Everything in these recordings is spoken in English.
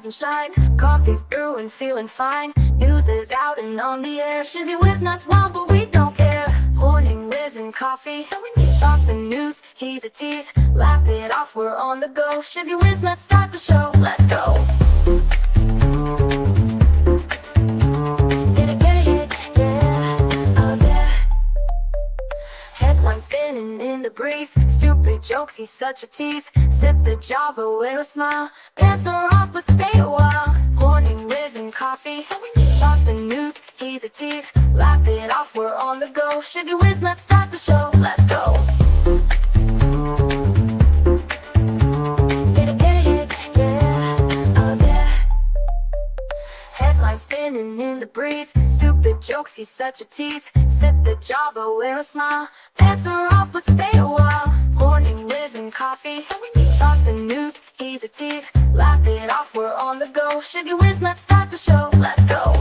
and shine. Coffee's brewing, feeling fine. News is out and on the air. Shizzy whiz nuts wild, but we don't care. Morning whiz and coffee. Talk the news, he's a tease. Laugh it off, we're on the go. Shizzy whiz nuts, start the show. Let's go. Spinning in the breeze, stupid jokes, he's such a tease. Sip the Java, wear a smile. Pants are off, but stay a while. Morning whiz and coffee. Talk the news, he's a tease. Laugh it off, we're on the go. Shizzy whiz, let's start the show. Let's go. Headlines spinning in the breeze. Stupid jokes, he's such a tease. Sip the Java, wear a smile. Pants are off, but stay a while. Morning whiz and coffee. Talk the news, he's a tease. Laugh it off, we're on the go. Shizzy whiz, let's start the show. Let's go.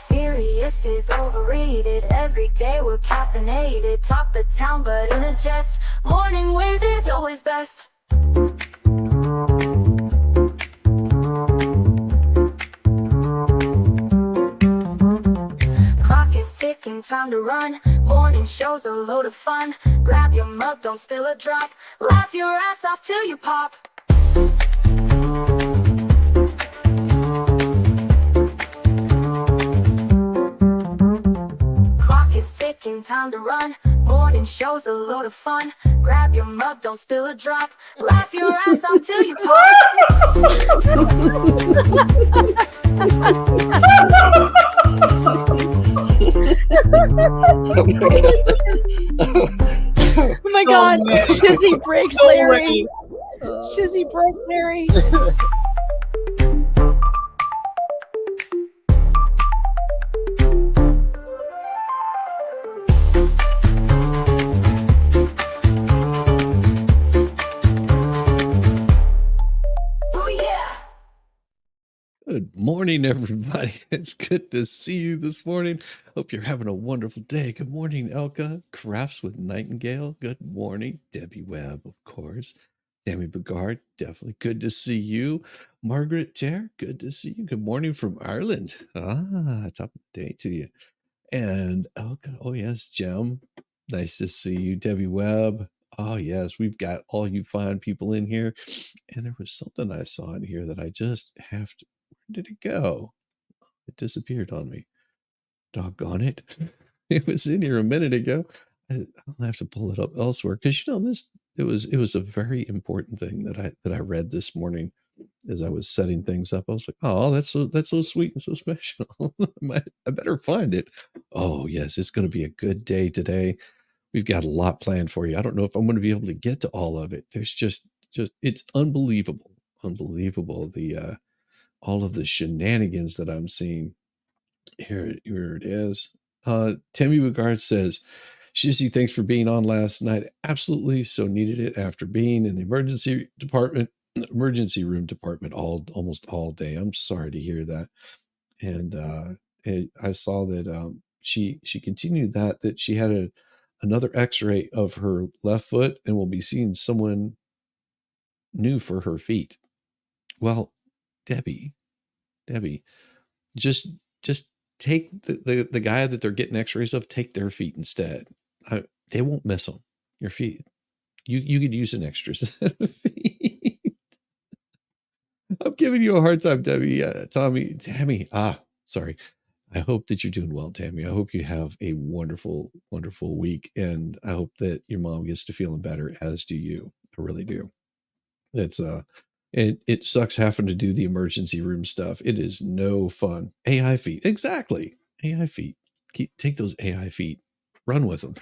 Serious is overrated. Every day we're caffeinated. Talk the town, but in a jest. Morning whiz is always best. Time to run. Morning show's a load of fun. Grab your mug, don't spill a drop. Laugh your ass off till you pop. Clock is ticking, time to run. Morning show's a load of fun. Grab your mug, don't spill a drop. Laugh your ass off till you pop. Oh my god, Shizzy breaks Larry. Shizzy broke Larry. Good morning, everybody. It's good to see you this morning. Hope you're having a wonderful day. Good morning, Elka. Crafts with Nightingale. Good morning. Debbie Webb, of course. Tammy Begard, definitely good to see you. Margaret Terre, good to see you. Good morning from Ireland. Top of the day to you. And Elka, oh yes, Jem, nice to see you. Debbie Webb, oh yes, we've got all you fine people in here. And there was something I saw in here that I just have to, where did it go? It disappeared on me. Doggone it. It was in here a minute ago. I'll have to pull it up elsewhere because this it was a very important thing that I read this morning as I was setting things up. I was like, oh, that's so sweet and so special. I better find it. Oh yes, it's going to be a good day today. We've got a lot planned for you. I don't know if I'm going to be able to get to all of it. There's just it's unbelievable. The all of the shenanigans that I'm seeing. Here it is. Timmy Begard says, Shizzy, thanks for being on last night. Absolutely so needed it after being in the emergency room department almost all day. I'm sorry to hear that. And I saw that she continued that she had another x-ray of her left foot and will be seeing someone new for her feet. Well, Debbie, just take the guy that they're getting x-rays of, take their feet instead. They won't miss them. Your feet. You could use an extra set of feet. I'm giving you a hard time, Debbie. Tammy. Sorry. I hope that you're doing well, Tammy. I hope you have a wonderful, wonderful week. And I hope that your mom gets to feeling better, as do you. I really do. That's it sucks having to do the emergency room stuff. It is no fun. AI feet. Exactly. AI feet. Take those AI feet. Run with them.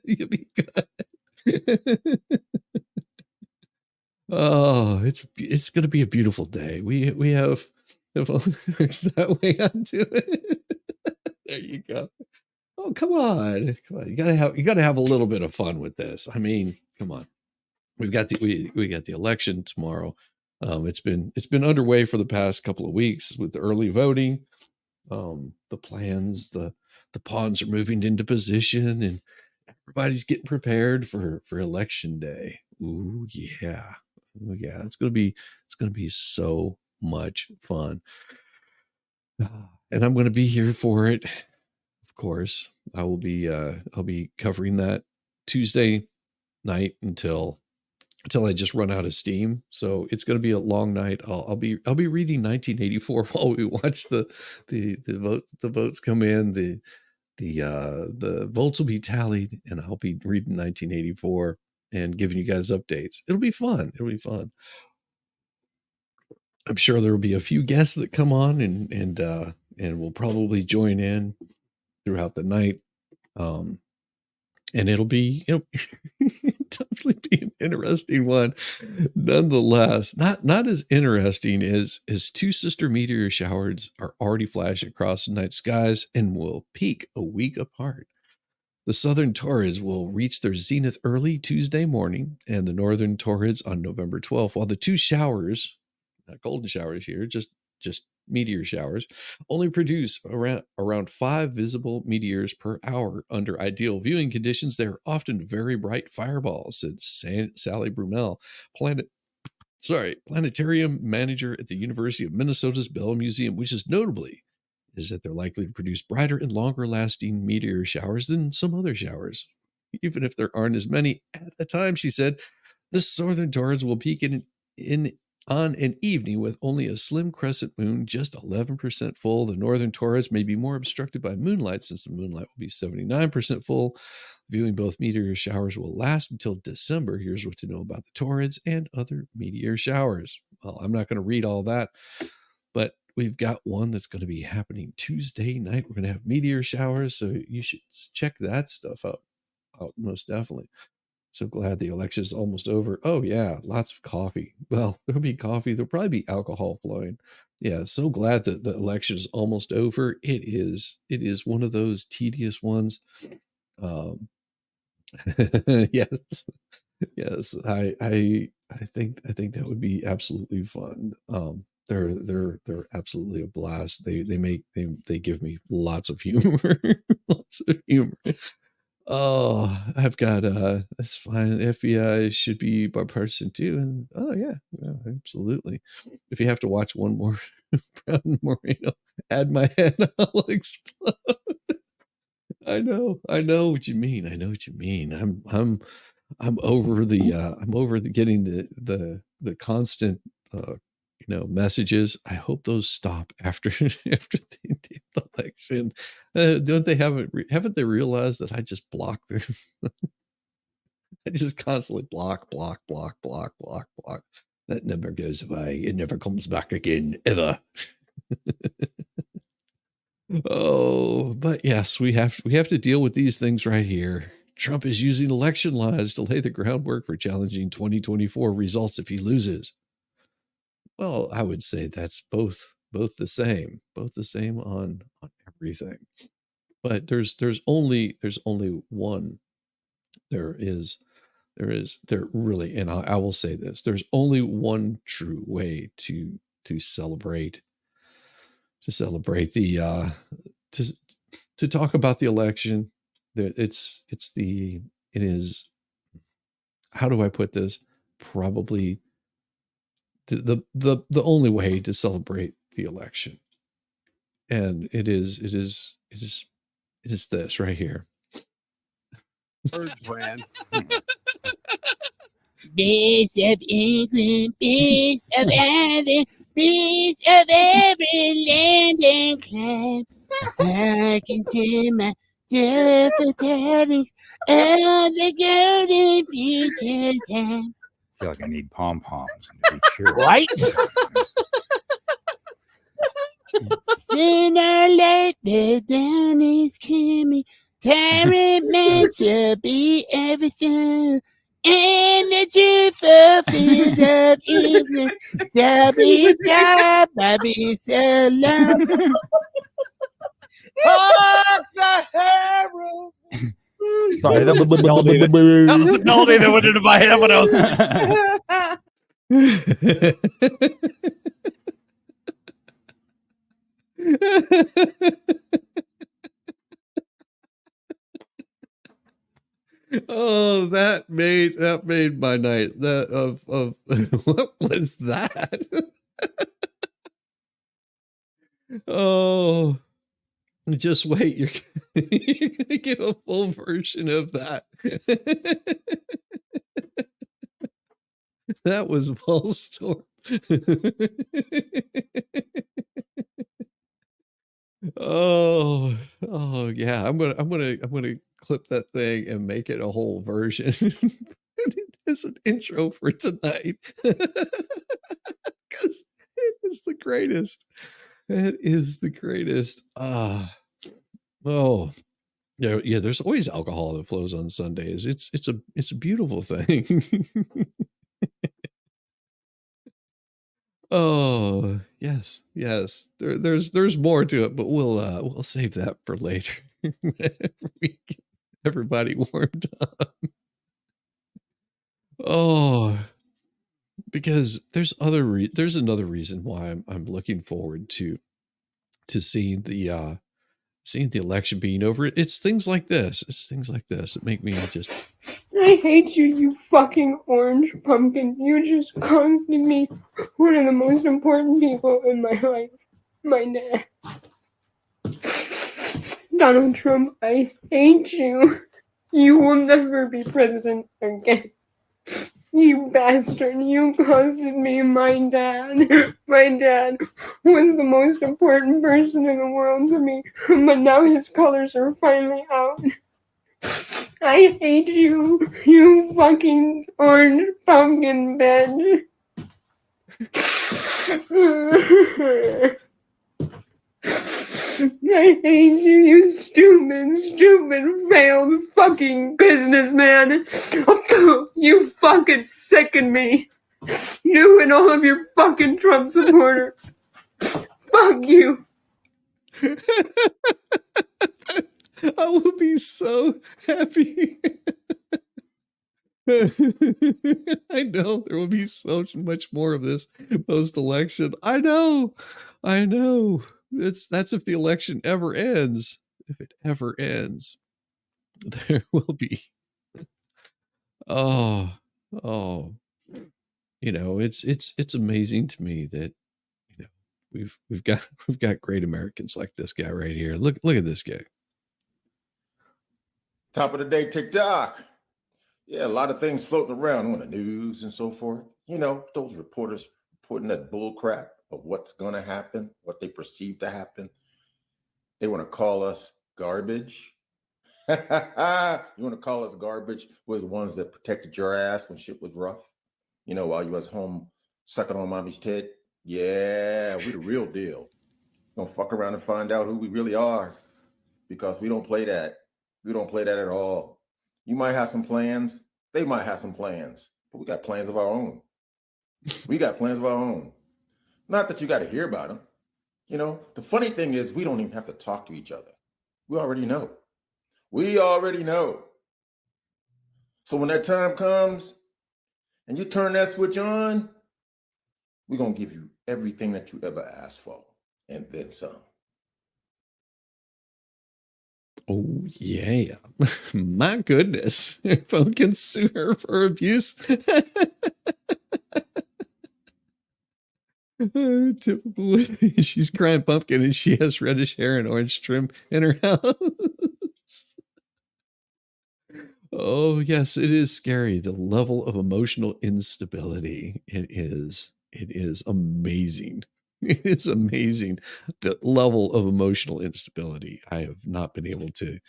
You'll be good. Oh, it's going to be a beautiful day. We have if only works that way onto it. There you go. Oh, come on. You gotta have a little bit of fun with this. I mean, come on. We got the election tomorrow. It's been underway for the past couple of weeks with the early voting. The plans, the pawns are moving into position, and everybody's getting prepared for election day. Ooh, yeah. Oh, yeah. It's going to be so much fun. And I'm going to be here for it. Of course, I'll be covering that Tuesday night until I just run out of steam. So it's going to be a long night. I'll be reading 1984 while we watch the votes come in. The votes will be tallied, and I'll be reading 1984 and giving you guys updates. It'll be fun. I'm sure there will be a few guests that come on and will probably join in throughout the night. And it'll definitely be an interesting one. Nonetheless, not as interesting as two sister meteor showers are already flashing across the night skies and will peak a week apart. The southern Taurids will reach their zenith early Tuesday morning, and the northern Taurids on November 12th, while the two showers, not golden showers here, just meteor showers, only produce around 5 visible meteors per hour. Under ideal viewing conditions, they are often very bright fireballs, said Sally Brumell, planetarium manager at the University of Minnesota's Bell Museum, which is that they're likely to produce brighter and longer lasting meteor showers than some other showers. Even if there aren't as many at a time, she said, the southern Taurids will peak on an evening with only a slim crescent moon, just 11% full. The northern Taurids may be more obstructed by moonlight, since the moonlight will be 79% full. Viewing both meteor showers will last until December. Here's what to know about the Taurids and other meteor showers. Well, I'm not going to read all that, but we've got one that's going to be happening Tuesday night. We're going to have meteor showers, so you should check that stuff out most definitely. So glad the election is almost over. Oh, yeah, lots of coffee. Well, there'll be coffee. There'll probably be alcohol flowing. Yeah, so glad that the election is almost over. It is one of those tedious ones. Yes, yes. I think that would be absolutely fun. They're absolutely a blast. They give me lots of humor, lots of humor. Oh, I've got that's fine. FBI should be bipartisan too. And oh yeah, absolutely. If you have to watch one more Brown Moreno add my head, I'll explode. I know what you mean. I'm over the getting the constant messages. I hope those stop after the election. Haven't they realized that I just block their I just constantly block. That never goes away. It never comes back again, ever. Oh, but yes, we have to deal with these things right here. Trump is using election lies to lay the groundwork for challenging 2024 results if he loses. Well, I would say that's both the same on everything. But there's only one. There really, and I will say this: there's only one true way to celebrate the to talk about the election. That it is, how do I put this? Probably the only way to celebrate the election, and it is this right here. Birds ran. Beast of England, beast of heaven, beast of every land and clime. Hearken to my doleful tidings of the golden future time. I feel like I need pom-poms to be sure. Right? Sooner or later, the dawn is coming. Tyrant men shall be everything. And the true fulfilled of England shall be God by be so long. Hark the herald. Sorry, that was the melody. That was the melody that went into my head when I was. Oh, that made my night. That of what was that? Oh, just wait. You're gonna get a full version of that. That was Volstorm. Oh, oh yeah. I'm gonna clip that thing and make it a whole version. As an intro for tonight. Because it is the greatest. It is the greatest. Oh. Yeah, there's always alcohol that flows on Sundays. It's a beautiful thing. Oh, yes, yes. There's more to it, but we'll save that for later. Whenever we get everybody warmed up. Oh, because there's another reason why I'm looking forward to seeing the election being over. It's things like this. It's things like this that make me just. I hate you, you fucking orange pumpkin. You just costed me one of the most important people in my life. My dad. Donald Trump, I hate you. You will never be president again. You bastard, you costed me my dad. My dad was the most important person in the world to me, but now his colors are finally out. I hate you, you fucking orange pumpkin bitch. I hate you, you stupid, failed fucking businessman. You fucking sicken me. You and all of your fucking Trump supporters. Fuck you. I will be so happy. I know there will be so much more of this post-election. I know. That's if the election ever ends. If it ever ends, there will be. Oh. It's amazing to me that we've got great Americans like this guy right here. Look at this guy. Top of the day, TikTok. Yeah, a lot of things floating around on the news and so forth. Those reporters reporting that bull crap of what's going to happen, what they perceive to happen. They want to call us garbage. You want to call us garbage? We're the ones that protected your ass when shit was rough. While you was home sucking on mommy's tit. Yeah, we the real deal. Gonna fuck around and find out who we really are, because we don't play that. We don't play that at all. You might have some plans. They might have some plans, but we got plans of our own. We got plans of our own. Not that you got to hear about them. The funny thing is we don't even have to talk to each other. We already know. We already know. So when that time comes and you turn that switch on, we're going to give you everything that you ever asked for and then some. Oh, yeah. My goodness. Pumpkin sue her for abuse. Typical. She's crying pumpkin and she has reddish hair and orange trim in her house. Oh, yes, it is scary. The level of emotional instability. It is amazing. It's amazing the level of emotional instability. I have not been able to.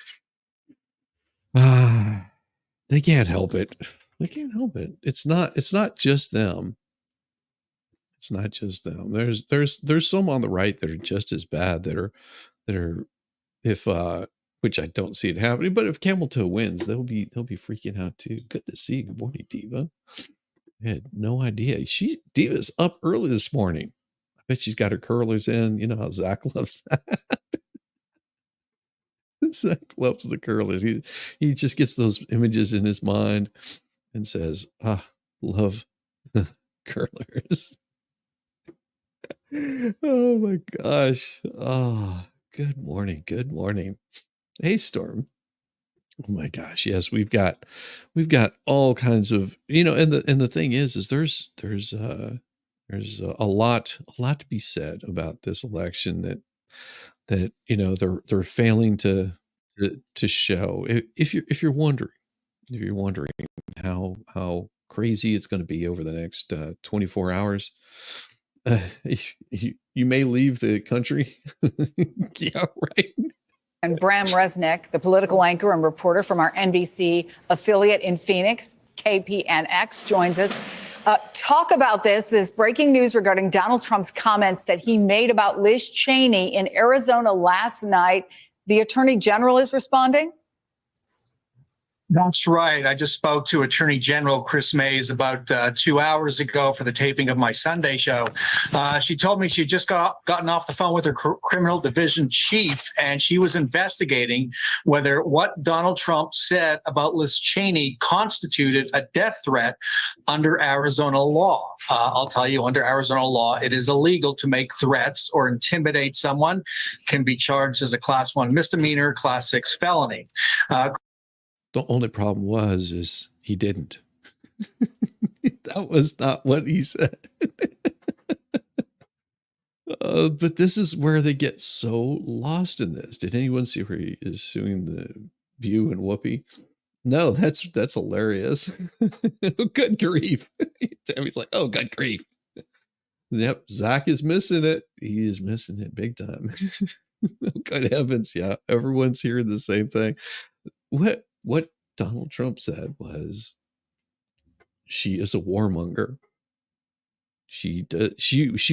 They can't help it. They can't help it. It's not just them. It's not just them. There's some on the right that are just as bad, that are if which I don't see it happening, but if Camel Toe wins, they'll be freaking out too. Good to see you. Good morning, Diva. I had no idea. Diva's up early this morning. I bet she's got her curlers in. You know how Zach loves that. Zach loves the curlers. He just gets those images in his mind and says, love curlers. Oh my gosh. Oh, good morning. Good morning. Hey, Storm. Oh my gosh, yes, we've got all kinds of, and the thing is there's a lot to be said about this election that they're failing to show. If you're wondering how crazy it's going to be over the next 24 hours, you may leave the country. Yeah, right. And Bram Resnick, the political anchor and reporter from our NBC affiliate in Phoenix, KPNX, joins us. Talk about this breaking news regarding Donald Trump's comments that he made about Liz Cheney in Arizona last night. The Attorney General is responding. That's right. I just spoke to Attorney General Chris Mays about 2 hours ago for the taping of my Sunday show. She told me she just gotten off the phone with her criminal division chief, and she was investigating whether what Donald Trump said about Liz Cheney constituted a death threat under Arizona law. I'll tell you, under Arizona law, it is illegal to make threats or intimidate someone. Can be charged as a Class 1 misdemeanor, Class 6 felony. The only problem is he didn't. That was not what he said. But this is where they get so lost in this. Did anyone see where he is suing the View and Whoopi? No, that's hilarious. Good grief. Tammy's like, oh, good grief. Yep, Zach is missing it. He is missing it big time. Good heavens, yeah. Everyone's hearing the same thing. What Donald Trump said was, she is a warmonger. She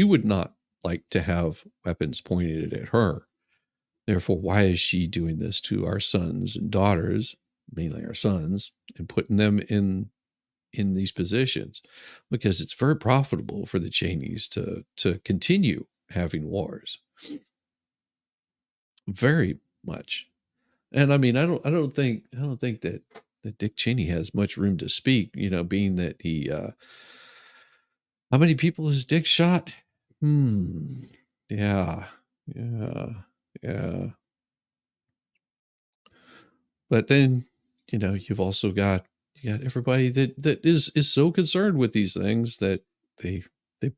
would not like to have weapons pointed at her. Therefore, why is she doing this to our sons and daughters, mainly our sons, and putting them in these positions? Because it's very profitable for the Cheneys to continue having wars. Very much. And I mean, I don't think that Dick Cheney has much room to speak, being that he, how many people has Dick shot? Yeah. But then, you've also got everybody that is so concerned with these things that they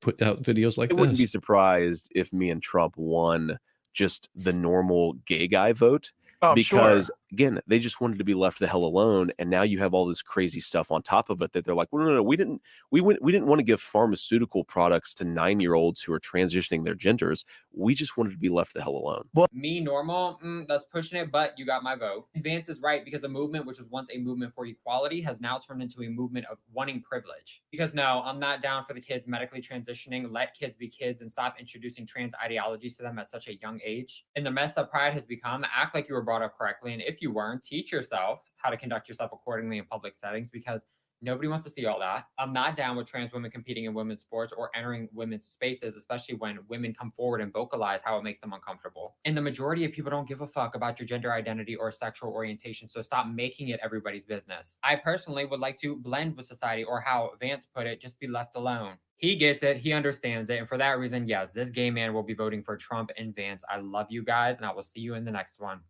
put out videos like this. I wouldn't be surprised if me and Trump won just the normal gay guy vote. Because sure. Again, they just wanted to be left the hell alone, and now you have all this crazy stuff on top of it that they're like, well, no, we didn't want to give pharmaceutical products to 9-year-olds who are transitioning their genders. We just wanted to be left the hell alone. Well, me normal, that's pushing it, but you got my vote. Vance is right, because the movement, which was once a movement for equality, has now turned into a movement of wanting privilege. Because no, I'm not down for the kids medically transitioning. Let kids be kids and stop introducing trans ideologies to them at such a young age. And the mess up pride has become, act like you were brought up correctly, and if you weren't, teach yourself how to conduct yourself accordingly in public settings, because nobody wants to see all that. I'm not down with trans women competing in women's sports or entering women's spaces, especially when women come forward and vocalize how it makes them uncomfortable. And the majority of people don't give a fuck about your gender identity or sexual orientation, so stop making it everybody's business. I personally would like to blend with society, or how Vance put it, just be left alone. He gets it. He understands it. And for that reason, yes, this gay man will be voting for Trump and Vance. I love you guys, and I will see you in the next one.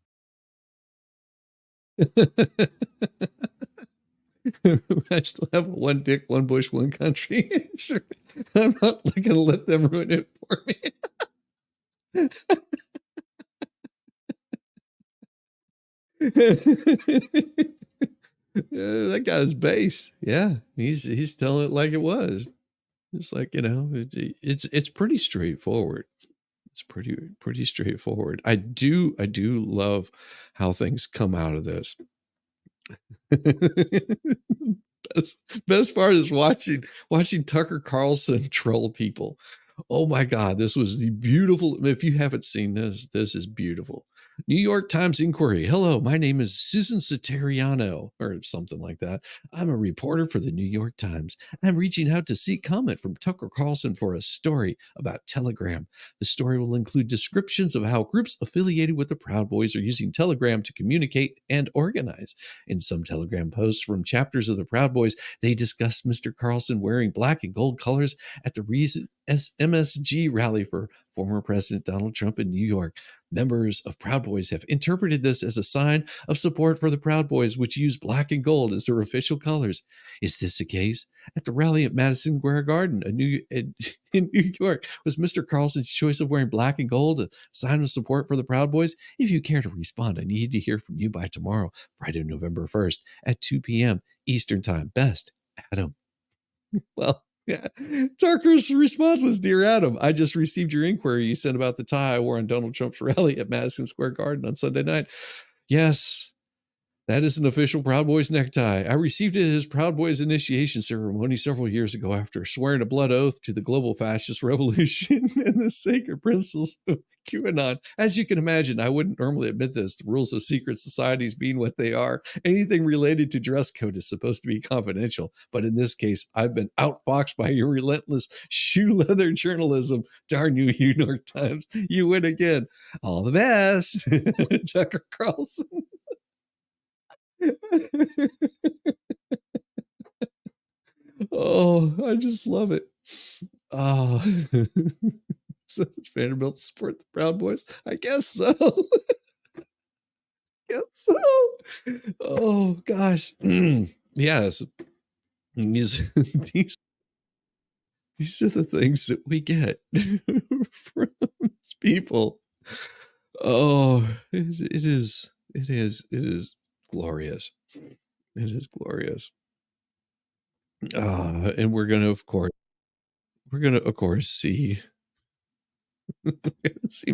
I still have one dick, one bush, one country. Sure. I'm not going to let them ruin it for me. That got his base. Yeah, he's telling it like it was. It's like, it's pretty straightforward. It's pretty straightforward. I do love how things come out of this. Best part is watching Tucker Carlson troll people. Oh my God, this was the beautiful. If you haven't seen this is beautiful. New York Times inquiry. Hello, my name is Susan Satariano, or something like that. I'm a reporter for the New York Times. I'm reaching out to seek comment from Tucker Carlson for a story about Telegram. The story will include descriptions of how groups affiliated with the Proud Boys are using Telegram to communicate and organize. In some Telegram posts from chapters of the Proud Boys, they discuss Mr. Carlson wearing black and gold colors at the recent MSG rally for former President Donald Trump in New York. Members of Proud Boys have interpreted this as a sign of support for the Proud Boys, which use black and gold as their official colors. Is this the case? At the rally at Madison Square Garden in New York, was Mr. Carlson's choice of wearing black and gold a sign of support for the Proud Boys? If you care to respond, I need to hear from you by tomorrow, Friday, November 1st at 2 p.m. Eastern Time. Best, Adam. Well, yeah. Tucker's response was, Dear Adam, I just received your inquiry you sent about the tie I wore on Donald Trump's rally at Madison Square Garden on Sunday night. Yes, that is an official Proud Boys necktie. I received it at his Proud Boys initiation ceremony several years ago after swearing a blood oath to the global fascist revolution and the sacred principles of QAnon. As you can imagine, I wouldn't normally admit this, the rules of secret societies being what they are. Anything related to dress code is supposed to be confidential. But in this case, I've been outfoxed by your relentless shoe leather journalism. Darn you, New York Times. You win again. All the best. Tucker Carlson. Oh, I just love it. Oh, so Vanderbilt support the Proud Boys? I guess so. Guess so. Oh gosh. Yes. These are the things that we get from these people. Oh, it is glorious. It is glorious. And we're going to, of course, see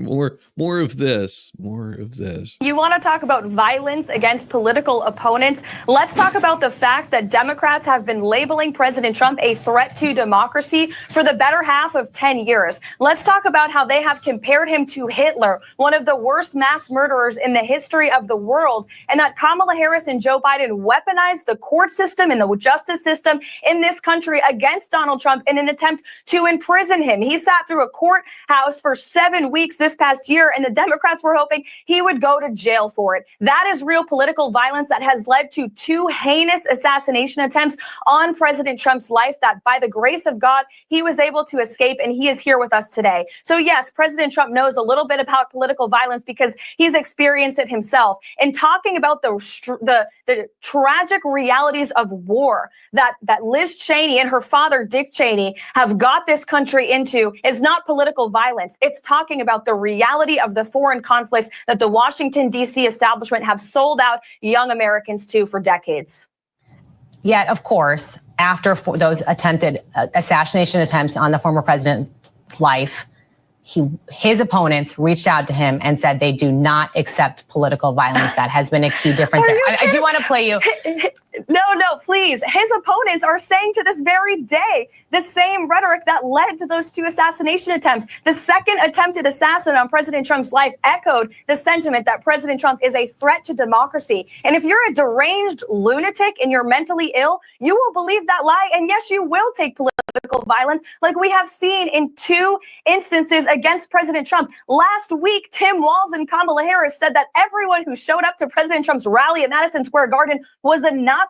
more of this. You want to talk about violence against political opponents? Let's talk about the fact that Democrats have been labeling President Trump a threat to democracy for the better half of 10 years. Let's talk about how they have compared him to Hitler, one of the worst mass murderers in the history of the world, and that Kamala Harris and Joe Biden weaponized the court system and the justice system in this country against Donald Trump in an attempt to imprison him. He sat through a courthouse for 7 weeks this past year, and the Democrats were hoping he would go to jail for it. That is real political violence that has led to 2 heinous assassination attempts on President Trump's life that, by the grace of God, he was able to escape, and he is here with us today. So yes, President Trump knows a little bit about political violence because he's experienced it himself. And talking about the tragic realities of war that Liz Cheney and her father, Dick Cheney, have got this country into is not political violence. It's talking about the reality of the foreign conflicts that the Washington, D.C. establishment have sold out young Americans to for decades. Yet, of course, after those attempted assassination attempts on the former president's life, his opponents reached out to him and said they do not accept political violence. That has been a key difference. I do want to play you. No, please. His opponents are saying to this very day the same rhetoric that led to those 2 assassination attempts. The second attempted assassin on President Trump's life echoed the sentiment that President Trump is a threat to democracy. And if you're a deranged lunatic and you're mentally ill, you will believe that lie. And yes, you will take political violence like we have seen in 2 instances against President Trump. Last week, Tim Walz and Kamala Harris said that everyone who showed up to President Trump's rally at Madison Square Garden was a Nazi.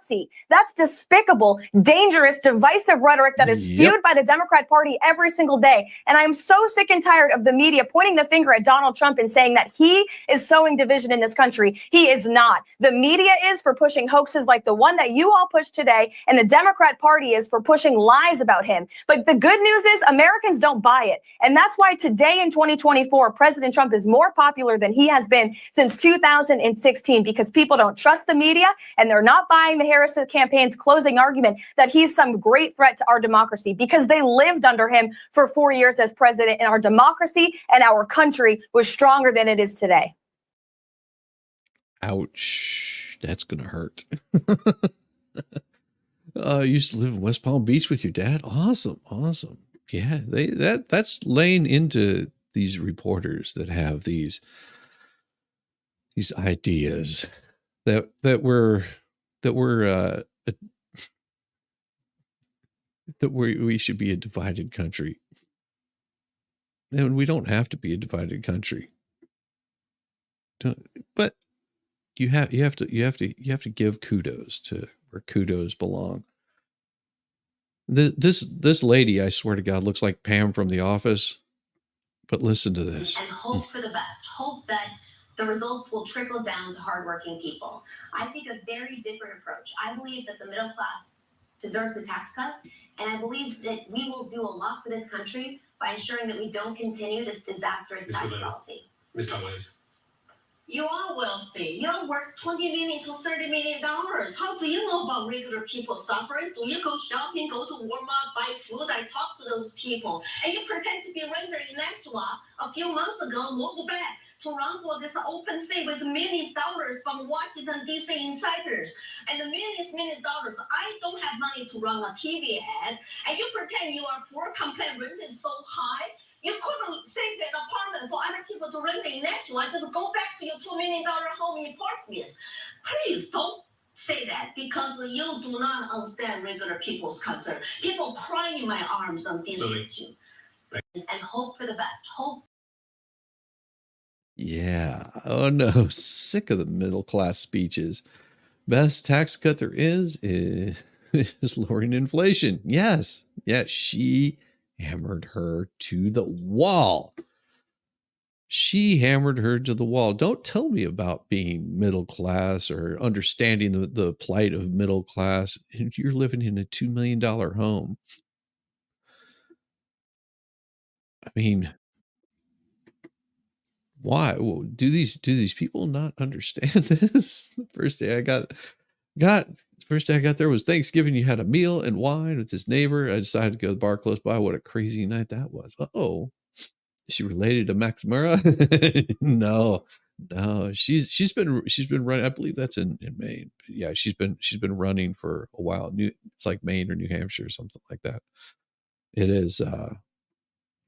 That's despicable, dangerous, divisive rhetoric that is spewed by the Democrat Party every single day. And I am so sick and tired of the media pointing the finger at Donald Trump and saying that he is sowing division in this country. He is not. The media is for pushing hoaxes like the one that you all pushed today, and the Democrat Party is for pushing lies about him. But the good news is Americans don't buy it. And that's why today in 2024, President Trump is more popular than he has been since 2016, because people don't trust the media and they're not buying the Harris campaign's closing argument that he's some great threat to our democracy, because they lived under him for 4 years as president, and our democracy and our country was stronger than it is today. Ouch. That's going to hurt. I used to live in West Palm Beach with your dad. Awesome. Yeah, that's laying into these reporters that have these ideas that we should be a divided country. And we don't have to be a divided country. But you have to give kudos to where kudos belong. This lady, I swear to God, looks like Pam from The Office. But listen to this. And hope for the best. Hope that the results will trickle down to hardworking people. I take a very different approach. I believe that the middle class deserves a tax cut, and I believe that we will do a lot for this country by ensuring that we don't continue this disastrous tax policy. Ms. Automotive. You are wealthy. You're worth $20 million to $30 million. How do you know about regular people suffering? Do you go shopping, go to Walmart, buy food? I talk to those people. And you pretend to be renter in Nashua a few months ago, move back to run for this open seat with millions of dollars from Washington, D.C. insiders. And the millions of dollars. I don't have money to run a TV ad. And you pretend you are poor, complain rent is so high. You couldn't save that apartment for other people to rent in Nashua. Just go back to your $2 million home in Portsmouth. Please don't say that, because you do not understand regular people's concern. People cry in my arms on this issue. And hope for the best. Hope. Yeah. Oh no. Sick of the middle class speeches. Best tax cut there is lowering inflation. Yes. Yes. She hammered her to the wall. She hammered her to the wall. Don't tell me about being middle class or understanding the plight of middle class. You're living in a $2 million home. I mean, why? Well, do these people not understand this? The first day I got there was Thanksgiving. You had a meal and wine with this neighbor. I decided to go to the bar close by. What a crazy night that was. Oh, is she related to Max Mara? No. She's been running. I believe that's in Maine. But yeah, she's been running for a while. It's like Maine or New Hampshire or something like that. It is.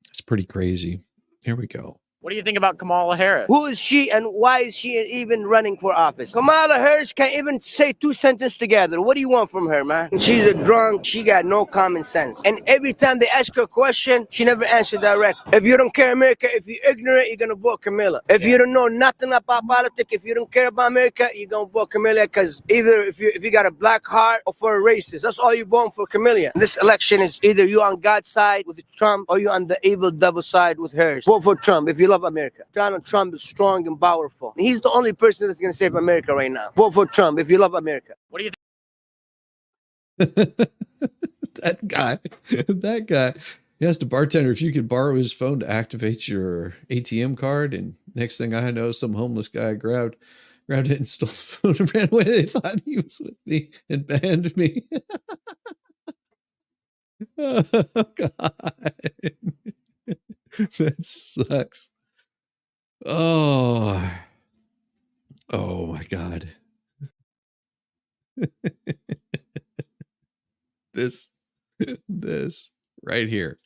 It's pretty crazy. Here we go. What do you think about Kamala Harris? Who is she and why is she even running for office? Kamala Harris can't even say two sentences together. What do you want from her, man? She's a drunk. She got no common sense. And every time they ask her a question, she never answers direct. If you don't care America, if you're ignorant, you're going to vote Camilla. If you don't know nothing about politics, if you don't care about America, you're going to vote Camilla, because either if you got a black heart or for a racist, that's all you're voting for, Camilla. This election is either you on God's side with Trump or you on the evil devil side with hers. Vote for Trump if you love America. Donald Trump is strong and powerful. He's the only person that's going to save America right now. Vote for Trump if you love America. What do you think? That guy, he asked a bartender if you could borrow his phone to activate your ATM card. And next thing I know, some homeless guy grabbed it and stole the phone and ran away. They thought he was with me and banned me. Oh, God. That sucks. Oh my God. This right here.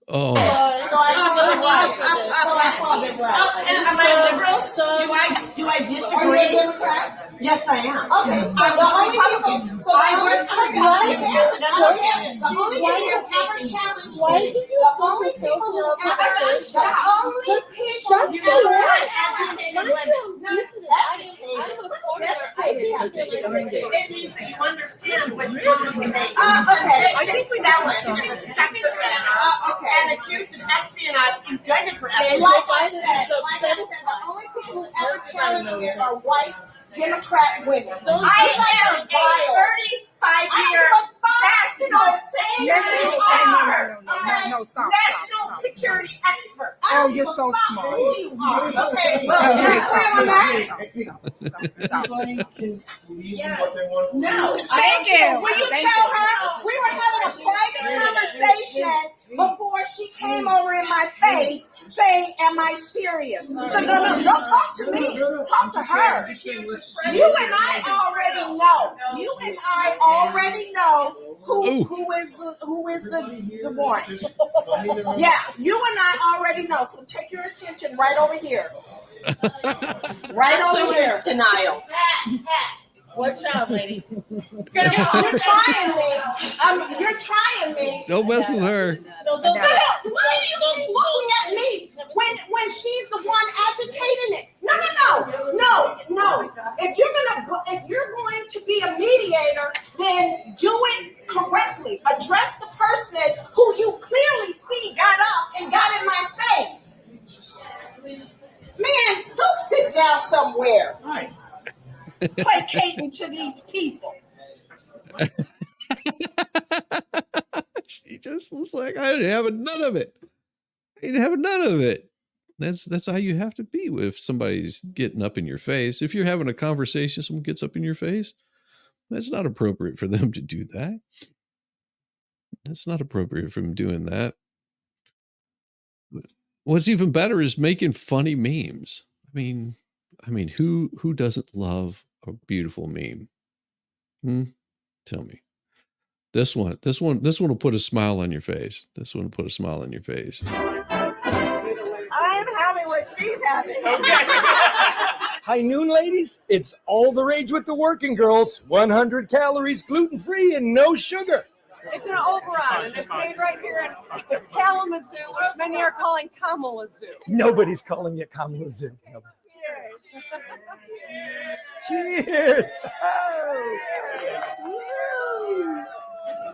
Oh. So I really like this. So I called it right. And am I a liberal? Do I disagree? Are you a Democrat? Yes, I am. Okay. So the only people. So I work for the only people ever challenged. Why did you do so much? The only people Shut you the are educated women. It means that you understand what something is. Okay. I think we now went sex offender and accused of espionage, indicted for espionage. Like I said, the only people who ever challenged me are white Democrat women. I am a 35-year national national security expert. Oh, you're so smart. Okay, no. Thank you. Will you tell her we were having a private conversation before she came over in my face saying, am I serious? So no, don't talk to me. Talk to her. You and I already know. You and I already know who is the one. Yeah, you and I already know. So take your attention right over here. Right over here. Denial. Watch out, lady. You're trying me. You're trying me. Don't mess with her. No, why do you keep looking at me when she's the one agitating it? No. If you're going to be a mediator, then do it correctly. Address the person who you clearly see got up and got in my face. placating to these people. She just was like, I didn't have none of it. I ain't having none of it. That's how you have to be if somebody's getting up in your face. If you're having a conversation, someone gets up in your face, that's not appropriate for them to do that. That's not appropriate for them doing that. What's even better is making funny memes. I mean, who doesn't love a beautiful meme? Tell me. This one will put a smile on your face. This one will put a smile on your face. I'm having what she's having. High noon, ladies. It's all the rage with the working girls. 100 calories, gluten-free, and no sugar. It's an Oberon, and it's made right here in Kalamazoo, which many are calling Kamalazoo. Nobody's calling it Kamalazoo. Cheers! Oh.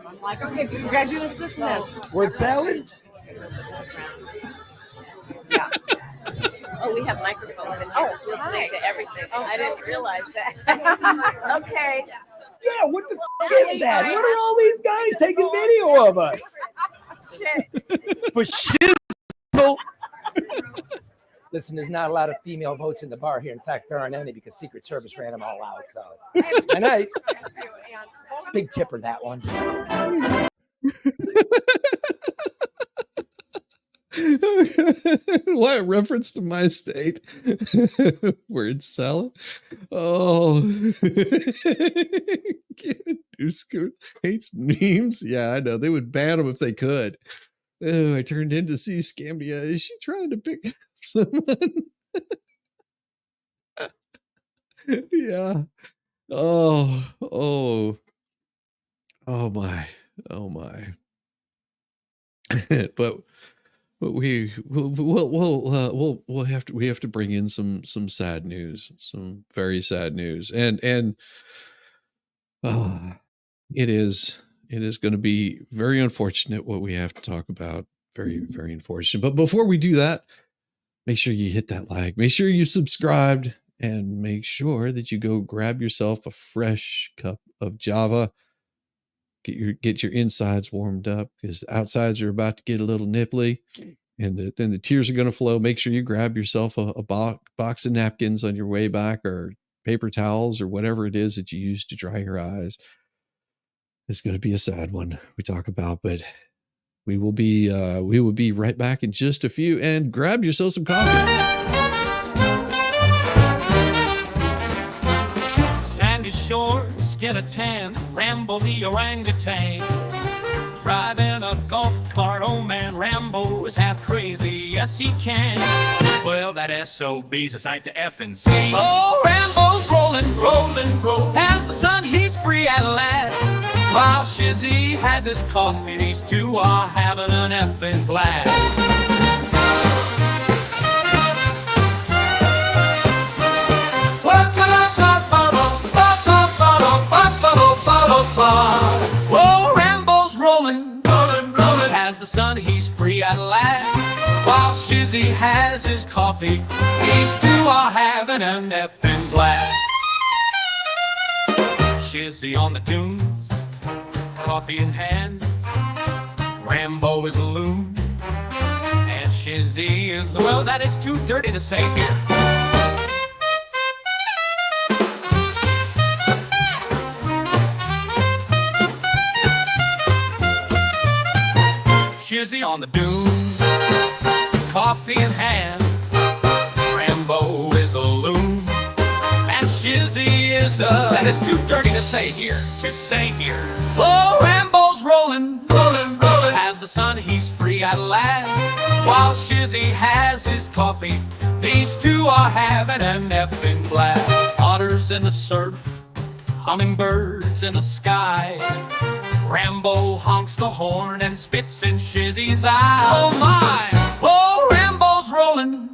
I'm like, okay, you gotta do this and this. Word salad? Yeah. Oh, we have microphones in here listening to everything. I didn't realize that. Okay. Yeah, what the f is that? What are all these guys taking video of us? For shizzle. Listen, there's not a lot of female votes in the bar here. In fact, there aren't any because Secret Service ran them all out. So, and I big tipper that one. What a reference to my state. Word salad. Oh, Scoot hates memes. Yeah, I know. They would ban them if they could. Oh, I turned in to see Scambia. Is she trying to pick someone? Yeah. Oh my. But we have to bring in some sad news, some very sad news, and it is going to be very unfortunate what we have to talk about. Very, very unfortunate. But before we do that, make sure you hit that like, make sure you subscribed, and make sure that you go grab yourself a fresh cup of Java. Get your insides warmed up, because the outsides are about to get a little nipply, and then the tears are going to flow. Make sure you grab yourself a box of napkins on your way back, or paper towels, or whatever it is that you use to dry your eyes. It's going to be a sad one we talk about, but we will be right back in just a few. And grab yourself some coffee. Sandy shores, get a tan, Rambo the orangutan. Driving a golf cart, oh man, Rambo is half crazy, yes he can. Well, that SOB's a sight to F and see. Oh, Rambo's rolling, as the sun he's free at last. While Shizzy has his coffee, these two are having an effing blast. Whoa, Rambo's rolling, as the sun he's free at last. While Shizzy has his coffee, these two are having an effing blast. Shizzy on the dunes, coffee in hand, Rambo is a loon, and Shizzy is, well, that is too dirty to say here. Shizzy on the dunes, coffee in hand, Rambo is a loon, and Shizzy is a, that is too dirty to say here, Oh, Rambo's rolling, as the sun he's free at last. While Shizzy has his coffee, these two are having an effing blast. Otters in the surf, hummingbirds in the sky. Rambo honks the horn and spits in Shizzy's eye. Oh my! Oh, Rambo's rolling,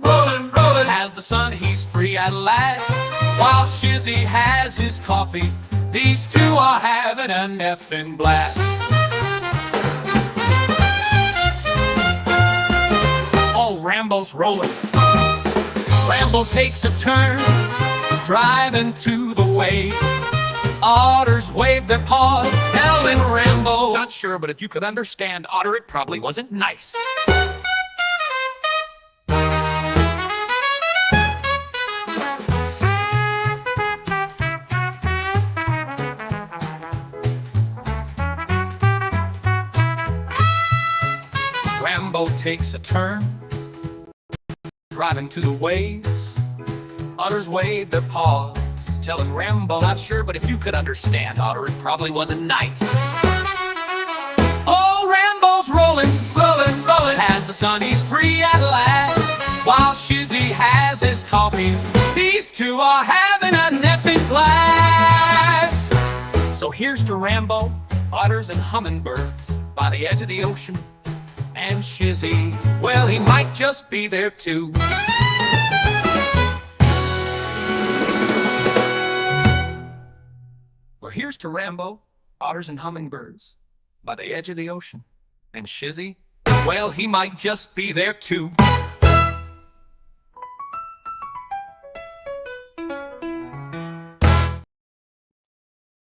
as the sun he's free at last. While Shizzy has his coffee, these two are having an effing blast. Oh, Rambo's rolling. Rambo takes a turn, driving to the way. Otters waved their paws, telling Rambo, not sure, but if you could understand otter, it probably wasn't nice. Rambo takes a turn, driving to the waves. Otters wave their paws, telling Rambo, not sure, but if you could understand otter, it probably wasn't nice. Oh, Rambo's rolling, rolling, rolling, as the sun he's free at last. While Shizzy has his coffee, these two are having an epic blast. So here's to Rambo, otters and hummingbirds by the edge of the ocean. And Shizzy, well, he might just be there too. Well, here's to Rambo, otters and hummingbirds by the edge of the ocean. And Shizzy, well, he might just be there too.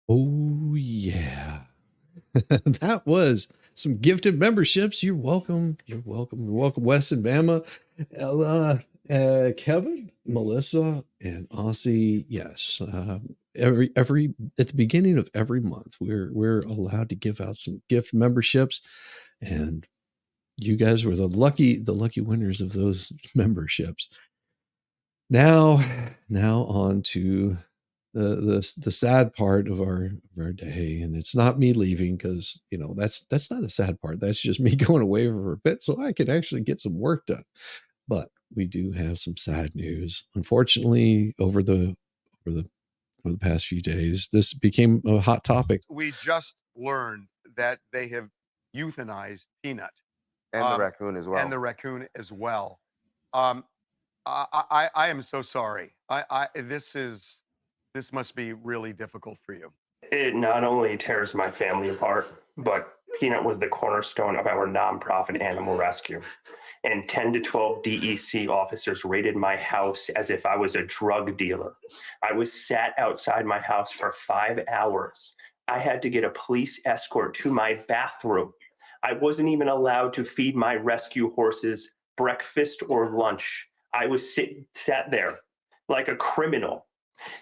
Oh, yeah. That was some gifted memberships. You're welcome. You're welcome. You're welcome, Wes and Bama, Ella, Kevin, Melissa, and Aussie. Yes. Every at the beginning of every month, we're allowed to give out some gift memberships, and you guys were the lucky winners of those memberships. Now on to the sad part of our day, and it's not me leaving, because that's not a sad part. That's just me going away for a bit so I could actually get some work done. But we do have some sad news. Unfortunately, over the past few days, this became a hot topic. We just learned that they have euthanized Peanut. And the raccoon as well. And the raccoon as well. I am so sorry. This must be really difficult for you. It not only tears my family apart, but Peanut was the cornerstone of our nonprofit animal rescue. And 10 to 12 DEC officers raided my house as if I was a drug dealer. I was sat outside my house for 5 hours. I had to get a police escort to my bathroom. I wasn't even allowed to feed my rescue horses breakfast or lunch. I was sat there like a criminal.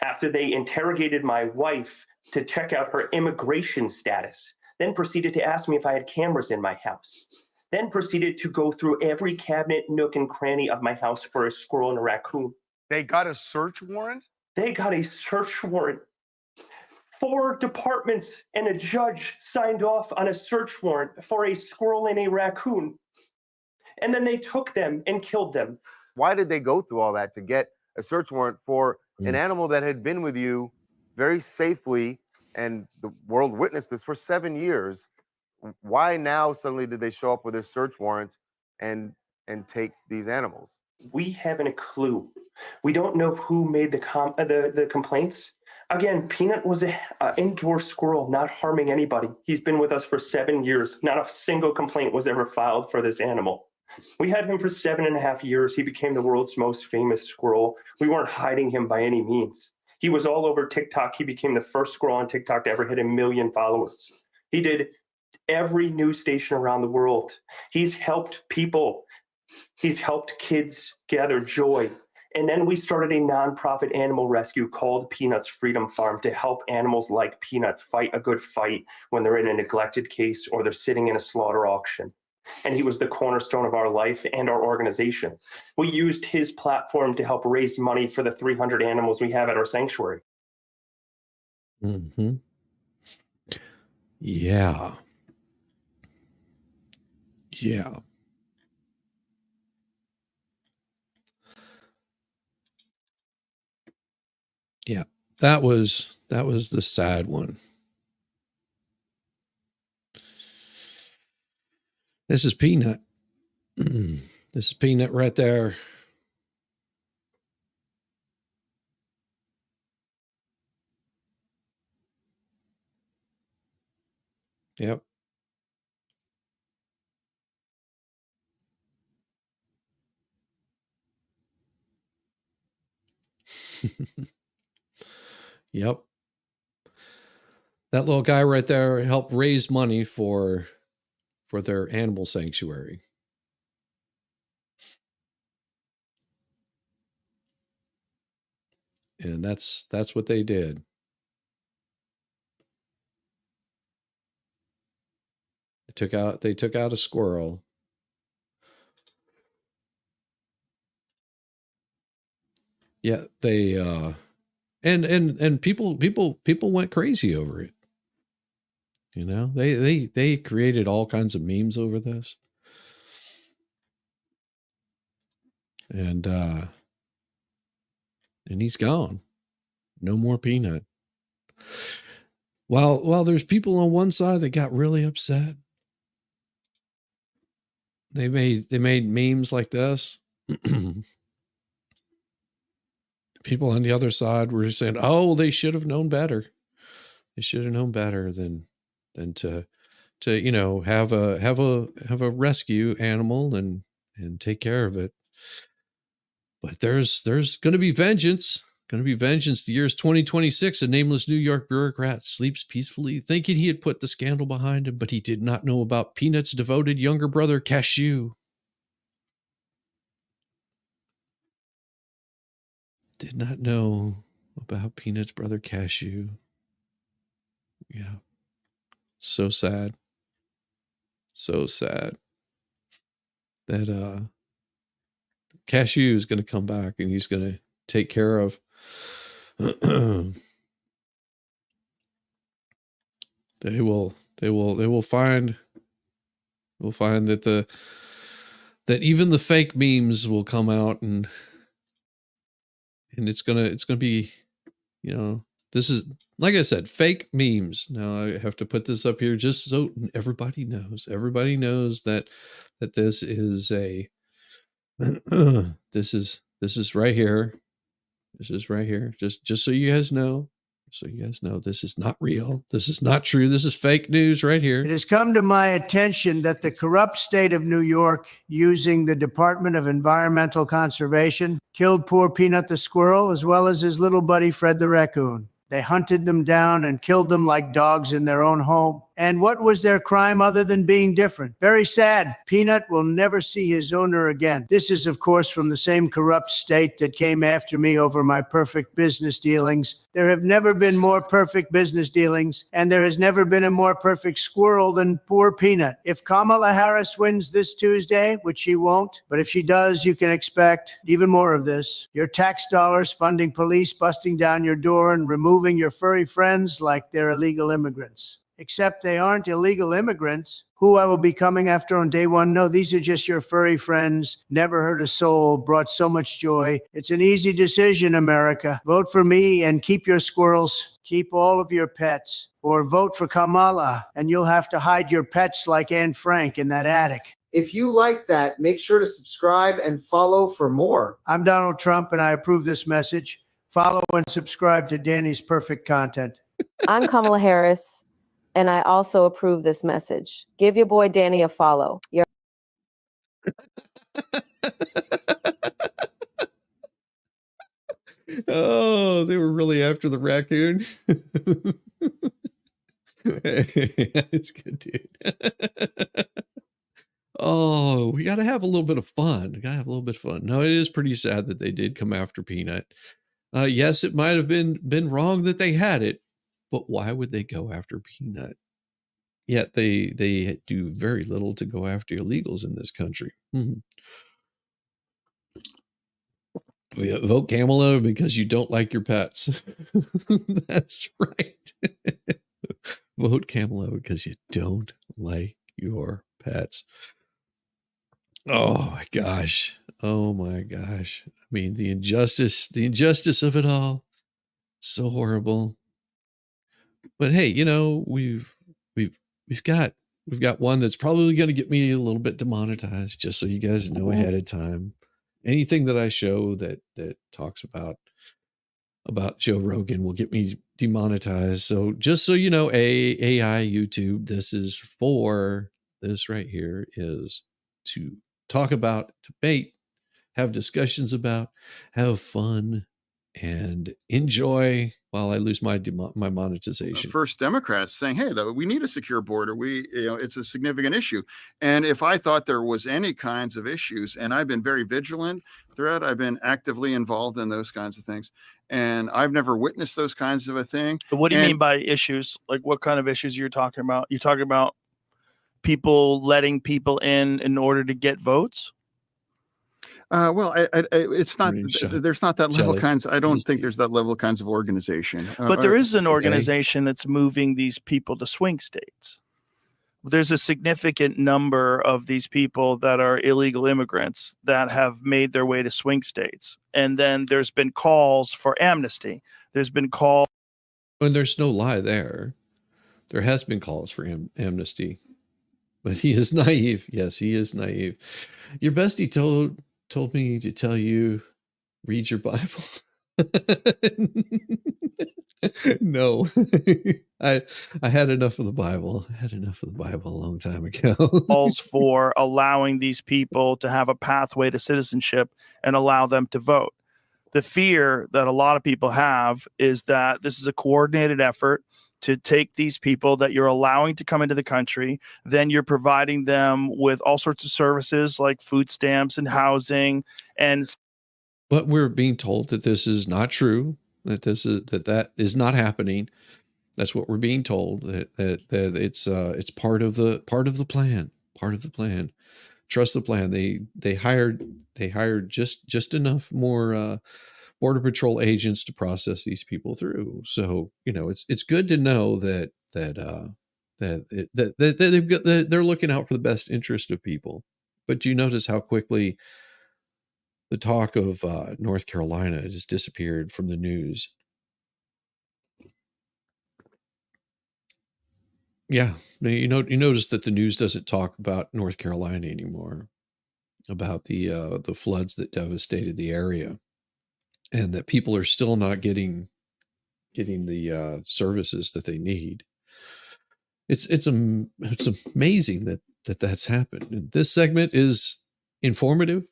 After they interrogated my wife to check out her immigration status, then proceeded to ask me if I had cameras in my house, then proceeded to go through every cabinet, nook, and cranny of my house for a squirrel and a raccoon. They got a search warrant? They got a search warrant. 4 departments and a judge signed off on a search warrant for a squirrel and a raccoon. And then they took them and killed them. Why did they go through all that to get a search warrant for an animal that had been with you very safely, and the world witnessed this for 7 years? Why now suddenly did they show up with a search warrant and take these animals? We haven't a clue. We don't know who made the complaints. Again, Peanut was an indoor squirrel, not harming anybody. He's been with us for 7 years. Not a single complaint was ever filed for this animal. We had him for 7.5 years. He became the world's most famous squirrel. We weren't hiding him by any means. He was all over TikTok. He became the first squirrel on TikTok to ever hit 1 million followers. He did every news station around the world. He's helped people. He's helped kids gather joy. And then we started a nonprofit animal rescue called Peanut's Freedom Farm to help animals like Peanut fight a good fight when they're in a neglected case or they're sitting in a slaughter auction. And he was the cornerstone of our life and our organization. We used his platform to help raise money for the 300 animals we have at our sanctuary. Mm-hmm. Yeah. Yeah. Yeah. That was the sad one. This is Peanut. This is Peanut right there. Yep. Yep. That little guy right there helped raise money for their animal sanctuary. And that's what they did. They took out a squirrel. Yeah, they and people went crazy over it. You know, they created all kinds of memes over this. And he's gone. No more Peanut. While there's people on one side that got really upset. They made memes like this. People on the other side were saying, "Oh, they should have known better. They should have known better than to have a rescue animal and take care of it." But there's going to be vengeance. Going to be vengeance. The year is 2026. A nameless New York bureaucrat sleeps peacefully, thinking he had put the scandal behind him, but he did not know about Peanut's devoted younger brother, Cashew. Did not know about Peanut's brother, Cashew. Yeah. So sad. So sad. That Cashew is going to come back and he's going to take care of they will find that even the fake memes will come out and it's gonna be, this is, like I said, fake memes. Now I have to put this up here just so everybody knows that this is a this is right here. This is right here. Just so you guys know. So you guys know this is not real. This is not true. This is fake news right here. It has come to my attention that the corrupt state of New York, using the Department of Environmental Conservation, killed poor Peanut the Squirrel as well as his little buddy Fred the Raccoon. They hunted them down and killed them like dogs in their own home. And what was their crime other than being different? Very sad. Peanut will never see his owner again. This is, of course, from the same corrupt state that came after me over my perfect business dealings. There have never been more perfect business dealings, and there has never been a more perfect squirrel than poor Peanut. If Kamala Harris wins this Tuesday, which she won't, but if she does, you can expect even more of this. Your tax dollars funding police busting down your door and removing your furry friends like they're illegal immigrants. Except they aren't illegal immigrants who I will be coming after on day one. No, these are just your furry friends. Never hurt a soul, brought so much joy. It's an easy decision, America. Vote for me and keep your squirrels. Keep all of your pets. Or vote for Kamala and you'll have to hide your pets like Anne Frank in that attic. If you like that, make sure to subscribe and follow for more. I'm Donald Trump and I approve this message. Follow and subscribe to Danny's perfect content. I'm Kamala Harris. And I also approve this message. Give your boy Danny a follow. Oh, they were really after the raccoon. It's good, dude. Oh, we got to have a little bit of fun. No, it is pretty sad that they did come after Peanut. Yes, it might have been wrong that they had it, but why would they go after Peanut? Yet they do very little to go after illegals in this country. Vote Kamala because you don't like your pets. That's right. Vote Kamala because you don't like your pets. Oh my gosh. I mean, the injustice of it all. It's so horrible. But hey, we've got one that's probably going to get me a little bit demonetized, just so you guys know ahead of time. Anything that I show that talks about Joe Rogan will get me demonetized. So just so you know, AI YouTube, this right here is to talk about, debate, have discussions about, have fun, and enjoy while I lose my monetization. First Democrats saying, hey, though, we need a secure border. It's a significant issue. And if I thought there was any kinds of issues, and I've been very vigilant throughout, I've been actively involved in those kinds of things. And I've never witnessed those kinds of a thing. But what do you mean by issues? Like what kind of issues you're talking about? You're talking about people letting people in order to get votes? Well, it's not. There's not that level kinds. I don't think there's that level kinds of organization. But there is an organization that's moving these people to swing states. There's a significant number of these people that are illegal immigrants that have made their way to swing states. And then there's been calls for amnesty. There's been calls. And there's no lie there. There has been calls for amnesty. But he is naive. Yes, he is naive. Your bestie told me to tell you, read your Bible. No, I had enough of the Bible. I had enough of the Bible a long time ago. Calls for allowing these people to have a pathway to citizenship and allow them to vote. The fear that a lot of people have is that this is a coordinated effort to take these people that you're allowing to come into the country, then you're providing them with all sorts of services like food stamps and housing. But we're being told that this is not true, that that is not happening. That's what we're being told, that it's part of the plan. Trust the plan. They hired just enough more Border Patrol agents to process these people through. So, it's good to know that they're looking out for the best interest of people. But do you notice how quickly the talk of North Carolina just disappeared from the news? Yeah, you notice that the news doesn't talk about North Carolina anymore, about the floods that devastated the area, and that people are still not getting the services that they need. It's amazing that that's happened. And this segment is informative,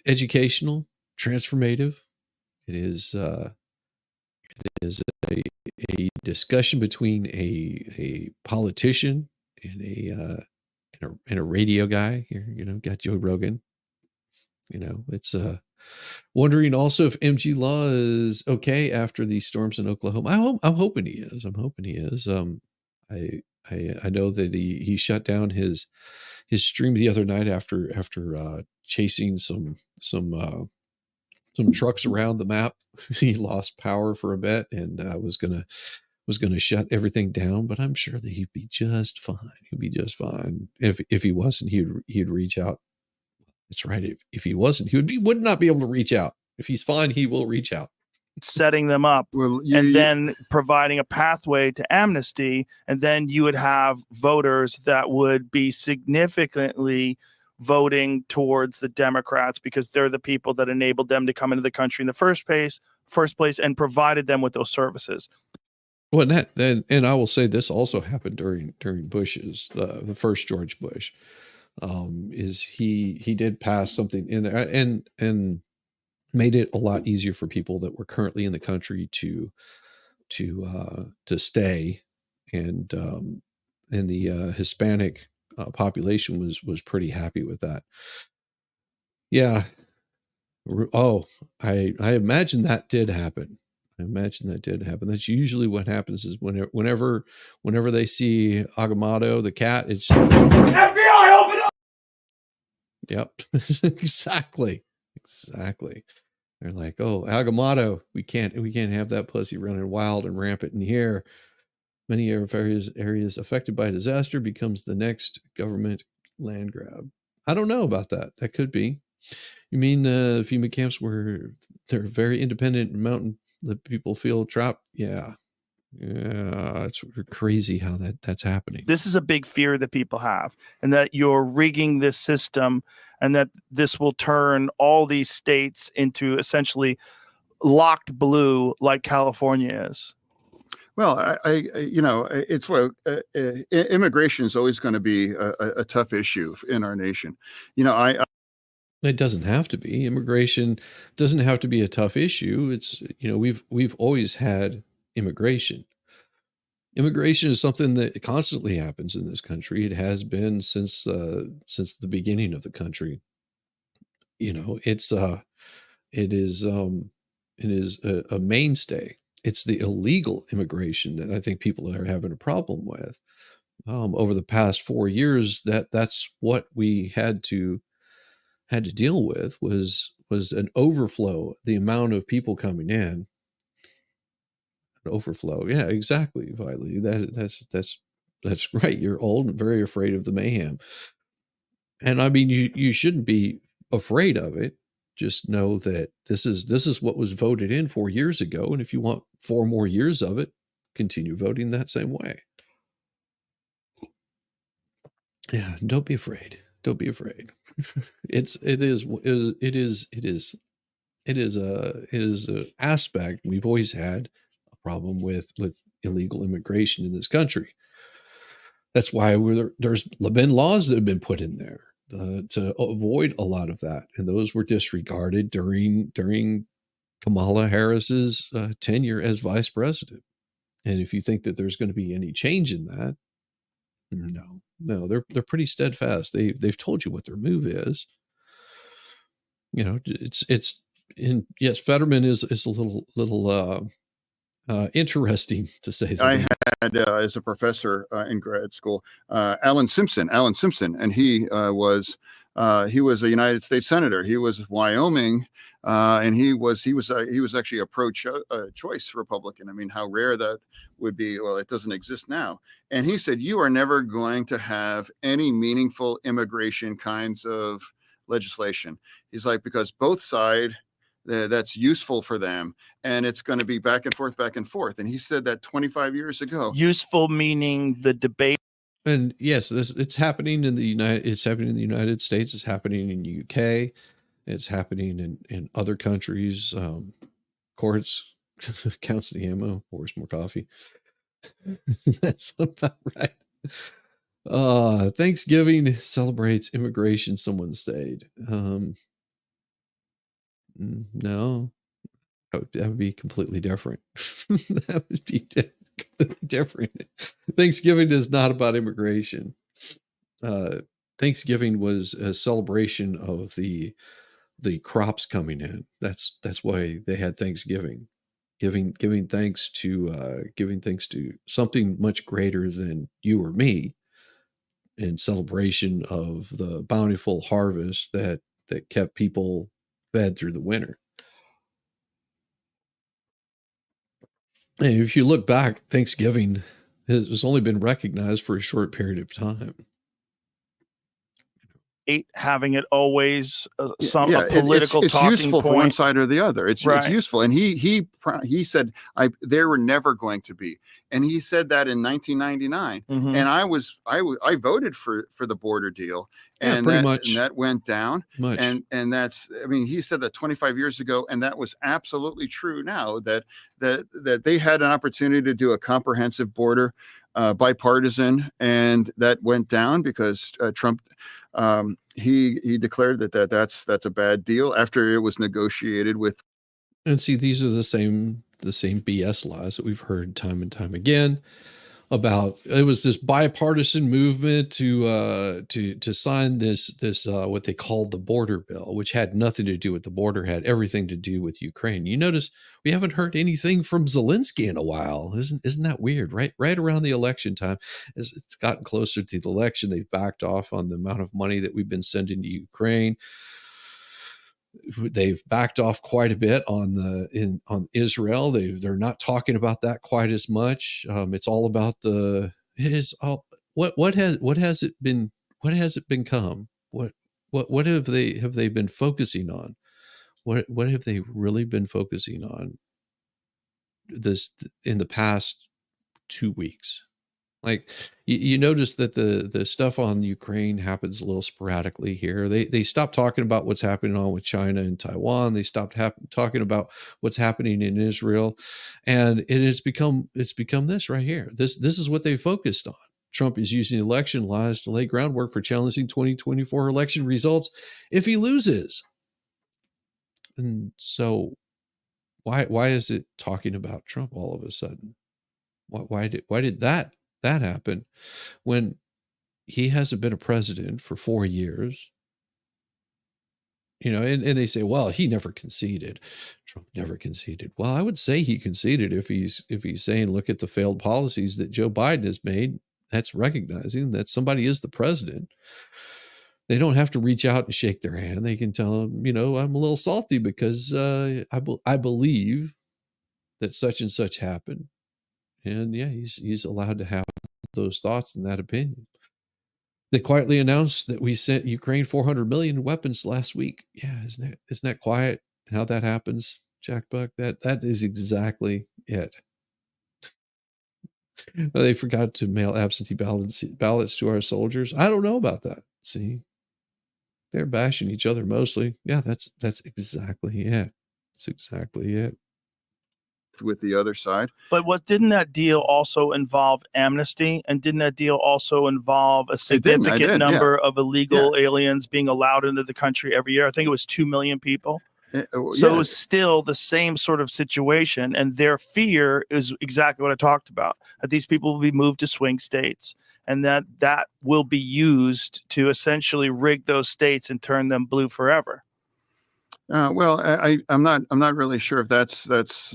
educational, transformative. It is a discussion between a politician and a radio guy here. Got Joe Rogan. It's wondering also if MG Law is okay after these storms in Oklahoma. I'm hoping he is. I know that he shut down his stream the other night after chasing some trucks around the map. He lost power for a bit and was gonna shut everything down. But I'm sure that he'd be just fine. He'd be just fine. If he wasn't, he'd reach out. That's right. If he wasn't, he would not be able to reach out. If he's fine, he will reach out. Setting them up and then providing a pathway to amnesty. And then you would have voters that would be significantly voting towards the Democrats because they're the people that enabled them to come into the country in the first place and provided them with those services. Well, and I will say this also happened during Bush's, the first George Bush, is he did pass something in there and made it a lot easier for people that were currently in the country to stay, and the Hispanic population was pretty happy with that. Yeah. Oh, I imagine that did happen. That's usually what happens is whenever they see Agamotto, the cat, it's FBI, open up. Yep. Exactly. They're like, oh, Agamotto, we can't have that pussy running wild and rampant in here. Many areas affected by disaster becomes the next government land grab. I don't know about that. That could be. You mean FEMA camps where they're very independent mountain that people feel trapped? Yeah. It's crazy how that's happening. This is a big fear that people have, and that you're rigging this system and that this will turn all these states into essentially locked blue like California is. Well, it's immigration is always going to be a tough issue in our nation. It doesn't have to be. Immigration doesn't have to be a tough issue. It's, we've always had immigration. Immigration is something that constantly happens in this country. It has been since the beginning of the country. It is a mainstay. It's the illegal immigration that I think people are having a problem with. Over the past 4 years, that's what we had to deal with was an overflow. The amount of people coming in, an overflow. Yeah, exactly, Viley. That's right. You're old and very afraid of the mayhem. And I mean, you shouldn't be afraid of it. Just know that this is what was voted in 4 years ago. And if you want 4 more years of it, continue voting that same way. Yeah, don't be afraid. Don't be afraid. It is a aspect. We've always had a problem with illegal immigration in this country. That's why there's been laws that have been put in there to avoid a lot of that, and those were disregarded during Kamala Harris's tenure as vice president. And if you think that there's going to be any change in that, no, they're pretty steadfast. They've told you what their move is. Yes, Fetterman is a little interesting to say. I had as a professor in grad school, Alan Simpson, and he was a United States senator. He was Wyoming, and he was actually a pro-choice Republican. I mean, how rare that would be. Well, it doesn't exist now. And he said, you are never going to have any meaningful immigration kinds of legislation. He's like, because both sides, that's useful for them, and it's going to be back and forth. And he said that 25 years ago. Useful meaning the debate. And yes, it's happening in the United States. It's happening in the UK. It's happening in other countries. Courts counts the ammo, pours more coffee. That's about right. Thanksgiving celebrates immigration. Someone stayed. No, that would be completely different. That would be completely different. Thanksgiving is not about immigration. Thanksgiving was a celebration of the crops coming in. That's why they had Thanksgiving, giving thanks to something much greater than you or me, in celebration of the bountiful harvest that kept people fed through the winter. And if you look back, Thanksgiving has only been recognized for a short period of time. Having it always a political it's talking useful point for one side or the other. It's useful. And he said there were never going to be. And he said that in 1999. Mm-hmm. And I voted for the border deal. And that went down. And that's, I mean, he said that 25 years ago, and that was absolutely true now, that they had an opportunity to do a comprehensive border, bipartisan, and that went down because Trump he declared that's a bad deal after it was negotiated with. And see, these are the same BS lies that we've heard time and time again about. It was this bipartisan movement to sign this what they called the border bill, which had nothing to do with the border, had everything to do with Ukraine. You notice we haven't heard anything from Zelensky in a while. Isn't that weird? Right around the election time, as it's gotten closer to the election, they've backed off on the amount of money that we've been sending to Ukraine. They've backed off quite a bit on Israel. They're not talking about that quite as much. It's all about what has it become? What have they been focusing on? What have they really been focusing on this in the past 2 weeks? Like you notice that the stuff on Ukraine happens a little sporadically here. They stopped talking about what's happening on with China and Taiwan. They stopped talking about what's happening in Israel, and it's become this right here. This is what they focused on. Trump is using election lies to lay groundwork for challenging 2024 election results if he loses. And so why is it talking about Trump all of a sudden? Why did that happen when he hasn't been a president for 4 years? And they say, well, he never conceded. Trump never conceded. Well, I would say he conceded if he's saying, look at the failed policies that Joe Biden has made. That's recognizing that somebody is the president. They don't have to reach out and shake their hand. They can tell him, I'm a little salty because I believe that such and such happened. And yeah, he's allowed to have those thoughts and that opinion. They quietly announced that we sent Ukraine 400 million weapons last week. Yeah, isn't that quiet? How that happens, Jack Buck? That is exactly it. They forgot to mail absentee ballots to our soldiers. I don't know about that. See, they're bashing each other mostly. Yeah, that's exactly it. That's exactly it. With the other side. But didn't that deal also involve amnesty? And didn't that deal also involve a significant number of illegal aliens being allowed into the country every year? I think it was 2 million people. So it was still the same sort of situation. And their fear is exactly what I talked about, that these people will be moved to swing states and that will be used to essentially rig those states and turn them blue forever. Well, I'm not really sure if that's what's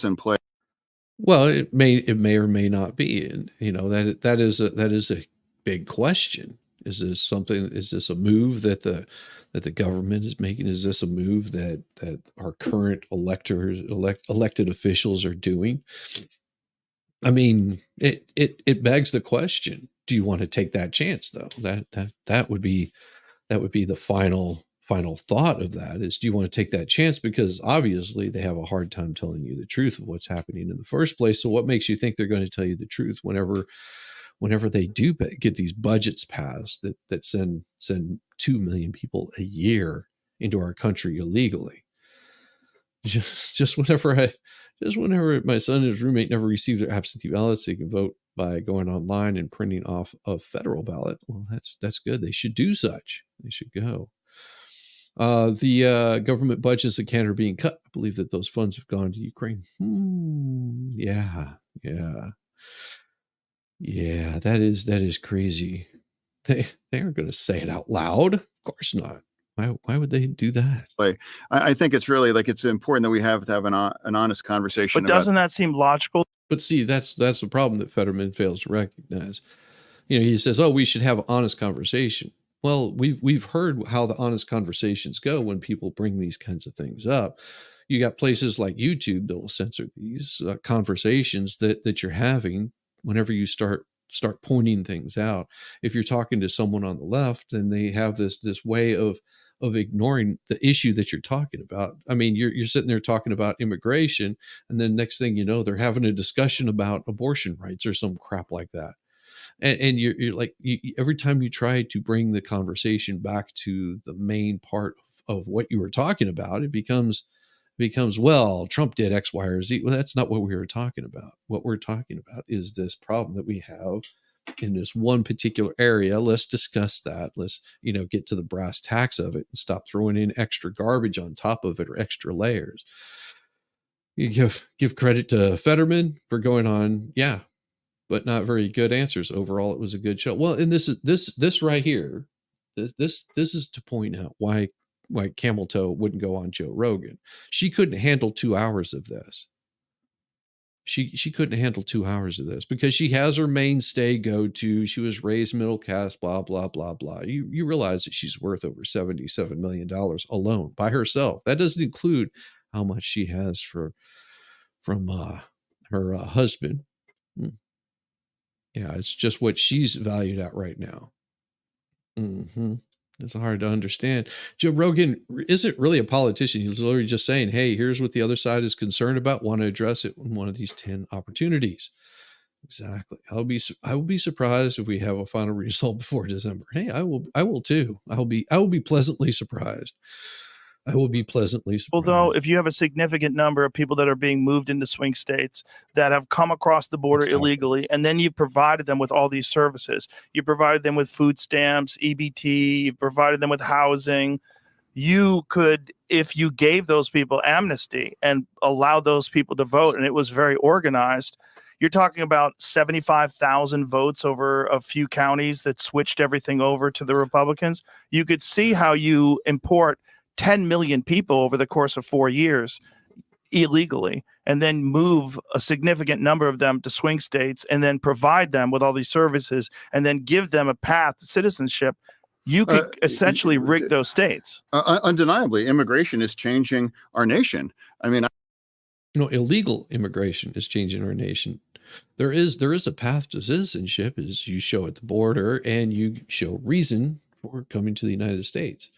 in play. Well, it may or may not be, and that is a big question. Is this a move that the government is making? Is this a move that our current elected officials are doing? I mean, it begs the question: do you want to take that chance? Though that would be the final thought of that is, do you want to take that chance? Because obviously they have a hard time telling you the truth of what's happening in the first place. So what makes you think they're going to tell you the truth whenever they do get these budgets passed that send 2 million people a year into our country illegally? Just whenever my son and his roommate never received their absentee ballots, they can vote by going online and printing off a federal ballot. Well, that's good. They should do such. They should go. The government budgets in Canada are being cut. I believe that those funds have gone to Ukraine. Yeah. That is crazy. They aren't going to say it out loud. Of course not. Why would they do that? I think it's really it's important that we have to have an honest conversation. But doesn't that seem logical? But see, that's the problem that Fetterman fails to recognize. He says, "Oh, we should have an honest conversation." Well, we've heard how the honest conversations go when people bring these kinds of things up. You got places like YouTube that will censor these conversations that you're having whenever you start pointing things out. If you're talking to someone on the left, then they have this way of ignoring the issue that you're talking about. I mean, you're sitting there talking about immigration, and then next thing you know, they're having a discussion about abortion rights or some crap like that. And you're like, every time you try to bring the conversation back to the main part of what you were talking about, it becomes, well, Trump did X, Y, or Z. Well, that's not what we were talking about. What we're talking about is this problem that we have in this one particular area. Let's discuss that. Let's, get to the brass tacks of it and stop throwing in extra garbage on top of it or extra layers. You give credit to Fetterman for going on, but not very good answers. Overall, it was a good show. Well, and this right here, this is to point out why Camel Toe wouldn't go on Joe Rogan. She couldn't handle 2 hours of this. She couldn't handle 2 hours of this because she has her mainstay go-to. She was raised middle class, blah, blah, blah, blah. You realize that she's worth over $77 million alone by herself. That doesn't include how much she has from her husband. Yeah, it's just what she's valued at right now. It's hard to understand. Joe Rogan isn't really a politician. He's literally just saying, hey, here's what the other side is concerned about. Want to address it in one of these 10 opportunities. Exactly. I will be surprised if we have a final result before December. Hey, I will too. I will be pleasantly surprised. I will be pleasantly surprised. Although, if you have a significant number of people that are being moved into swing states that have come across the border illegally, and then you've provided them with all these services, you provided them with food stamps, EBT, you've provided them with housing, you could, if you gave those people amnesty and allowed those people to vote, and it was very organized, you're talking about 75,000 votes over a few counties that switched everything over to the Republicans. You could see how you import 10 million people over the course of 4 years illegally, and then move a significant number of them to swing states, and then provide them with all these services, and then give them a path to citizenship. You could essentially rig those states. Undeniably, immigration is changing our nation. I mean, illegal immigration is changing our nation. There is a path to citizenship, as you show at the border and you show reason for coming to the United States.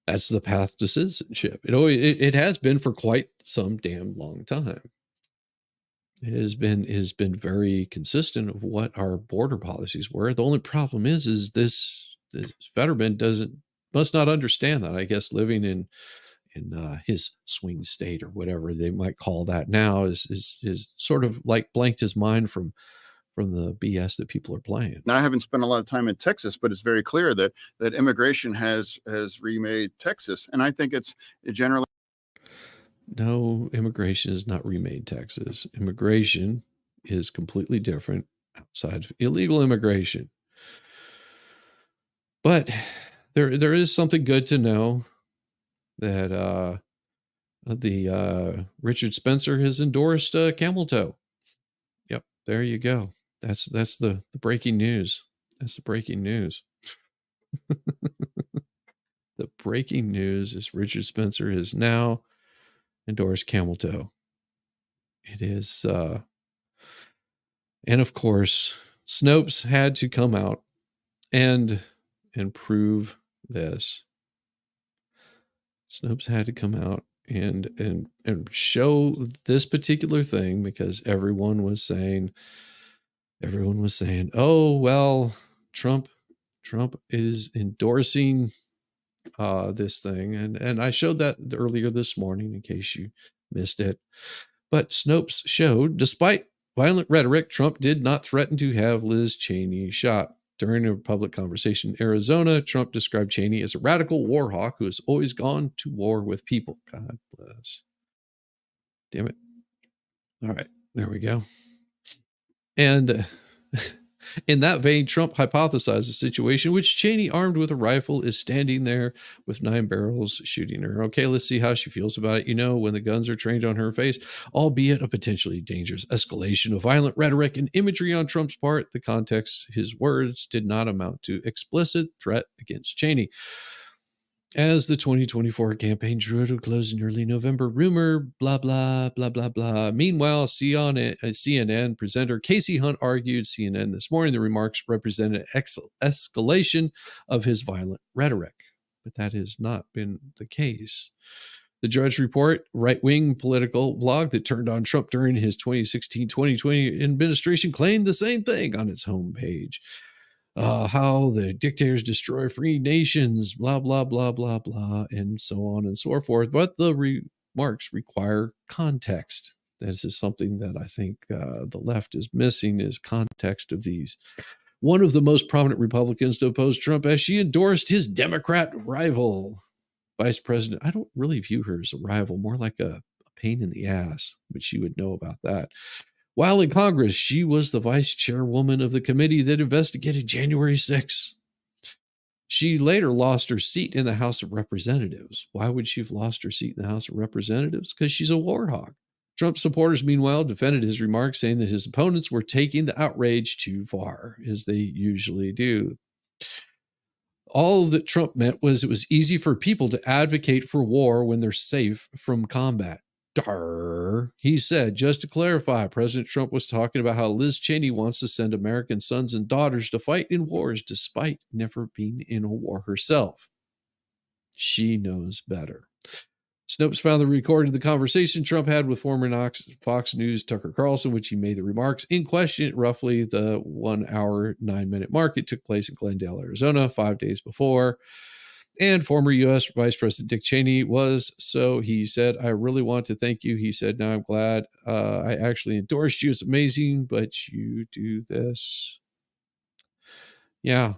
That's the path to citizenship. It has been for quite some damn long time. It has been very consistent of what our border policies were. The only problem is this Fetterman must not understand that. I guess living in his swing state, or whatever they might call that now, is sort of like blanked his mind from the BS that people are playing. Now, I haven't spent a lot of time in Texas, but it's very clear that immigration has remade Texas, and I think it generally. No, immigration has not remade Texas. Immigration is completely different outside of illegal immigration. But there is something good to know, that the Richard Spencer has endorsed camel toe. Yep, there you go. That's the breaking news. That's the breaking news. The breaking news is Richard Spencer has now endorsed camel toe. It is, and of course, Snopes had to come out and prove this. Snopes had to come out and show this particular thing, because everyone was saying, oh, well, Trump is endorsing this thing. And I showed that earlier this morning in case you missed it. But Snopes showed, despite violent rhetoric, Trump did not threaten to have Liz Cheney shot. During a public conversation in Arizona, Trump described Cheney as a radical war hawk who has always gone to war with people. God bless. Damn it. All right, there we go. And in that vein, Trump hypothesized a situation in which Cheney, armed with a rifle, is standing there with 9 barrels shooting her. Okay, let's see how she feels about it. When the guns are trained on her face, albeit a potentially dangerous escalation of violent rhetoric and imagery on Trump's part, the context his words did not amount to explicit threat against Cheney. As the 2024 campaign drew to a close in early November, rumor, blah, blah, blah, blah, blah. Meanwhile, CNN presenter Casey Hunt argued CNN this morning the remarks represented an escalation of his violent rhetoric. But that has not been the case. The Judge Report, right-wing political blog that turned on Trump during his 2016-2020 administration, claimed the same thing on its homepage. How the dictators destroy free nations, blah, blah, blah, blah, blah, and so on and so forth. But the remarks require context. This is something that I think the left is missing, is context of these. One of the most prominent Republicans to oppose Trump as she endorsed his Democrat rival, Vice President. I don't really view her as a rival, more like a pain in the ass, but you would know about that. While in Congress, she was the vice chairwoman of the committee that investigated January 6th. She later lost her seat in the House of Representatives. Why would she have lost her seat in the House of Representatives? Because she's a war hawk. Trump supporters, meanwhile, defended his remarks, saying that his opponents were taking the outrage too far, as they usually do. All that Trump meant was it was easy for people to advocate for war when they're safe from combat. Darr. He said, just to clarify, President Trump was talking about how Liz Cheney wants to send American sons and daughters to fight in wars despite never being in a war herself. She knows better. Snopes found the recording of the conversation Trump had with former Fox News Tucker Carlson, which he made the remarks in question at roughly the 1 hour, 9 minute mark. It took place in Glendale, Arizona, 5 days before. And former U.S. Vice President Dick Cheney was. So he said, I really want to thank you. He said, now I'm glad I actually endorsed you. It's amazing, but you do this. Yeah.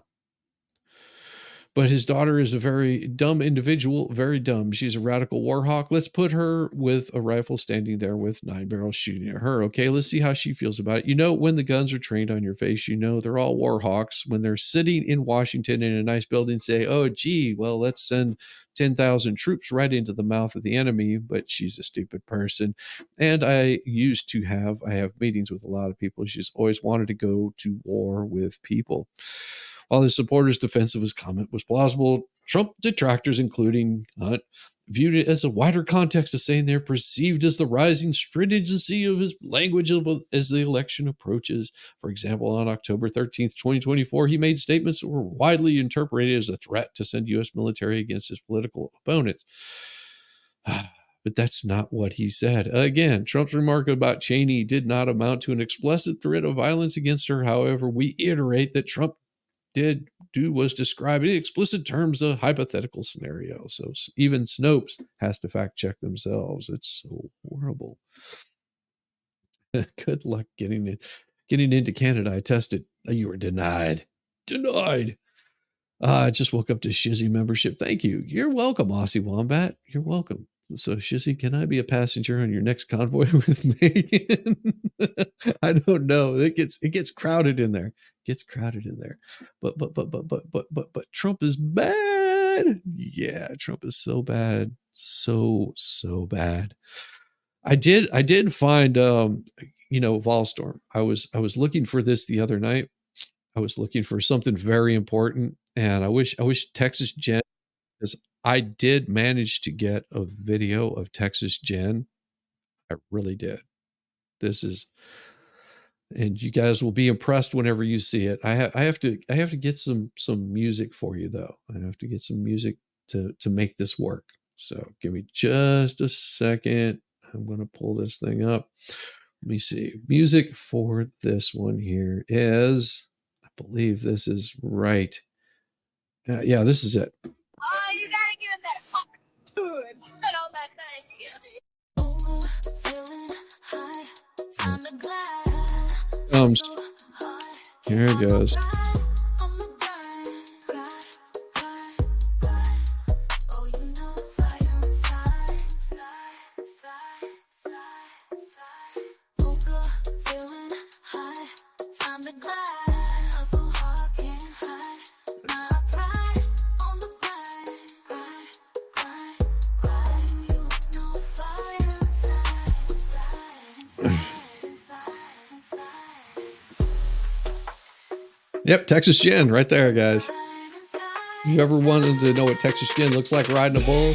But his daughter is a very dumb individual, very dumb. She's a radical war hawk. Let's put her with a rifle standing there with 9 barrels shooting at her. Okay, let's see how she feels about it. You know, when the guns are trained on your face, you know they're all war hawks. When they're sitting in Washington in a nice building, say, oh, gee, well, let's send 10,000 troops right into the mouth of the enemy. But she's a stupid person. And I have meetings with a lot of people. She's always wanted to go to war with people. While his supporters' defense of his comment was plausible, Trump detractors, including Hunt, viewed it as a wider context of saying they're perceived as the rising stringency of his language as the election approaches. For example, on October 13th, 2024, he made statements that were widely interpreted as a threat to send U.S. military against his political opponents. But that's not what he said. Again, Trump's remark about Cheney did not amount to an explicit threat of violence against her. However, we iterate that Trump was described in explicit terms a hypothetical scenario. So even Snopes has to fact check themselves. It's so horrible. Good luck getting into Canada. I tested. You were denied. I just woke up to Shizzy membership. Thank you. You're welcome, Aussie Wombat. You're welcome. So, Shizzy, can I be a passenger on your next convoy with Megan? I don't know. It gets crowded in there. But Trump is bad. Yeah, Trump is so bad. So bad. I did find Volstorm. I was looking for this the other night. I was looking for something very important, and I wish Texas Jen, because I did manage to get a video of Texas Jen. I really did. And you guys will be impressed whenever you see it. I have to get some music for you though. I have to get some music to make this work. So give me just a second. I'm going to pull this thing up. Let me see. Music for this one here is, I believe this is right. Yeah, this is it. Oh, you gotta give it that fuck to it. Spit on that thing. Here it goes. Yep, Texas Jen right there, guys. You ever wanted to know what Texas Jen looks like riding a bull?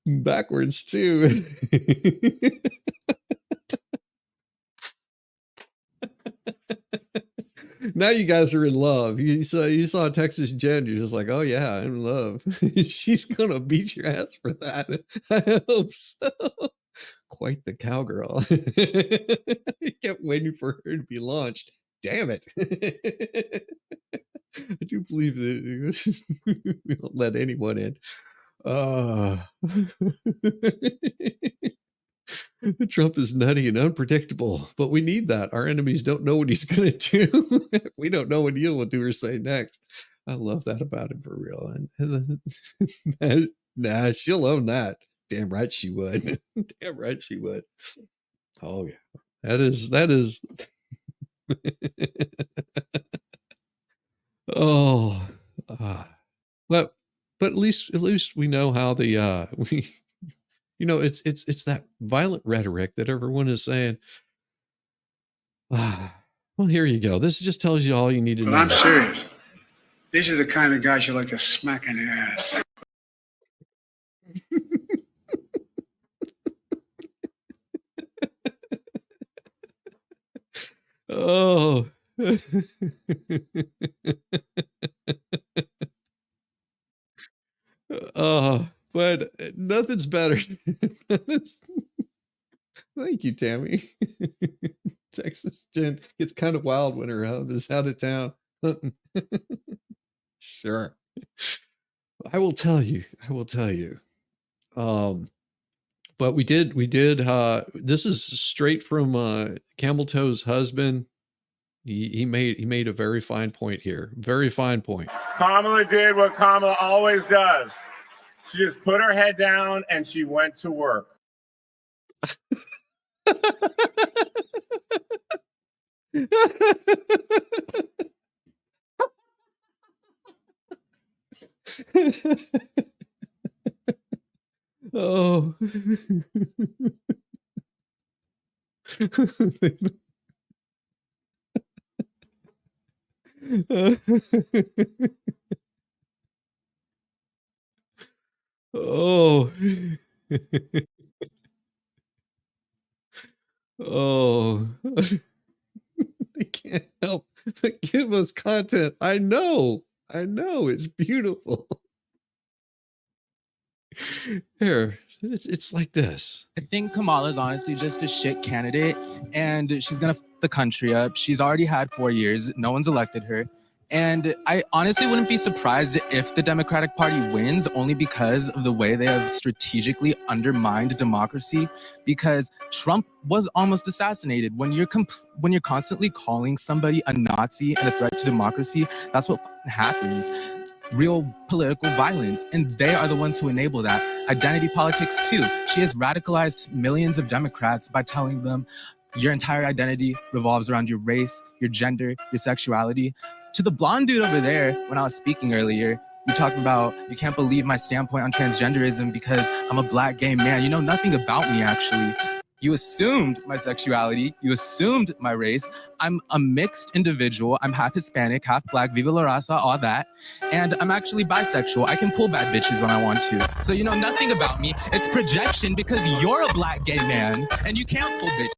Backwards too. Now you guys are in love. You saw Texas Jen. You're just like, oh yeah, I'm in love. She's gonna beat your ass for that. I hope so. Quite the cowgirl. I kept waiting for her to be launched. Damn it. I do believe that we don't let anyone in. Trump is nutty and unpredictable, but we need that. Our enemies don't know what he's going to do. We don't know what he will do or say next. I love that about him for real. And nah, she'll own that. Damn right she would. Damn right she would. Oh yeah, that is. Oh, but at least we know how the it's that violent rhetoric that everyone is saying. Well, here you go. This just tells you all you need to know. I'm serious. These are the kind of guys you like to smack in the ass. Oh. Oh, but nothing's better. Thank you, Tammy. Texas Jen gets kind of wild when her hub is out of town. Sure. I will tell you. But we did, this is straight from Camel Toe's husband. He made a very fine point here. Very fine point. Kamala did what Kamala always does. She just put her head down and she went to work. Oh. Oh. Oh. I can't help but give us content. I know. It's beautiful. Here, it's like this. I think Kamala's honestly just a shit candidate, and she's gonna f the country up. She's already had 4 years. No one's elected her. And I honestly wouldn't be surprised if the Democratic Party wins, only because of the way they have strategically undermined democracy, because Trump was almost assassinated. When you're constantly calling somebody a Nazi and a threat to democracy, that's what happens. Real political violence, and they are the ones who enable that. Identity politics too. She has radicalized millions of Democrats by telling them your entire identity revolves around your race, your gender, your sexuality. To the blonde dude over there, when I was speaking earlier, you talked about, you can't believe my standpoint on transgenderism because I'm a black gay man. You know nothing about me, actually. You assumed my sexuality. You assumed my race. I'm a mixed individual. I'm half Hispanic, half black, viva la raza, all that. And I'm actually bisexual. I can pull bad bitches when I want to. So you know nothing about me. It's projection because you're a black gay man and you can't pull bitches.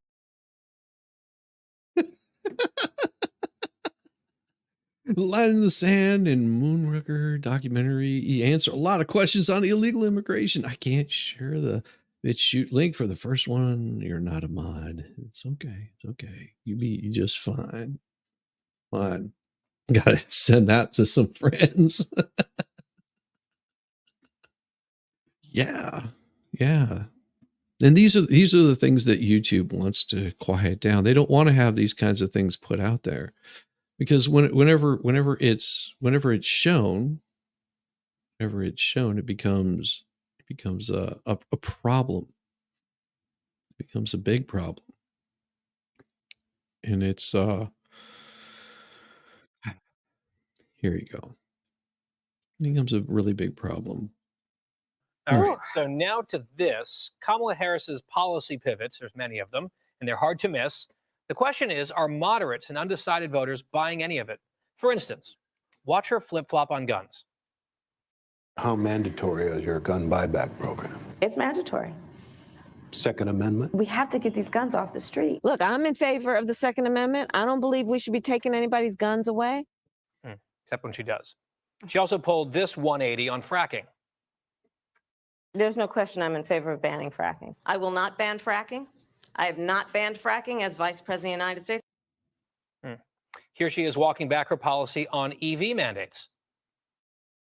Line in the Sand and Moonraker documentary. He answered a lot of questions on illegal immigration. I can't share the BitChute link for the first one. You're not a mod. It's okay. It's okay. You just fine. Fine. Gotta send that to some friends. Yeah. And these are the things that YouTube wants to quiet down. They don't want to have these kinds of things put out there. Because whenever it's shown, it becomes a problem. It becomes a big problem, and it's here you go. It becomes a really big problem. All right. So now to this, Kamala Harris's policy pivots. There's many of them, and they're hard to miss. The question is, are moderates and undecided voters buying any of it? For instance, watch her flip-flop on guns. How mandatory is your gun buyback program? It's mandatory. Second Amendment? We have to get these guns off the street. Look, I'm in favor of the Second Amendment. I don't believe we should be taking anybody's guns away. Except when she does. She also pulled this 180 on fracking. There's no question I'm in favor of banning fracking. I will not ban fracking. I have not banned fracking as Vice President of the United States. Here she is walking back her policy on EV mandates.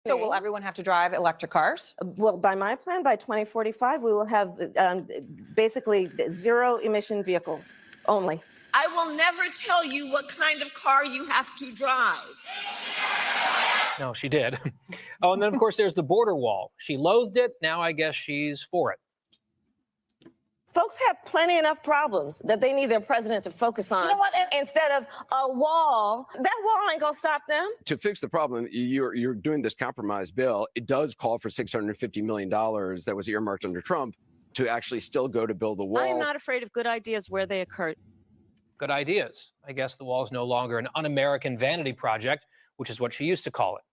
So will everyone have to drive electric cars? Well, by my plan, by 2045, we will have basically zero emission vehicles only. I will never tell you what kind of car you have to drive. No, she did. Oh, and then, of course, there's the border wall. She loathed it. Now I guess she's for it. Folks have plenty enough problems that they need their president to focus on instead of a wall. That wall ain't gonna stop them. To fix the problem, you're doing this compromise bill. It does call for $650 million that was earmarked under Trump to actually still go to build the wall. I am not afraid of good ideas where they occur. Good ideas. I guess the wall is no longer an un-American vanity project, which is what she used to call it.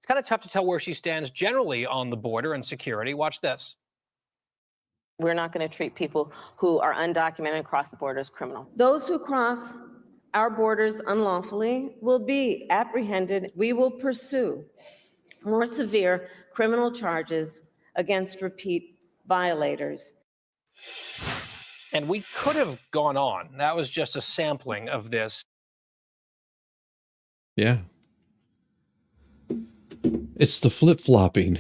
It's kind of tough to tell where she stands generally on the border and security. Watch this. We're not going to treat people who are undocumented and cross the border as criminal. Those who cross our borders unlawfully will be apprehended. We will pursue more severe criminal charges against repeat violators. And we could have gone on. That was just a sampling of this. Yeah. It's the flip-flopping.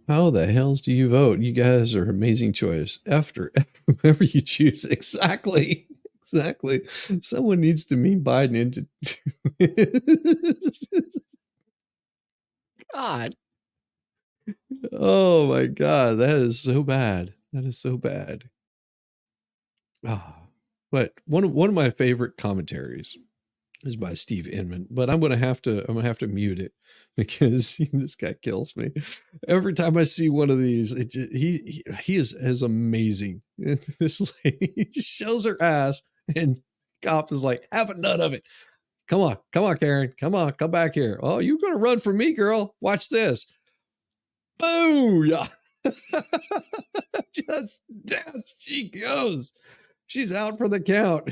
How the hells do you vote? You guys are amazing choice. After whoever you choose. Exactly. Exactly. Someone needs to mean Biden into God. Oh my God. That is so bad. That is so bad. Ah, but one of my favorite commentaries is by Steve Inman, but I'm gonna have to mute it because this guy kills me every time I see one of these. He is amazing. This lady just shows her ass, and cop is like, "Have none of it. Come on, Karen. Come on, come back here. Oh, you're gonna run for me, girl. Watch this. Boom! Yeah." Just down she goes. She's out for the count.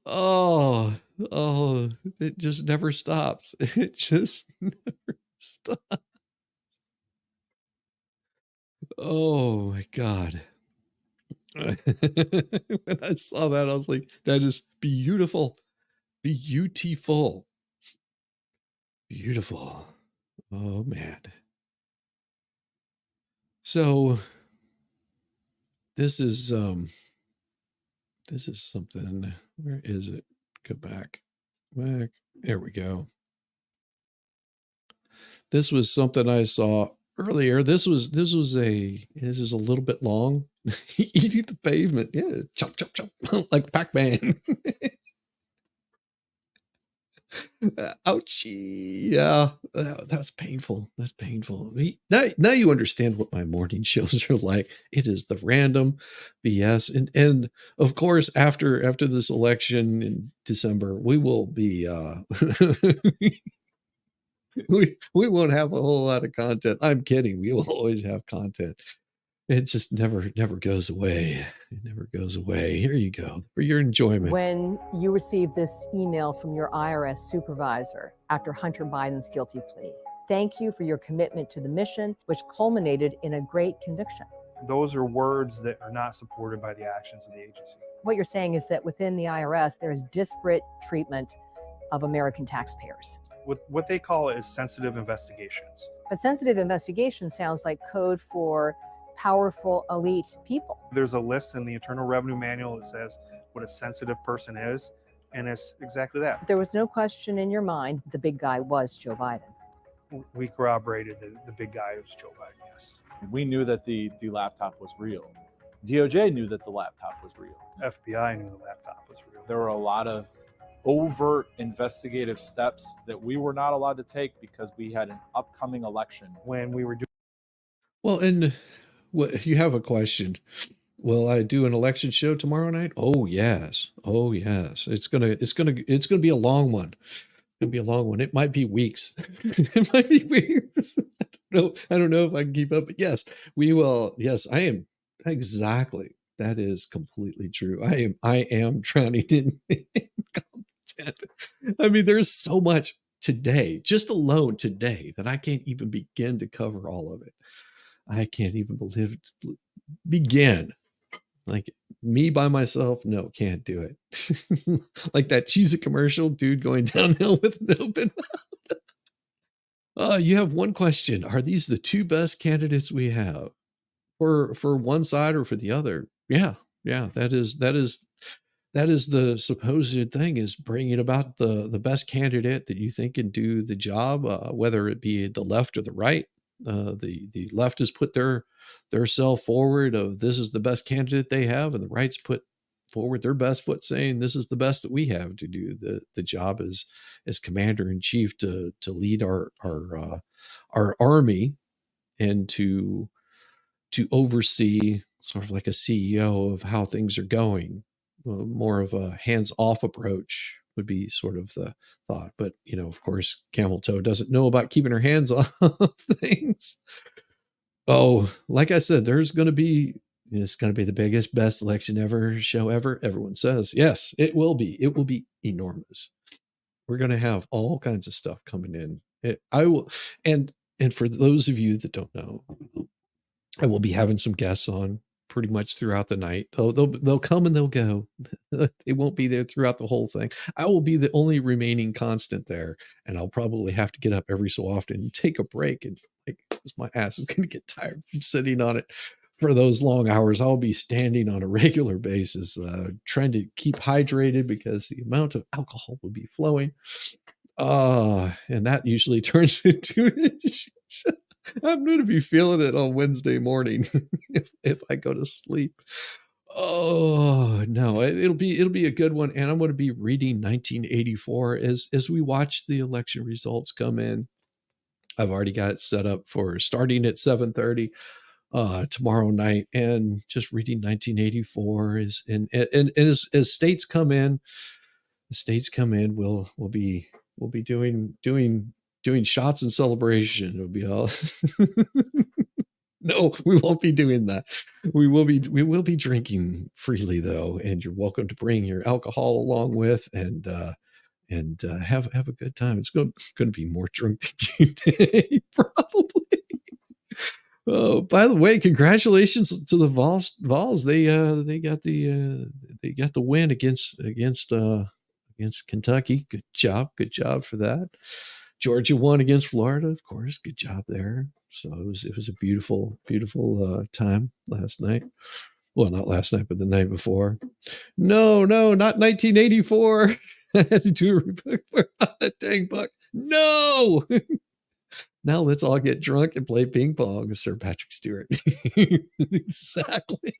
Oh, it just never stops. It just never stops. Oh my God. When I saw that, I was like, that is beautiful. Beautiful. Beautiful. Oh man. So this is something. Where is it? Go back. There we go. This was something I saw earlier. This is a little bit long. Eating the pavement. Yeah. Chop, chop, chop. Like Pac-Man. Ouchie. Yeah. That's painful. That's painful. Now you understand what my morning shows are like. It is the random BS. And of course, after this election in December, we will be we won't have a whole lot of content. I'm kidding. We will always have content. It just never goes away. It never goes away. Here you go for your enjoyment. When you received this email from your IRS supervisor after Hunter Biden's guilty plea, thank you for your commitment to the mission, which culminated in a great conviction. Those are words that are not supported by the actions of the agency. What you're saying is that within the IRS, there is disparate treatment of American taxpayers. What they call it is sensitive investigations. But sensitive investigation sounds like code for powerful elite people. There's a list in the Internal Revenue Manual that says what a sensitive person is, and it's exactly that. There was no question in your mind the big guy was Joe Biden. We corroborated the big guy was Joe Biden, yes. We knew that the laptop was real. DOJ knew that the laptop was real. FBI knew the laptop was real. There were a lot of overt investigative steps that we were not allowed to take because we had an upcoming election. When we were doing. Well, and you have a question. Will I do an election show tomorrow night? Oh yes. Oh yes. It's gonna be a long one. It's gonna be a long one. It might be weeks. It might be weeks. I don't know if I can keep up, but yes, we will. Yes, I am. Exactly. That is completely true. I am drowning in content. I mean, there's so much today, just alone today, that I can't even begin to cover all of it. I can't even begin. Like me by myself, no, can't do it. Like that Cheez-It commercial, dude going downhill with an open mouth. You have one question. Are these the two best candidates we have for one side or for the other? Yeah. That is the supposed thing, is bringing about the best candidate that you think can do the job, whether it be the left or the right. The left has put their self forward of this is the best candidate they have, and the right's put forward their best foot saying this is the best that we have to do the job as commander in chief to lead our army and to oversee sort of like a CEO of how things are going. More of a hands-off approach would be sort of the thought. But, you know, of course, Camel Toe doesn't know about keeping her hands off things. Oh, like I said, it's going to be the biggest, best election ever, show ever. Everyone says, yes, it will be. It will be enormous. We're going to have all kinds of stuff coming in. And for those of you that don't know, I will be having some guests on pretty much throughout the night. They'll come and they'll go. They won't be there throughout the whole thing. I will be the only remaining constant there, and I'll probably have to get up every so often and take a break, and because my ass is going to get tired from sitting on it for those long hours. I'll be standing on a regular basis, trying to keep hydrated because the amount of alcohol will be flowing. And that usually turns into I'm going to be feeling it on Wednesday morning if I go to sleep. Oh no, it'll be a good one. And I'm going to be reading 1984 as we watch the election results come in. I've already got it set up for starting at 7:30 tomorrow night, and just reading 1984 and as states come in, we'll be doing shots and celebration. It'll be all no, we won't be doing that. We will be drinking freely though, and you're welcome to bring your alcohol along with and have a good time. It's going to be more drunk than you today, probably. Oh, by the way, congratulations to the Vols. They got the win against Kentucky. Good job for that. Georgia won against Florida, of course. Good job there. So it was a beautiful time last night. Well, not last night, but the night before. No, not 1984. I had to do a report on that dang buck. No. Now let's all get drunk and play ping pong with Sir Patrick Stewart. Exactly.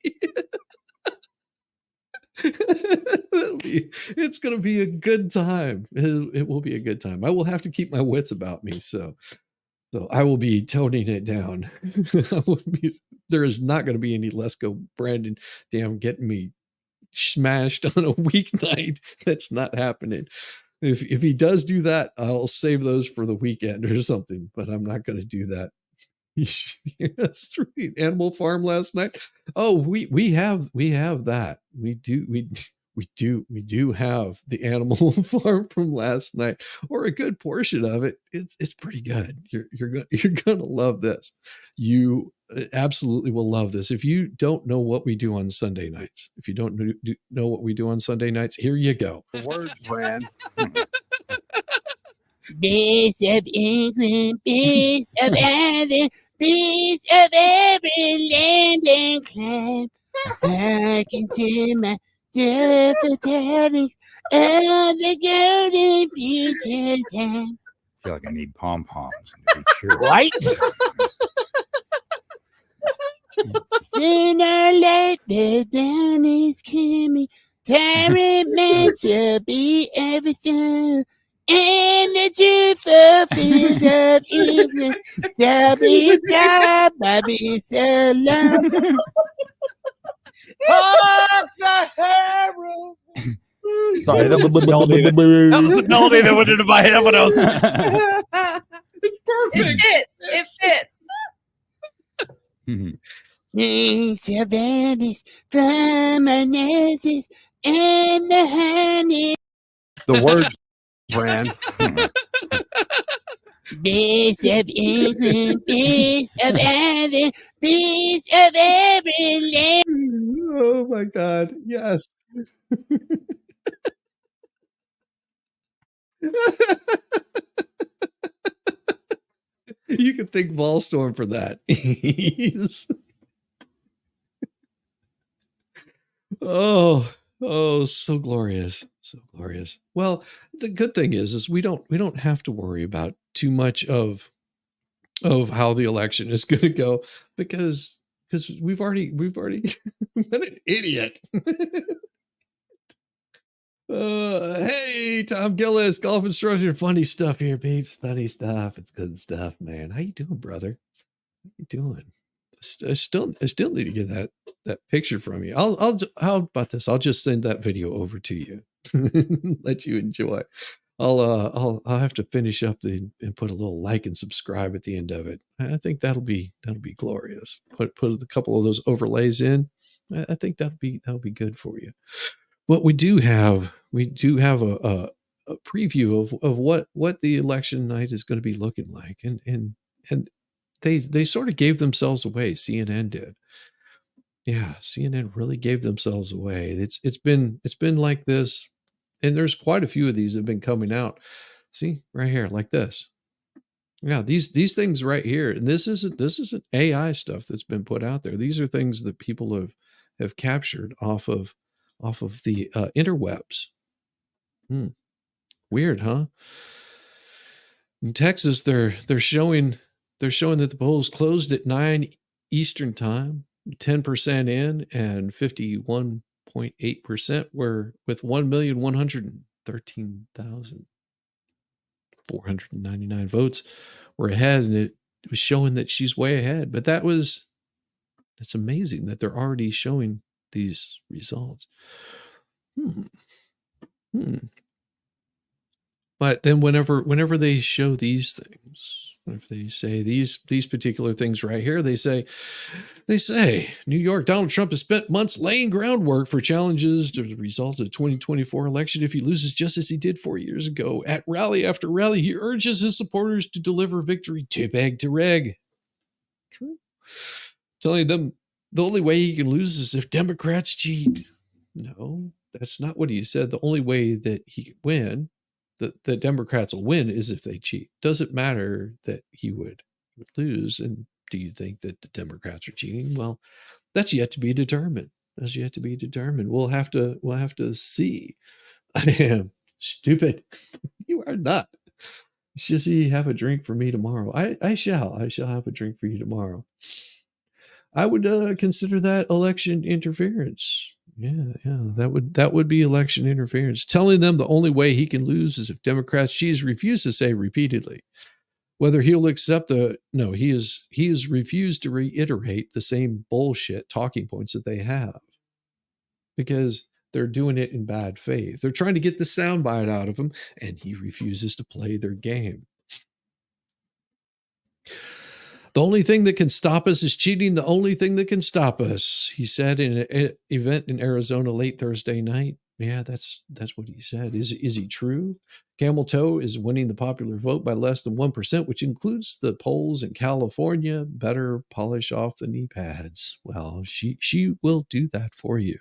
It's going to be a good time. It will be a good time. I will have to keep my wits about me, so I will be toning it down. There is not going to be any Let's Go Brandon damn getting me smashed on a weeknight. That's not happening. If he does do that, I'll save those for the weekend or something, but I'm not going to do that. Yes, Animal Farm last night. Oh, we have that. We do have the Animal Farm from last night, or a good portion of it. It's pretty good. You're gonna love this. You absolutely will love this. If you don't know what we do on Sunday nights, here you go. The words ran. Best of England, best of Ireland, best of every land and clime. I can tell my different talents of the golden future time. I feel like I need pom-poms to be sure. Right? Sooner or later, down is coming. Tyrant meant to be everything. And the true fulfilled of England shall be proud by be so long. Hark the herald. Sorry, that was the melody. That was the melody that went into my head when I was. It's perfect. It fits. Things shall vanish from our noses and the honey. The words ran. Best of England, best of Ireland, best of every land. Oh my God! Yes. You could thank Volstorm for that. Oh, so glorious. So glorious. Well, the good thing is we don't have to worry about too much of how the election is going to go because we've already been an idiot. Hey, Tom Gillis, golf instructor. Funny stuff here, babes. Funny stuff. It's good stuff, man. How you doing, brother? How you doing? I still need to get that picture from you. How about this? I'll just send that video over to you. Let you enjoy. I'll have to finish up and put a little like and subscribe at the end of it. I think that'll be glorious. Put a couple of those overlays in. I think that'll be good for you. What we do have a preview of what the election night is going to be looking like, and they sort of gave themselves away. CNN did. Yeah, CNN really gave themselves away. It's been like this. And there's quite a few of these that have been coming out. See right here, like this. Yeah, these things right here. And this isn't AI stuff that's been put out there. These are things that people have captured off of the interwebs. Weird, huh? In Texas, they're showing that the polls closed at 9 Eastern time, 10% in, and 51.8% were with 1,113,499 votes were ahead, and it was showing that she's way ahead. But it's amazing that they're already showing these results. But then whenever they show these things, whenever they say these particular things right here, they say, New York, Donald Trump has spent months laying groundwork for challenges to the results of the 2024 election if he loses, just as he did 4 years ago. At rally after rally, he urges his supporters to deliver victory tip egg to reg. True. Telling them the only way he can lose is if Democrats cheat. No, that's not what he said. The only way that he can win, the Democrats will win, is if they cheat. Doesn't matter that he would lose. And do you think that the Democrats are cheating? Well, that's yet to be determined. We'll have to see. I am stupid. You are not. Sissy, have a drink for me tomorrow. I shall have a drink for you tomorrow. I would consider that election interference. Yeah, that would be election interference. Telling them the only way he can lose is if Democrats cheat. Refused to say repeatedly whether he'll accept he has refused to reiterate the same bullshit talking points that they have, because they're doing it in bad faith. They're trying to get the soundbite out of him, and he refuses to play their game. The only thing that can stop us is cheating. The only thing that can stop us, he said in an event in Arizona late Thursday night. Yeah, that's what he said. Is he true? Camel Toe is winning the popular vote by less than 1%, which includes the polls in California. Better polish off the knee pads. Well, she will do that for you.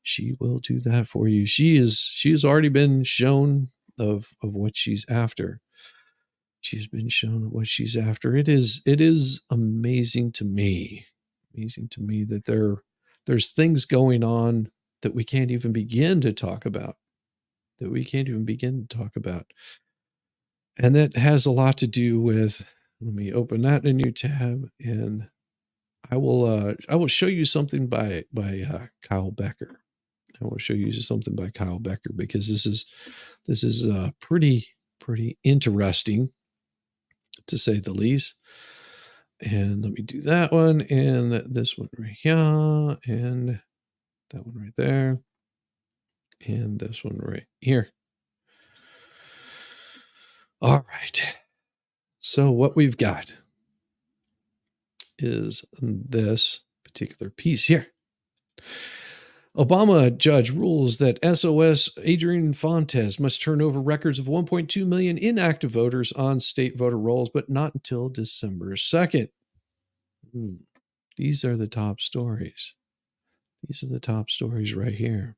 She will do that for you. She has already been shown of what she's after. She's been shown what she's after. It is amazing to me that there's things going on that we can't even begin to talk about. And that has a lot to do with, let me open that in a new tab, and I will show you something by Kyle Becker. I will show you something by Kyle Becker, because this is pretty interesting, to say the least. And let me do that one, and this one right here, and that one right there, and this one right here. All right. So what we've got is this particular piece here. Obama judge rules that SOS Adrian Fontes must turn over records of 1.2 million inactive voters on state voter rolls, but not until December 2nd. These are the top stories. These are the top stories right here.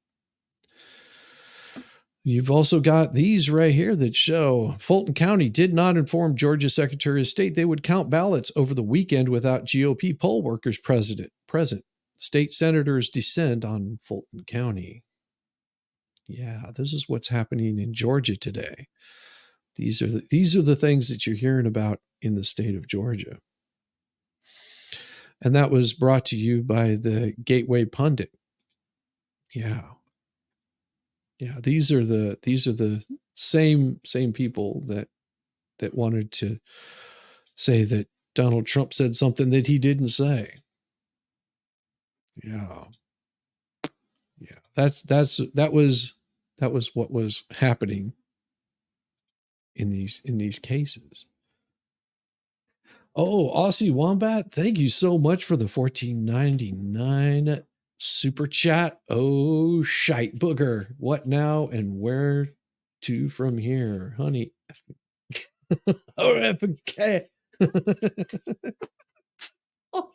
You've also got these right here that show Fulton County did not inform Georgia Secretary of State they would count ballots over the weekend without GOP poll workers present. State senators descend on Fulton County. Yeah, this is what's happening in Georgia today. These are the things that you're hearing about in the state of Georgia. And that was brought to you by the Gateway Pundit. Yeah. These are the same people that wanted to say that Donald Trump said something that he didn't say. Yeah. That was what was happening in these cases. Oh, Aussie Wombat, thank you so much for the $14.99 super chat. Oh, shite booger. What now and where to from here? Honey. RFK. Oh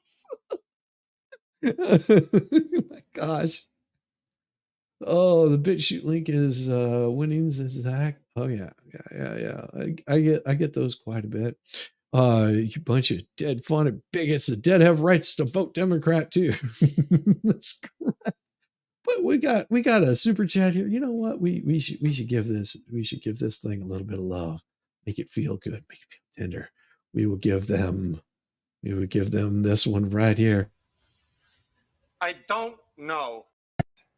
my gosh. Oh, the BitChute link is winnings is Zach. Oh yeah. I get those quite a bit. You bunch of dead funded bigots. The dead have rights to vote Democrat too. That's correct. But we got a super chat here. You know what? We should give this thing a little bit of love. Make it feel good. Make it feel tender. We would give them this one right here. I don't know.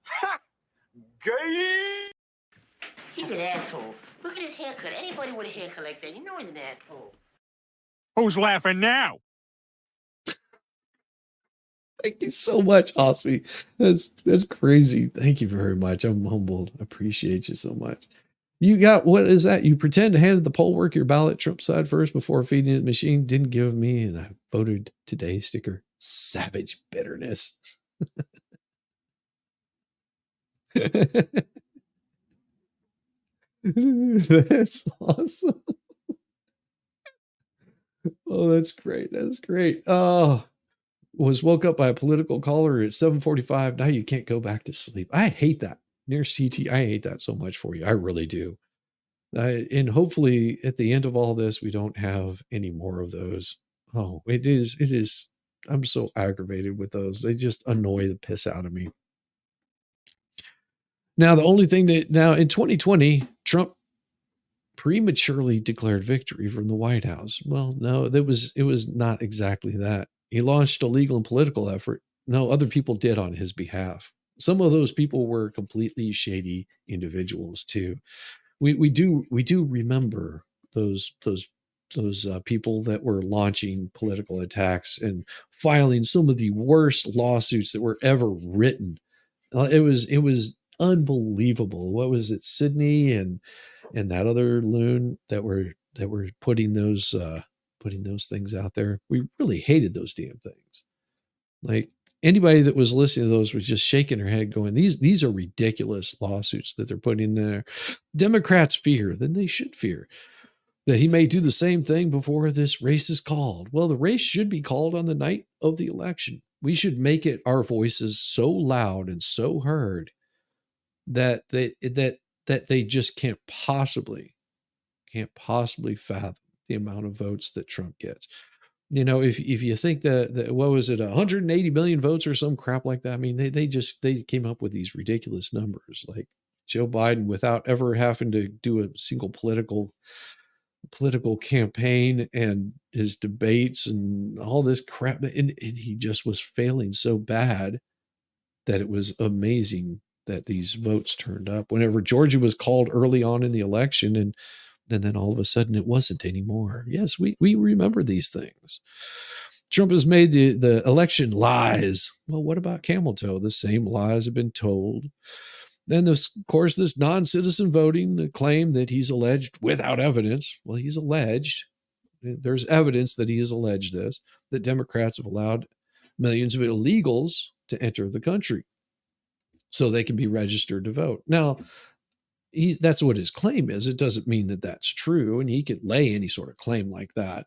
Ha! Gay! He's an asshole. Look at his haircut. Anybody with a haircut like that, you know he's an asshole. Who's laughing now? Thank you so much, Aussie. That's crazy. Thank you very much. I'm humbled. I appreciate you so much. You got, what is that? You pretend to hand the poll work your ballot Trump side first before feeding it to the machine. Didn't give me, and I voted today sticker. Savage bitterness. That's awesome. Oh, that's great. That's great. Oh, was woke up by a political caller at 7:45. Now you can't go back to sleep. I hate that. Near CT, I hate that so much for you. I really do. And hopefully at the end of all this, we don't have any more of those. Oh, it is. I'm so aggravated with those. They just annoy the piss out of me. Now, the only thing that now in 2020, Trump prematurely declared victory from the White House. Well, no, it was not exactly that. He launched a legal and political effort. No, other people did on his behalf. Some of those people were completely shady individuals too. We do remember those people that were launching political attacks and filing some of the worst lawsuits that were ever written. It was unbelievable. What was it, Sydney and that other loon that were putting those things out there? We really hated those damn things. Like, anybody that was listening to those was just shaking their head going, these are ridiculous lawsuits that they're putting in there. Democrats fear, then they should fear that he may do the same thing before this race is called. Well, the race should be called on the night of the election. We should make it our voices so loud and so heard that they just can't possibly fathom the amount of votes that Trump gets. You know, if you think that what was it, 180 million votes or some crap like that? I mean, they came up with these ridiculous numbers, like Joe Biden, without ever having to do a single political campaign and his debates and all this crap, and he just was failing so bad that it was amazing that these votes turned up. Whenever Georgia was called early on in the election, and then all of a sudden it wasn't anymore. Yes, we remember these things. Trump has made the election lies. Well, what about camel toe? The same lies have been told. Then, of course, this non-citizen voting, the claim that he's alleged without evidence. Well, he's alleged. There's evidence that he has alleged this, that Democrats have allowed millions of illegals to enter the country so they can be registered to vote. Now, that's what his claim is. It doesn't mean that that's true, and he can lay any sort of claim like that.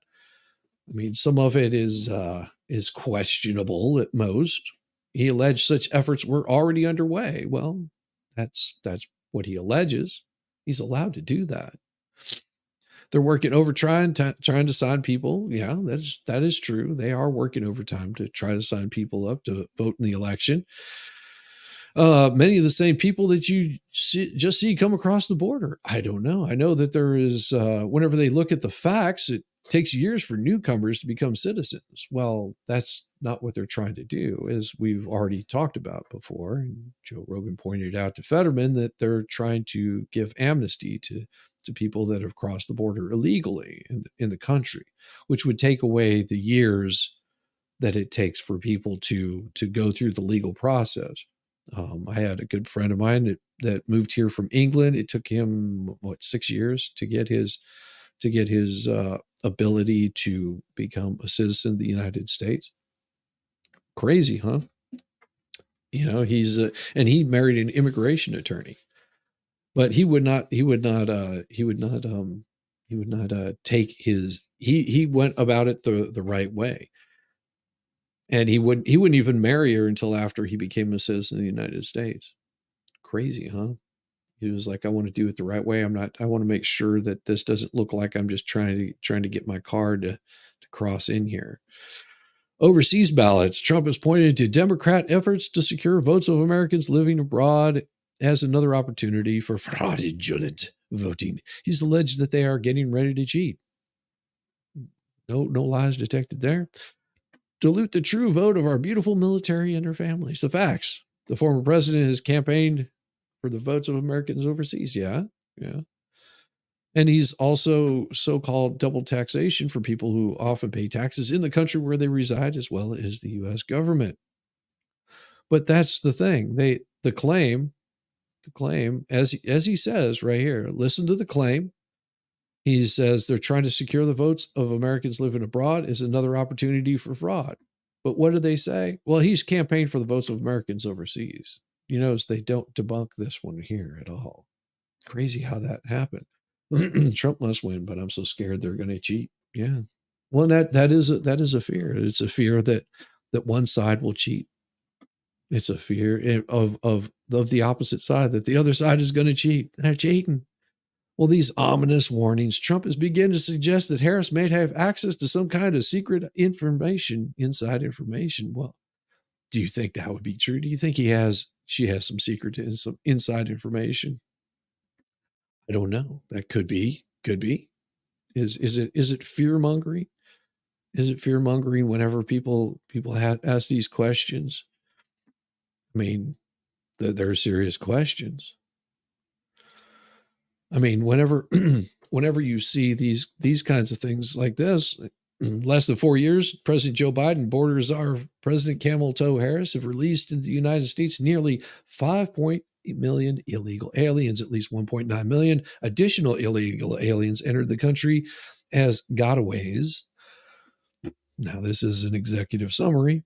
I mean, some of it is questionable at most. He alleged such efforts were already underway. Well, that's what he alleges. He's allowed to do that. They're working overtime, trying to sign people. Yeah, that is true. They are working overtime to try to sign people up to vote in the election. Many of the same people that you just see come across the border. I don't know. I know that there is, whenever they look at the facts, it takes years for newcomers to become citizens. Well, that's not what they're trying to do, as we've already talked about before. And Joe Rogan pointed out to Fetterman that they're trying to give amnesty to to people that have crossed the border illegally in the country, which would take away the years that it takes for people to go through the legal process. I had a good friend of mine that moved here from England. It took him 6 years to get his ability to become a citizen of the United States. Crazy, huh? You know, and he married an immigration attorney, but he would not take his, he went about it the right way. And he wouldn't even marry her until after he became a citizen of the United States. Crazy, huh? He was like, I want to do it the right way. I want to make sure that this doesn't look like I'm just trying to get my card to cross in here. Overseas ballots. Trump has pointed to Democrat efforts to secure votes of Americans living abroad as another opportunity for fraudulent voting. He's alleged that they are getting ready to cheat. No lies detected there. Dilute the true vote of our beautiful military and their families. The facts. The former president has campaigned for the votes of Americans overseas. Yeah. And he's also so-called double taxation for people who often pay taxes in the country where they reside, as well as the U.S. government. But that's the thing. The claim, as he says right here, listen to the claim. He says they're trying to secure the votes of Americans living abroad as another opportunity for fraud. But what do they say? Well, he's campaigned for the votes of Americans overseas. You notice they don't debunk this one here at all. Crazy how that happened. Trump must win, but I'm so scared they're going to cheat. Yeah. Well, that is a fear. It's a fear that one side will cheat. It's a fear of the opposite side, that the other side is going to cheat. They're cheating. Well, these ominous warnings. Trump is beginning to suggest that Harris may have access to some kind of secret information, inside information. Well, do you think that would be true? Do you think she has some secret and some inside information? I don't know. That could be. Is it fear mongering? Is it fear mongering whenever people ask these questions? I mean, they're serious questions. I mean, whenever you see these kinds of things like this, less than 4 years, President Joe Biden, border czar President Camel Toe Harris have released into the United States nearly 5.8 million illegal aliens. At least 1.9 million additional illegal aliens entered the country as gotaways. Now, this is an executive summary.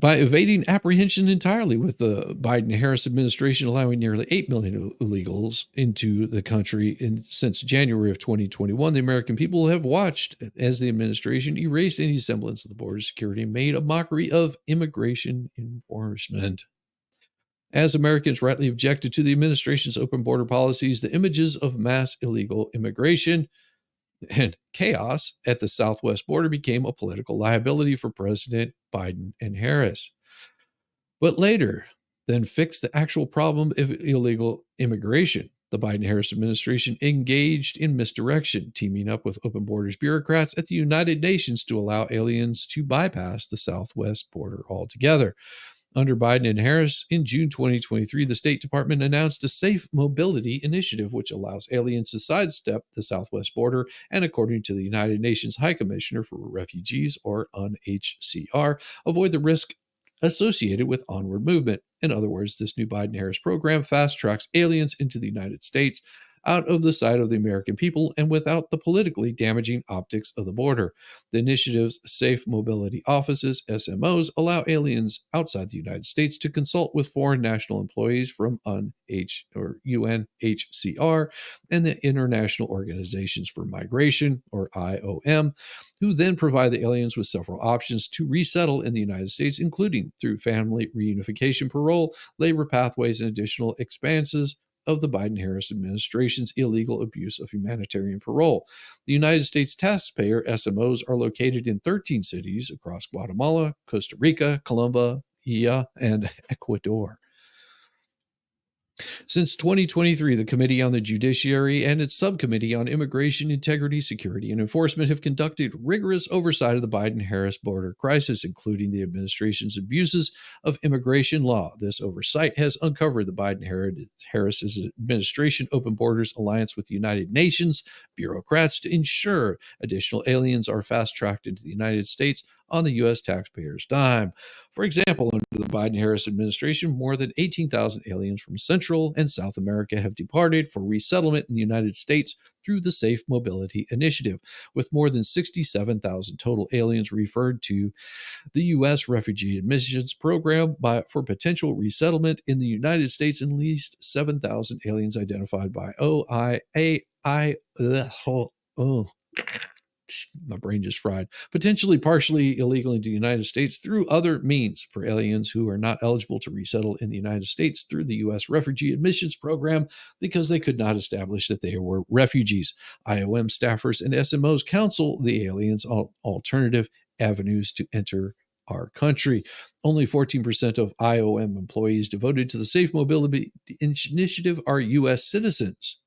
By evading apprehension entirely, with the Biden-Harris administration allowing nearly 8 million illegals into the country since January of 2021, the American people have watched as the administration erased any semblance of the border security and made a mockery of immigration enforcement. As Americans rightly objected to the administration's open border policies, the images of mass illegal immigration and chaos at the southwest border became a political liability for President Biden and Harris. But later, then fixed the actual problem of illegal immigration. The Biden-Harris administration engaged in misdirection, teaming up with open borders bureaucrats at the United Nations to allow aliens to bypass the southwest border altogether. Under Biden and Harris, in June 2023, the State Department announced a Safe Mobility Initiative, which allows aliens to sidestep the southwest border and, according to the United Nations High Commissioner for Refugees, or UNHCR, avoid the risk associated with onward movement. In other words, this new Biden-Harris program fast-tracks aliens into the United States out of the sight of the American people and without the politically damaging optics of the border. The initiative's Safe Mobility Offices, SMOs, allow aliens outside the United States to consult with foreign national employees from UNHCR and the International Organizations for Migration, or IOM, who then provide the aliens with several options to resettle in the United States, including through family reunification, parole, labor pathways, and additional expanses of the Biden-Harris administration's illegal abuse of humanitarian parole. The United States taxpayer SMOs are located in 13 cities across Guatemala, Costa Rica, Colombia, and Ecuador. Since 2023, the Committee on the Judiciary and its Subcommittee on Immigration, Integrity, Security, and Enforcement have conducted rigorous oversight of the Biden-Harris border crisis, including the administration's abuses of immigration law. This oversight has uncovered the Biden-Harris administration open borders alliance with the United Nations bureaucrats to ensure additional aliens are fast-tracked into the United States on the U.S. taxpayers' dime. For example, under the Biden-Harris administration, more than 18,000 aliens from Central and South America have departed for resettlement in the United States through the Safe Mobility Initiative, with more than 67,000 total aliens referred to the U.S. Refugee Admissions Program for potential resettlement in the United States, and at least 7,000 aliens identified by my brain just fried, potentially partially illegal into the United States through other means for aliens who are not eligible to resettle in the United States through the U.S. Refugee Admissions Program because they could not establish that they were refugees. IOM staffers and SMOs counsel the aliens on alternative avenues to enter our country. Only 14% of IOM employees devoted to the Safe Mobility Initiative are U.S. citizens.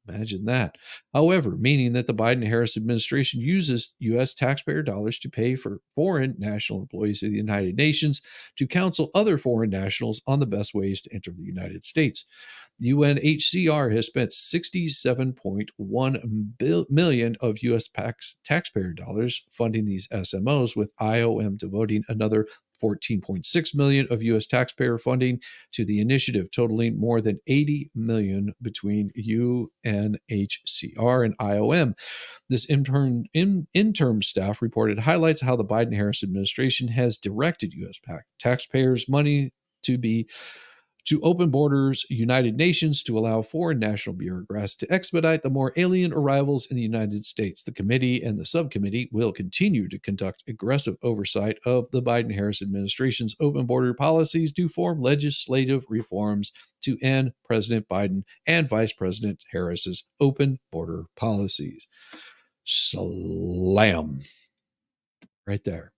Imagine that. However, meaning that the Biden-Harris administration uses U.S. taxpayer dollars to pay for foreign national employees of the United Nations to counsel other foreign nationals on the best ways to enter the United States. UNHCR has spent $67.1 million of U.S. taxpayer dollars funding these SMOs, with IOM devoting another $14.6 million of U.S. taxpayer funding to the initiative, totaling more than $80 million between UNHCR and IOM. This interim staff reported highlights how the Biden-Harris administration has directed U.S. taxpayers' money to open borders, United Nations, to allow foreign national bureaucrats to expedite the more alien arrivals in the United States. The committee and the subcommittee will continue to conduct aggressive oversight of the Biden-Harris administration's open border policies to form legislative reforms to end President Biden and Vice President Harris's open border policies. Slam. Right there.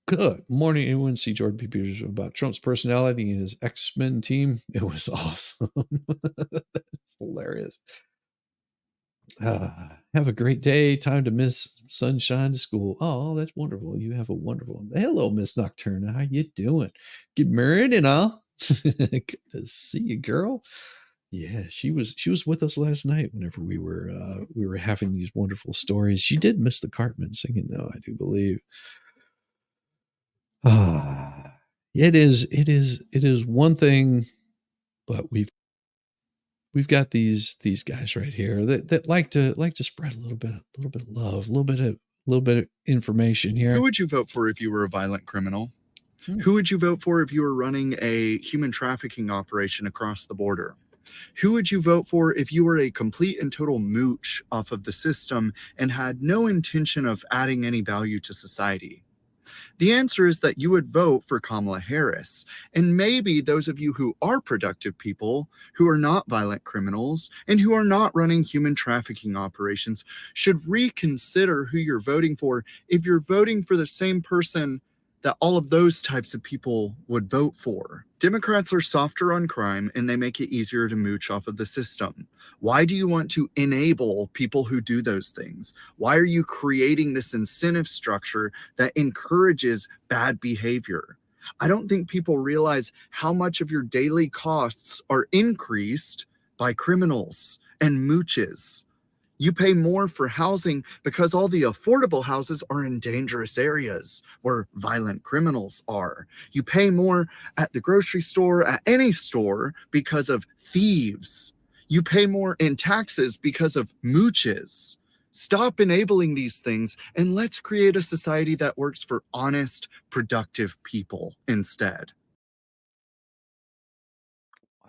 Good morning. Anyone see Jordan P. Peters about Trump's personality and his X-Men team? It was awesome. It's hilarious. Have a great day. Time to miss sunshine to school. Oh, that's wonderful. You have a wonderful one. Hello, Miss Nocturna. How you doing? Get married and all? Good to see you, girl. Yeah, she was with us last night whenever we were having these wonderful stories. She did miss the Cartman singing, though, I do believe. It is one thing, but we've got these guys right here that like to spread a little bit of love, a little bit of information here. Who would you vote for if you were a violent criminal? Who would you vote for if you were running a human trafficking operation across the border? Who would you vote for if you were a complete and total mooch off of the system and had no intention of adding any value to society? The answer is that you would vote for Kamala Harris. And maybe those of you who are productive people, who are not violent criminals, and who are not running human trafficking operations should reconsider who you're voting for if you're voting for the same person that all of those types of people would vote for. Democrats are softer on crime and they make it easier to mooch off of the system. Why do you want to enable people who do those things? Why are you creating this incentive structure that encourages bad behavior? I don't think people realize how much of your daily costs are increased by criminals and mooches. You pay more for housing because all the affordable houses are in dangerous areas where violent criminals are. You pay more at the grocery store, at any store, because of thieves. You pay more in taxes because of mooches. Stop enabling these things and let's create a society that works for honest, productive people instead.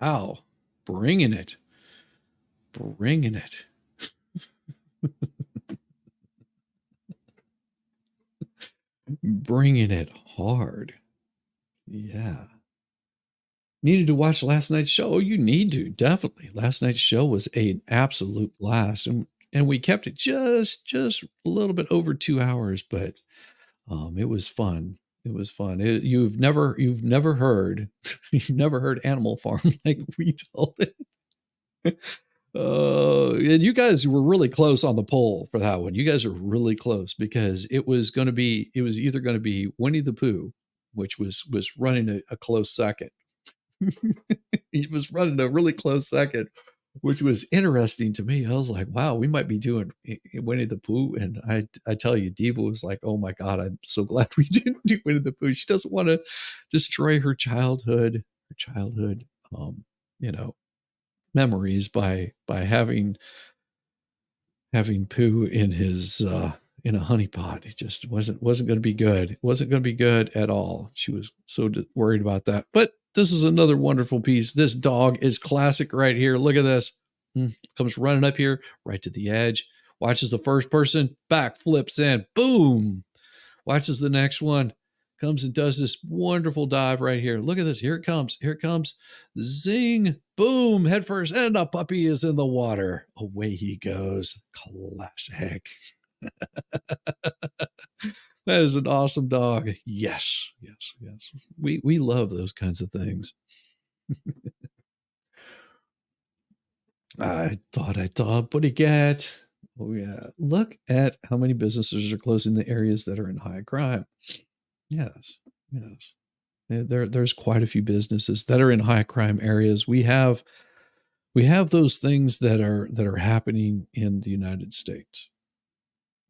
Wow. Bringing it. Bringing it. Bringing it hard. Yeah. Needed to watch last night's show. Oh, you need to, definitely. Last night's show was an absolute blast. And we kept it just a little bit over 2 hours, but it was fun. It was fun. You've never heard Animal Farm like we told it. And you guys were really close on the poll for that one. You guys are really close because it was either going to be Winnie the Pooh, which was running a close second. He was running a really close second, which was interesting to me. I was like, wow, we might be doing Winnie the Pooh. And I tell you, Diva was like, oh my God, I'm so glad we didn't do Winnie the Pooh. She doesn't want to destroy her childhood, memories by having Pooh in his in a honeypot. It just wasn't going to be good. It wasn't going to be good at all. She was so worried about that. But this is another wonderful piece. This dog is classic right here. Look at this. Comes running up here right to the edge. Watches the first person, back flips in. Boom. Watches the next one. Comes and does this wonderful dive right here. Look at this. Here it comes. Here it comes. Zing. Boom. Head first. And the puppy is in the water. Away he goes. Classic. That is an awesome dog. Yes. Yes. Yes. We love those kinds of things. I thought, what do you get? Oh yeah. Look at how many businesses are closing the areas that are in high crime. Yes. Yes. There's quite a few businesses that are in high crime areas. We have those things that are happening in the United States.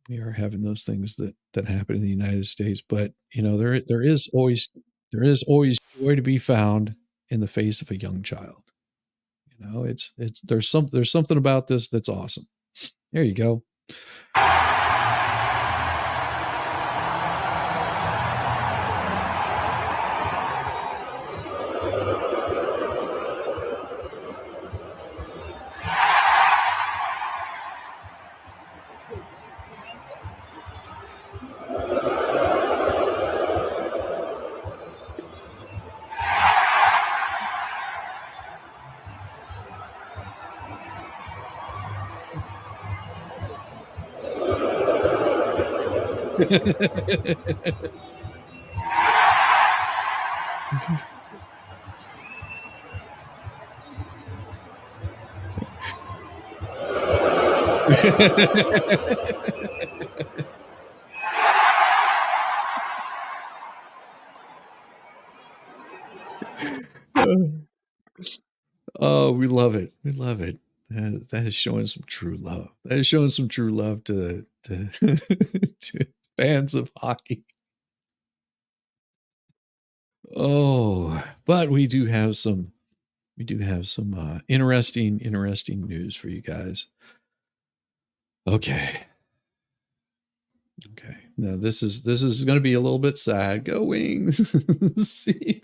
We are having those things that happen in the United States, but there is always joy to be found in the face of a young child. There's something about this that's awesome. There you go. Oh, we love it. We love it. That is showing some true love. That is showing some true love to to fans of hockey. Oh, but we do have some interesting news for you guys. Okay. Now this is going to be a little bit sad. Go Wings. See,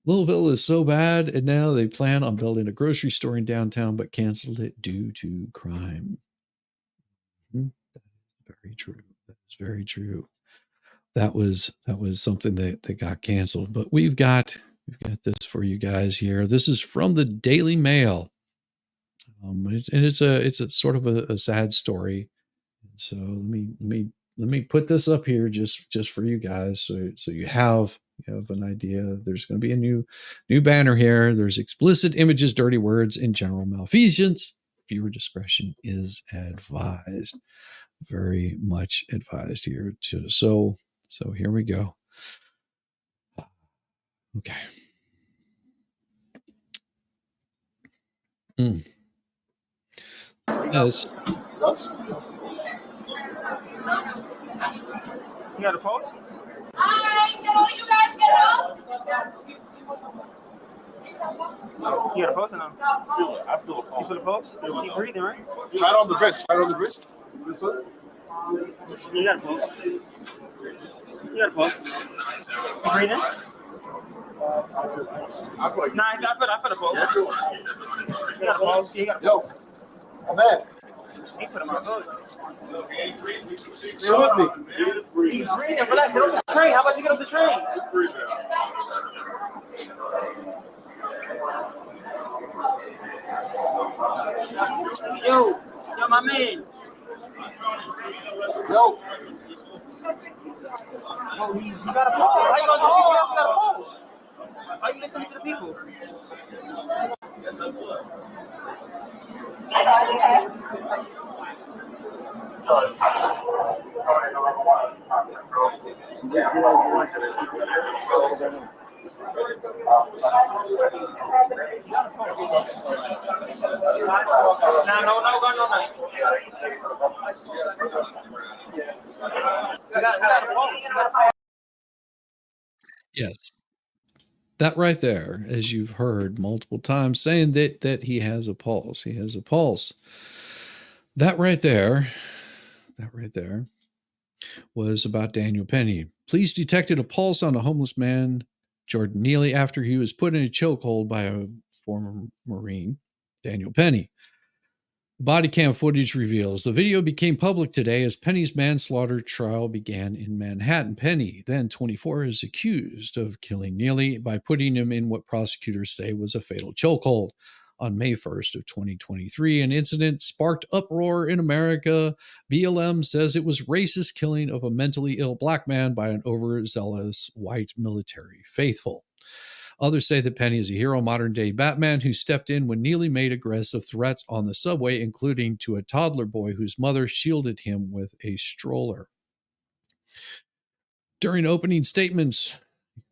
Louisville is so bad, and now they plan on building a grocery store in downtown, but canceled it due to crime. Very true. That's very true. That was something that got canceled. But we've got this for you guys here. This is from the Daily Mail, and it's a sort of a sad story. So let me put this up here just for you guys, so you have an idea. There's going to be a new banner here. There's explicit images, dirty words, and general malfeasance. Viewer discretion is advised. Very much advised here too. So here we go. Okay. Yes. You got a post? Alright, can all you guys get up? You got a post or no? I feel a pulse. You feel the pulse? Keep breathing, right? Try it on the wrist. Try it on the wrist. This one? You got a pulse. You got a pulse. You breathing? I feel like Nah, I feel the pulse. You got a pulse. You got a pulse. I'm at. He put him on those. Stay with me. He's breathing. Relax. Get off the train. How about you get off the train? Yo, my man. Yo. Oh, you gotta pause. How you gonna do CPR? You gotta pause. Why you listening to the people? Yes. That right there, as you've heard multiple times, saying that he has a pulse. He has a pulse. That right there was about Daniel Penny. Police detected a pulse on a homeless man, Jordan Neely, after he was put in a chokehold by a former Marine, Daniel Penny. Body cam footage reveals the video became public today as Penny's manslaughter trial began in Manhattan. Penny, then 24, is accused of killing Neely by putting him in what prosecutors say was a fatal chokehold. On May 1st of 2023, an incident sparked uproar in America. BLM says it was racist killing of a mentally ill black man by an overzealous white military faithful. Others say that Penny is a hero, modern-day Batman who stepped in when Neely made aggressive threats on the subway, including to a toddler boy whose mother shielded him with a stroller. During opening statements,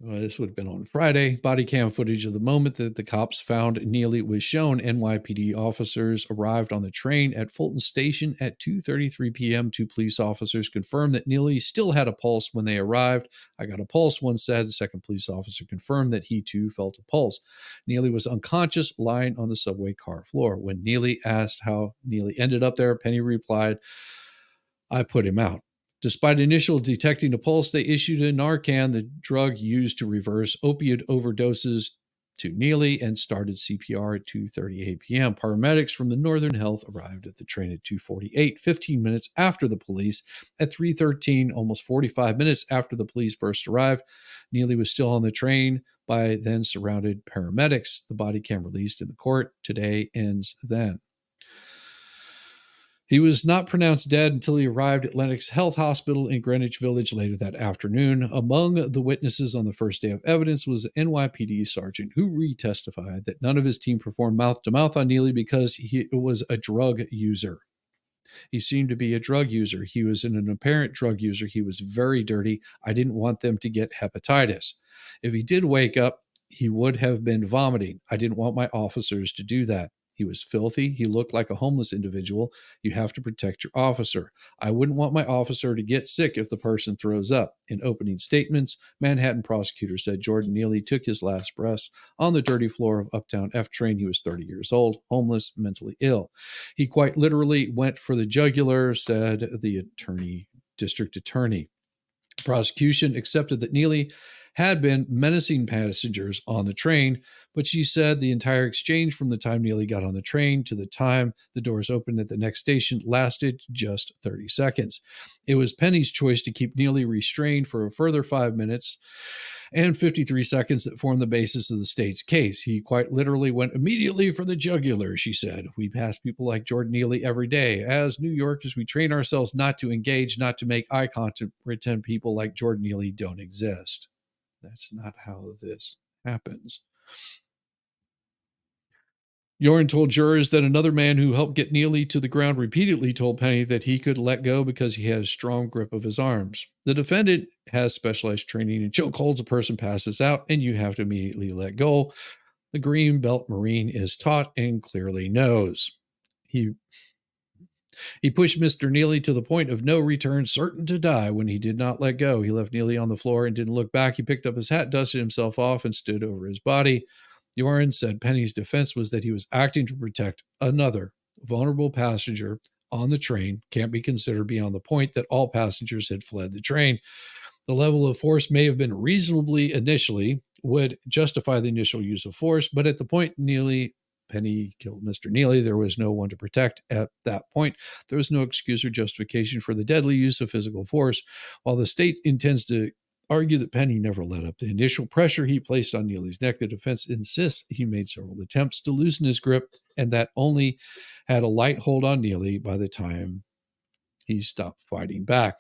this would have been on Friday, body cam footage of the moment that the cops found Neely was shown. NYPD officers arrived on the train at Fulton Station at 2:33 p.m. Two police officers confirmed that Neely still had a pulse when they arrived. I got a pulse, one said. The second police officer confirmed that he too felt a pulse. Neely was unconscious, lying on the subway car floor. When Neely asked how Neely ended up there, Penny replied, "I put him out." Despite initial detecting a pulse, they issued a Narcan, the drug used to reverse opioid overdoses, to Neely and started CPR at 2:38 p.m. Paramedics from the Northern Health arrived at the train at 2:48, 15 minutes after the police. At 3:13, almost 45 minutes after the police first arrived, Neely was still on the train by then surrounded paramedics. The body cam released in the court today ends then. He was not pronounced dead until he arrived at Lenox Health Hospital in Greenwich Village later that afternoon. Among the witnesses on the first day of evidence was an NYPD sergeant who retestified that none of his team performed mouth-to-mouth on Neely because he was a drug user. He seemed to be a drug user. He was an apparent drug user. He was very dirty. I didn't want them to get hepatitis. If he did wake up, he would have been vomiting. I didn't want my officers to do that. He was filthy. He looked like a homeless individual. You have to protect your officer. I wouldn't want my officer to get sick if the person throws up. In opening statements, Manhattan prosecutors said Jordan Neely took his last breaths on the dirty floor of Uptown F train. He was 30 years old, homeless, mentally ill. He quite literally went for the jugular, said the district attorney. The prosecution accepted that Neely had been menacing passengers on the train, but she said the entire exchange from the time Neely got on the train to the time the doors opened at the next station lasted just 30 seconds. It was Penny's choice to keep Neely restrained for a further 5 minutes and 53 seconds that formed the basis of the state's case. He quite literally went immediately for the jugular, she said. We pass people like Jordan Neely every day. As New Yorkers, we train ourselves not to engage, not to make eye contact, pretend people like Jordan Neely don't exist. That's not how this happens. Yoren told jurors that another man who helped get Neely to the ground repeatedly told Penny that he could let go because he had a strong grip of his arms. The defendant has specialized training in chokeholds. A person passes out and you have to immediately let go. The Green Belt Marine is taught and clearly knows. He pushed Mr. Neely to the point of no return, certain to die when he did not let go. He left Neely on the floor and didn't look back. He picked up his hat, dusted himself off, and stood over his body. Yoren said Penny's defense was that he was acting to protect another vulnerable passenger on the train. Can't be considered beyond the point that all passengers had fled the train. The level of force may have been reasonably initially, would justify the initial use of force, but at the point Penny killed Mr. Neely, there was no one to protect at that point. There was no excuse or justification for the deadly use of physical force. While the state intends to argue that Penny never let up the initial pressure he placed on Neely's neck, the defense insists he made several attempts to loosen his grip and that only had a light hold on Neely by the time he stopped fighting back.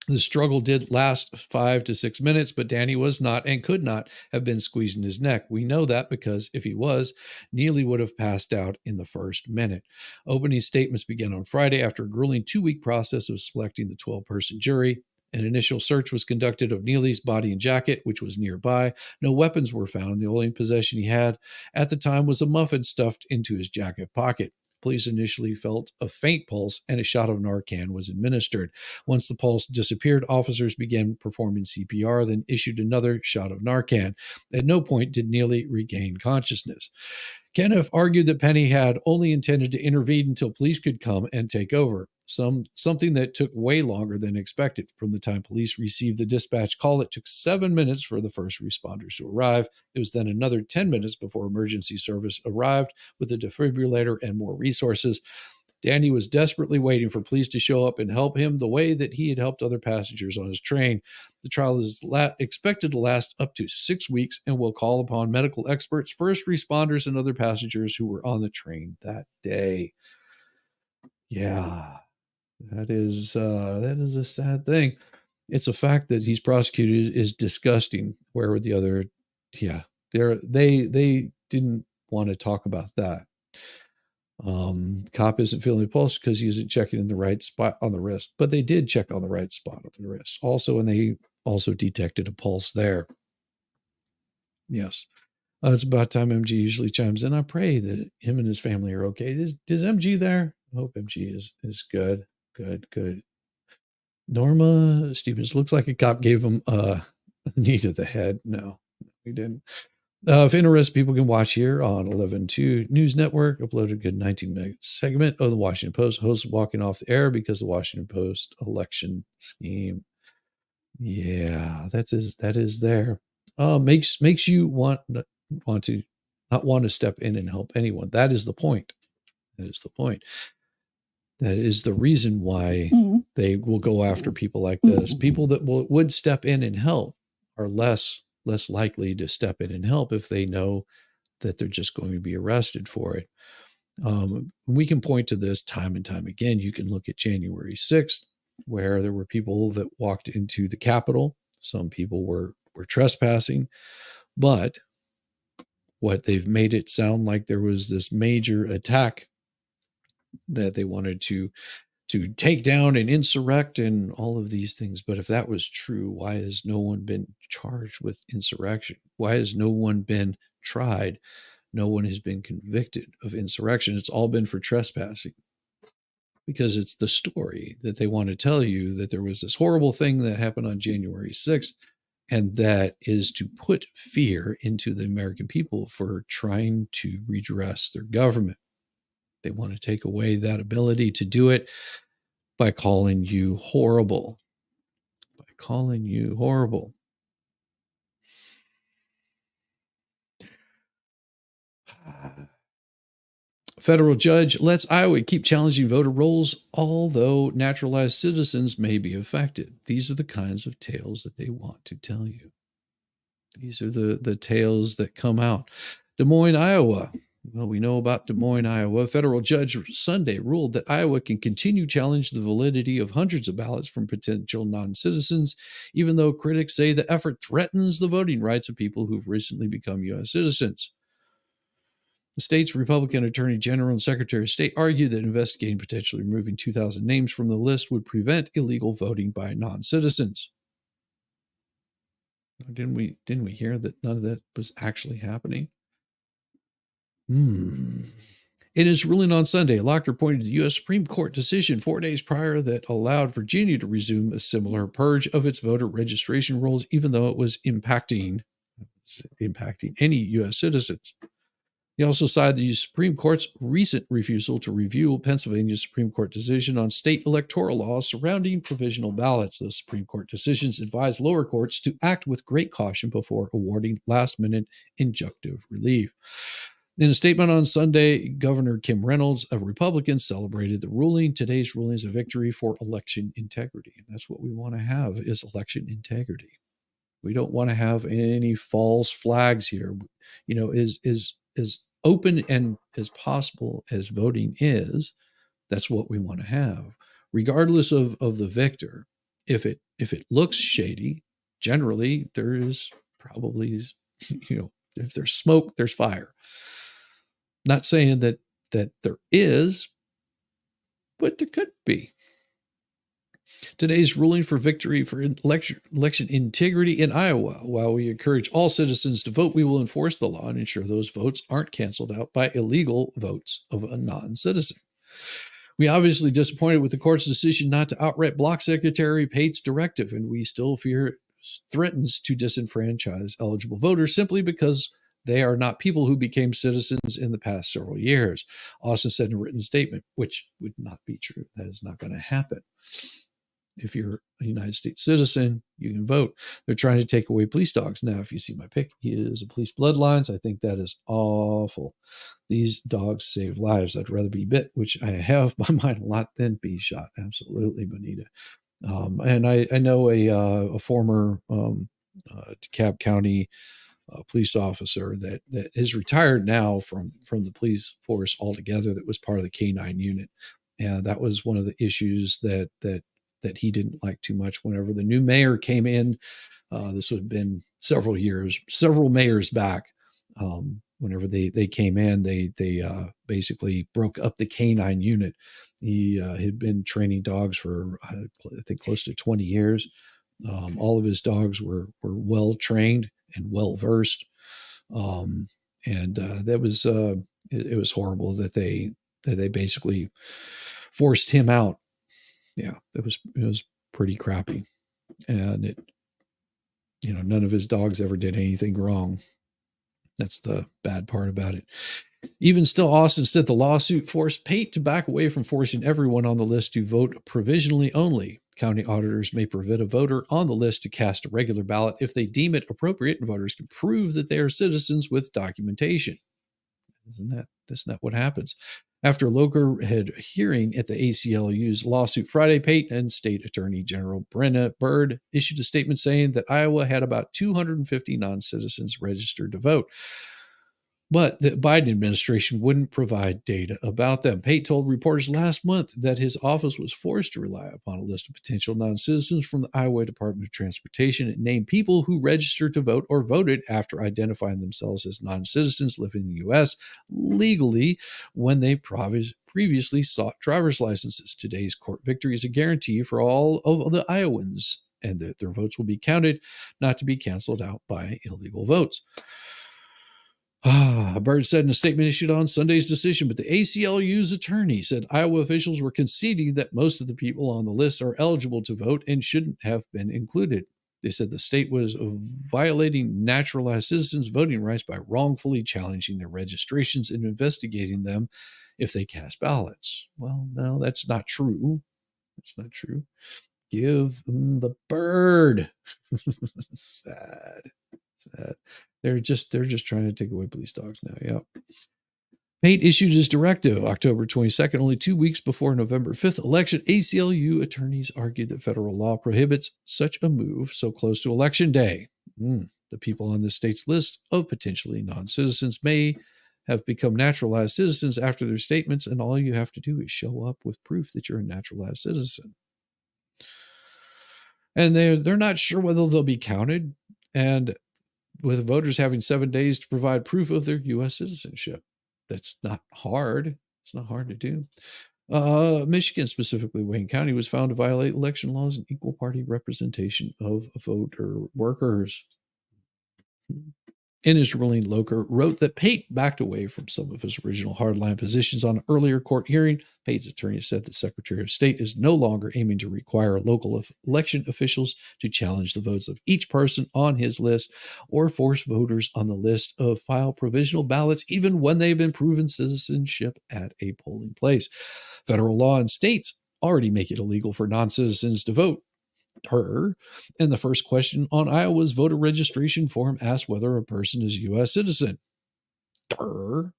The struggle did last 5 to 6 minutes, but Danny was not and could not have been squeezing his neck. We know that because if he was, Neely would have passed out in the first minute. Opening statements began on Friday after a grueling 2-week process of selecting the 12-person jury. An initial search was conducted of Neely's body and jacket, which was nearby. No weapons were found. The only possession he had at the time was a muffin stuffed into his jacket pocket. Police initially felt a faint pulse and a shot of Narcan was administered. Once the pulse disappeared, officers began performing CPR, then issued another shot of Narcan. At no point did Neely regain consciousness. Kenneth argued that Penny had only intended to intervene until police could come and take over, something that took way longer than expected. From the time police received the dispatch call, it took 7 minutes for the first responders to arrive. It was then another 10 minutes before emergency service arrived with a defibrillator and more resources. Danny was desperately waiting for police to show up and help him the way that he had helped other passengers on his train. The trial is expected to last up to 6 weeks and will call upon medical experts, first responders, and other passengers who were on the train that day. Yeah, that is a sad thing. It's a fact that he's prosecuted is disgusting. Where were the other? Yeah, they didn't want to talk about that. Cop isn't feeling the pulse because he isn't checking in the right spot on the wrist, but they did check on the right spot on the wrist also, and they also detected a pulse there. Yes. It's about time MG usually chimes in. I pray that him and his family are okay. Is MG there? I hope MG is good. Good. Norma Stevens, looks like a cop gave him a knee to the head. No, he didn't. If interested, people can watch here on 11.2 News Network, uploaded a good 19-minute segment of the Washington Post. Host walking off the air because the Washington Post election scheme. Yeah, that is there. Makes you want to not want to step in and help anyone. That is the point. That is the point. That is the reason why they will go after people like this. People that would step in and help are less likely to step in and help if they know that they're just going to be arrested for it. We can point to this time and time again. You can look at January 6th, where there were people that walked into the Capitol. Some people were trespassing, but what they've made it sound like there was this major attack that they wanted to take down and insurrect and all of these things. But if that was true, why has no one been charged with insurrection? Why has no one been tried? No one has been convicted of insurrection. It's all been for trespassing, because it's the story that they want to tell you, that there was this horrible thing that happened on January 6th, and that is to put fear into the American people for trying to redress their government. They want to take away that ability to do it by calling you horrible. By calling you horrible. Federal judge lets Iowa keep challenging voter rolls, although naturalized citizens may be affected. These are the kinds of tales that they want to tell you. These are the tales that come out. Des Moines, Iowa. Well, we know about Des Moines, Iowa. A federal judge Sunday ruled that Iowa can continue to challenge the validity of hundreds of ballots from potential non-citizens, even though critics say the effort threatens the voting rights of people who've recently become U.S. citizens. The state's Republican Attorney General and Secretary of State argued that investigating potentially removing 2,000 names from the list would prevent illegal voting by non-citizens. Didn't we hear that none of that was actually happening? In his ruling on Sunday, Lochner pointed to the U.S. Supreme Court decision 4 days prior that allowed Virginia to resume a similar purge of its voter registration rolls, even though it was impacting any U.S. citizens. He also cited the Supreme Court's recent refusal to review Pennsylvania's Supreme Court decision on state electoral laws surrounding provisional ballots. The Supreme Court decisions advised lower courts to act with great caution before awarding last-minute injunctive relief. In a statement on Sunday, Governor Kim Reynolds, a Republican, celebrated the ruling. Today's ruling is a victory for election integrity. And that's what we want to have, is election integrity. We don't want to have any false flags here. You know, as open and as possible as voting is, that's what we want to have, regardless of the victor. If it looks shady, generally there is probably, if there's smoke, there's fire. Not saying that there is, but there could be. Today's ruling for victory for election integrity in Iowa. While we encourage all citizens to vote, we will enforce the law and ensure those votes aren't canceled out by illegal votes of a non-citizen. We obviously disappointed with the court's decision not to outright block Secretary Pate's directive, and we still fear it threatens to disenfranchise eligible voters simply because they are not people who became citizens in the past several years. Austin said in a written statement, which would not be true. That is not going to happen. If you're a United States citizen, you can vote. They're trying to take away police dogs. Now, if you see my pic, he is a police bloodlines. I think that is awful. These dogs save lives. I'd rather be bit, which I have by mine a lot, than be shot. Absolutely, Bonita. And I know a former DeKalb County police officer that is retired now from the police force altogether, that was part of the K-9 unit. And that was one of the issues that he didn't like too much whenever the new mayor came in. This would have been several mayors back. Whenever they came in, they basically broke up the K-9 unit. He had been training dogs for, I think, close to 20 years. All of his dogs were well trained and well versed. That was it was horrible that they basically forced him out. Yeah, it was pretty crappy. And none of his dogs ever did anything wrong. That's the bad part about it. Even still, Austin said the lawsuit forced Pate to back away from forcing everyone on the list to vote provisionally only. County auditors may permit a voter on the list to cast a regular ballot if they deem it appropriate, and voters can prove that they are citizens with documentation. Isn't that what happens? After a local-head hearing at the ACLU's lawsuit Friday, Pate and State Attorney General Brenna Byrd issued a statement saying that Iowa had about 250 non-citizens registered to vote, but the Biden administration wouldn't provide data about them. Pate told reporters last month that his office was forced to rely upon a list of potential non-citizens from the Iowa Department of Transportation and name people who registered to vote or voted after identifying themselves as non-citizens living in the U.S. legally when they previously sought driver's licenses. Today's court victory is a guarantee for all of the Iowans, and that their votes will be counted, not to be canceled out by illegal votes. Byrd said in a statement issued on Sunday's decision, but the ACLU's attorney said Iowa officials were conceding that most of the people on the list are eligible to vote and shouldn't have been included. They said the state was violating naturalized citizens' voting rights by wrongfully challenging their registrations and investigating them if they cast ballots. Well, no, that's not true. That's not true. Give them the bird. Sad. They're just trying to take away police dogs now. Yep. Pate issued his directive October 22nd, only 2 weeks before November 5th election. ACLU attorneys argued that federal law prohibits such a move so close to election day. The people on the state's list of potentially non-citizens may have become naturalized citizens after their statements, and all you have to do is show up with proof that you're a naturalized citizen. And they're not sure whether they'll be counted, and with voters having 7 days to provide proof of their U.S. citizenship. That's not hard. It's not hard to do. Michigan, specifically Wayne County, was found to violate election laws and equal party representation of voter workers. In his ruling, Locher wrote that Pate backed away from some of his original hardline positions on an earlier court hearing. Pate's attorney said the Secretary of State is no longer aiming to require local election officials to challenge the votes of each person on his list or force voters on the list to file provisional ballots, even when they've been proven citizenship at a polling place. Federal law and states already make it illegal for non-citizens to vote. And the first question on Iowa's voter registration form asks whether a person is a U.S. citizen. The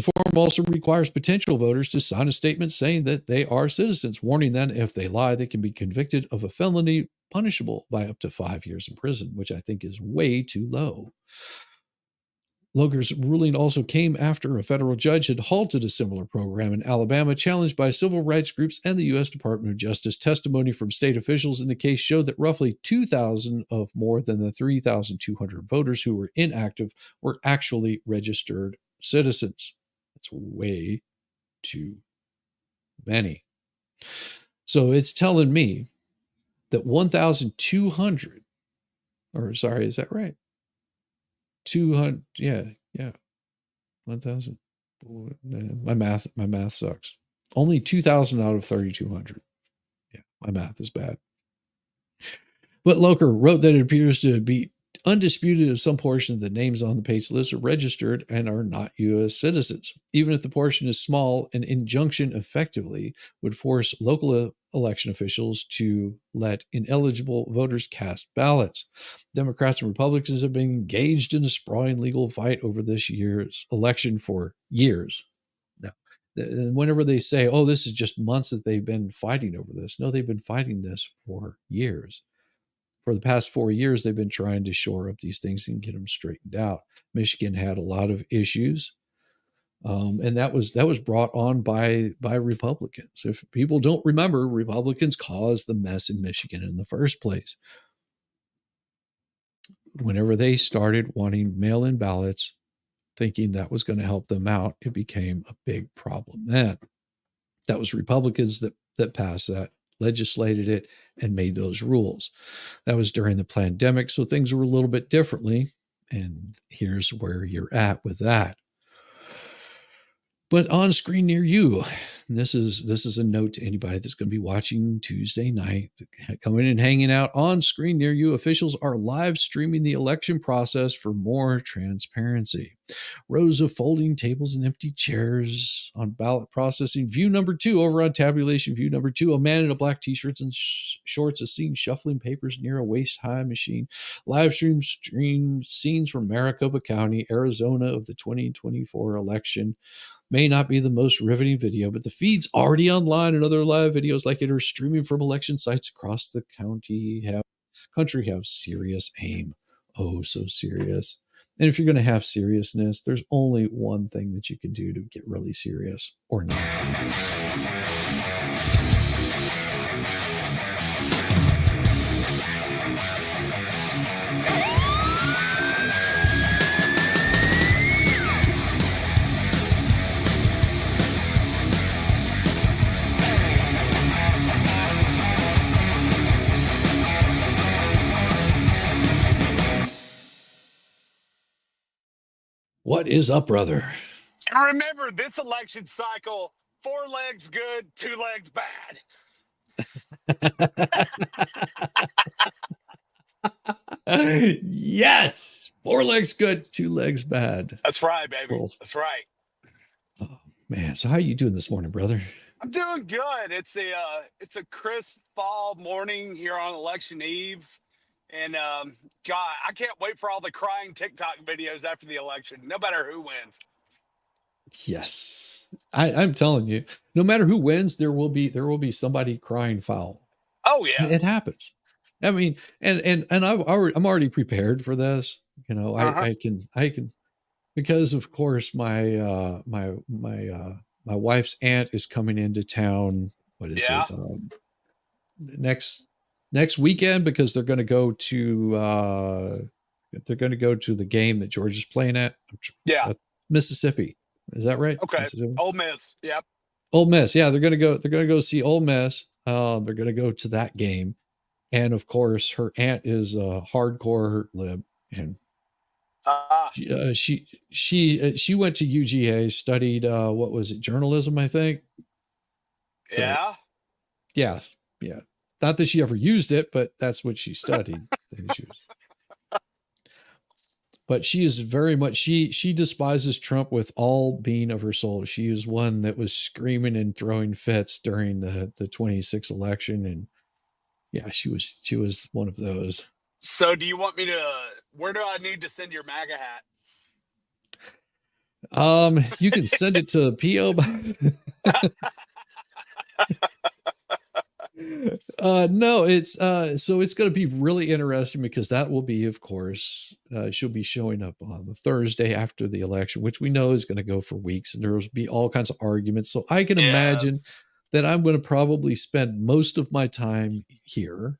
form also requires potential voters to sign a statement saying that they are citizens, warning them if they lie, they can be convicted of a felony punishable by up to 5 years in prison, which I think is way too low. Loger's ruling also came after a federal judge had halted a similar program in Alabama, challenged by civil rights groups and the U.S. Department of Justice. Testimony from state officials in the case showed that roughly 2,000 of more than the 3,200 voters who were inactive were actually registered citizens. That's way too many. So it's telling me that 1,200, or sorry, is that right? 200, yeah. 1,000. My math sucks. Only 2,000 out of 3,200. Yeah, my math is bad. But Locher wrote that it appears to be undisputed that some portion of the names on the PACE list are registered and are not U.S. citizens. Even if the portion is small, an injunction effectively would force local election officials to let ineligible voters cast ballots. Democrats and Republicans have been engaged in a sprawling legal fight over this year's election for years. Now, whenever they say, oh, this is just months that they've been fighting over this. No, they've been fighting this for years. For the past 4 years, they've been trying to shore up these things and get them straightened out. Michigan had a lot of issues, and that was brought on by Republicans. If people don't remember, Republicans caused the mess in Michigan in the first place. Whenever they started wanting mail-in ballots, thinking that was going to help them out, it became a big problem then. That was Republicans that passed that, legislated it, and made those rules. That was during the pandemic, so things were a little bit differently, and here's where you're at with that. But on screen near you, and this is a note to anybody that's going to be watching Tuesday night, coming and hanging out. On screen near you, officials are live streaming the election process for more transparency. Rows of folding tables and empty chairs on ballot processing. View number 2 over on tabulation. View number 2, a man in a black t-shirt and shorts is seen shuffling papers near a waist-high machine. Live stream scenes from Maricopa County, Arizona of the 2024 election. May not be the most riveting video, but the feeds already online and other live videos like it are streaming from election sites across the country have serious aim. Oh, so serious. And if you're going to have seriousness, there's only one thing that you can do to get really serious, or not. What is up, brother? And remember, this election cycle, 4 legs good, 2 legs bad. Yes. 4 legs good, 2 legs bad. That's right, baby. Cool. That's right. Oh, man. So how you doing this morning, brother? I'm doing good. It's a crisp fall morning here on election eve. And God, I can't wait for all the crying TikTok videos after the election, no matter who wins. Yes, I'm telling you, no matter who wins, there will be somebody crying foul. Oh yeah, it happens. I mean, and I'm already prepared for this. You know, I can because of course my wife's aunt is coming into town. What is it? Next weekend, because they're going to go to the game that Georgia's playing at. Mississippi. Is that right? Okay. Ole Miss. Yep. Ole Miss. Yeah, they're going to go see Ole Miss. They're going to go to that game, and of course, her aunt is a hardcore lib, and she went to UGA, studied what was it, journalism, I think. So, yeah. Not that she ever used it, but that's what she studied. But she is very much, she despises Trump with all being of her soul. She is one that was screaming and throwing fits during the 26 election. And yeah, she was one of those. So do you want me to, where do I need to send your MAGA hat? You can send it to P.O. No, it's so it's going to be really interesting because that will be, of course, she'll be showing up on the Thursday after the election, which we know is going to go for weeks, and there will be all kinds of arguments. So I can imagine that I'm going to probably spend most of my time here,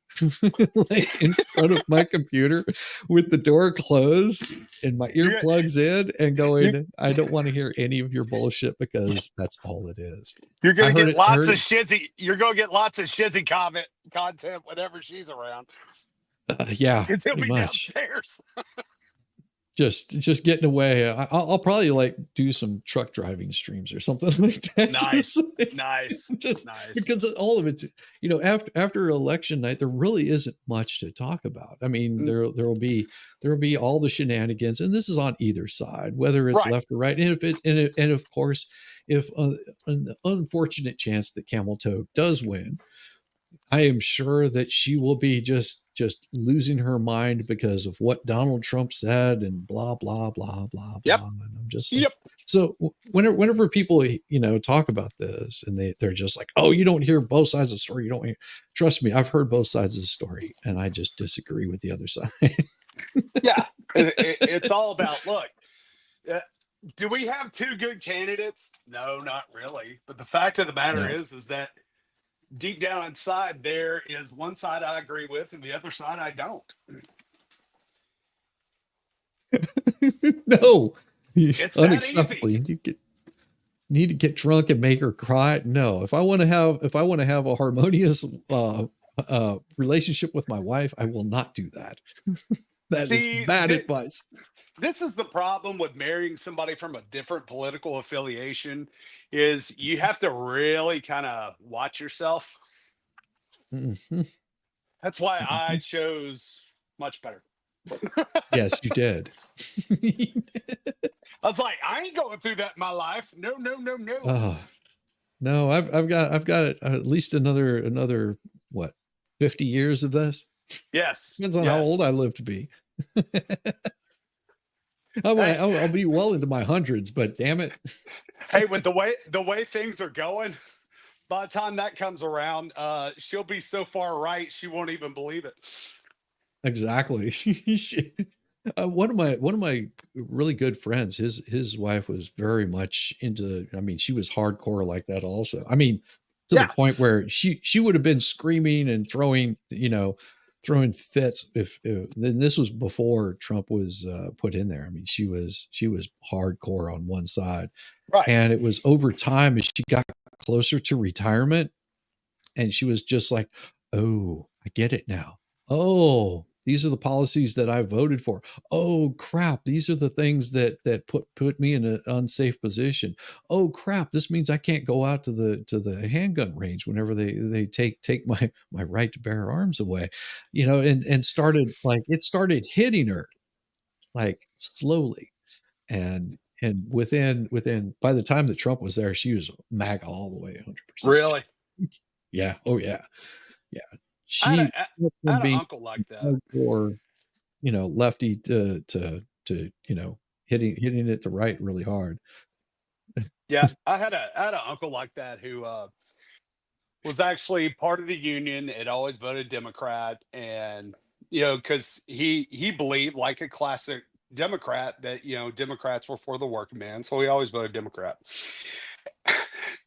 like in front of my computer with the door closed and my earplugs in and going, I don't want to hear any of your bullshit because that's all it is. You're gonna get lots of shizzy. You're gonna get lots of shizzy content whenever she's around. Yeah, Because he'll pretty be much. downstairs. Just getting away. I'll probably like do some truck driving streams or something like that. Nice. Because all of it's, after election night, there really isn't much to talk about. I mean, there will be all the shenanigans, and this is on either side, whether it's Right. left or right. And of course, if an unfortunate chance that Camel Toe does win, I am sure that she will be just losing her mind because of what Donald Trump said and blah blah blah blah blah. And I'm just like, so whenever people talk about this and they're just like, oh, you don't hear both sides of the story. You don't hear. Trust me, I've heard both sides of the story, and I just disagree with the other side. Yeah, it's all about look. Do we have two good candidates? No, not really. But the fact of the matter is that deep down inside, there is one side I agree with and the other side I don't. No, It's unacceptable. You need to get drunk and make her cry. No, if I want to have a harmonious relationship with my wife, I will not do that. That is bad advice. This is the problem with marrying somebody from a different political affiliation is you have to really kind of watch yourself. Mm-hmm. That's why I chose much better. Yes, you did. I was like, I ain't going through that in my life. No. No, I've got at least another what, 50 years of this. Yes. Depends on how old I live to be. I'll be well into my hundreds, but damn it. Hey, with the way things are going, by the time that comes around, she'll be so far right she won't even believe it. Exactly. One of my really good friends, his wife was very much into. I mean, she was hardcore like that also. I mean, to the point where she would have been screaming and throwing fits if then this was before Trump was put in there. I mean, she was hardcore on one side, right? And it was over time as she got closer to retirement, and she was just like, "Oh, I get it now. Oh, these are the policies that I voted for. Oh crap, these are the things that put me in an unsafe position. Oh crap, this means I can't go out to the handgun range whenever they take my right to bear arms away." And started hitting her like slowly. And within by the time that Trump was there, she was MAGA all the way 100%. Really? Yeah. Oh yeah. Yeah. I had an uncle like that. Or lefty to hitting it to right really hard. Yeah, I had an uncle like that who was actually part of the union. Had always voted Democrat, and because he believed, like a classic Democrat, that Democrats were for the working man, so he always voted Democrat.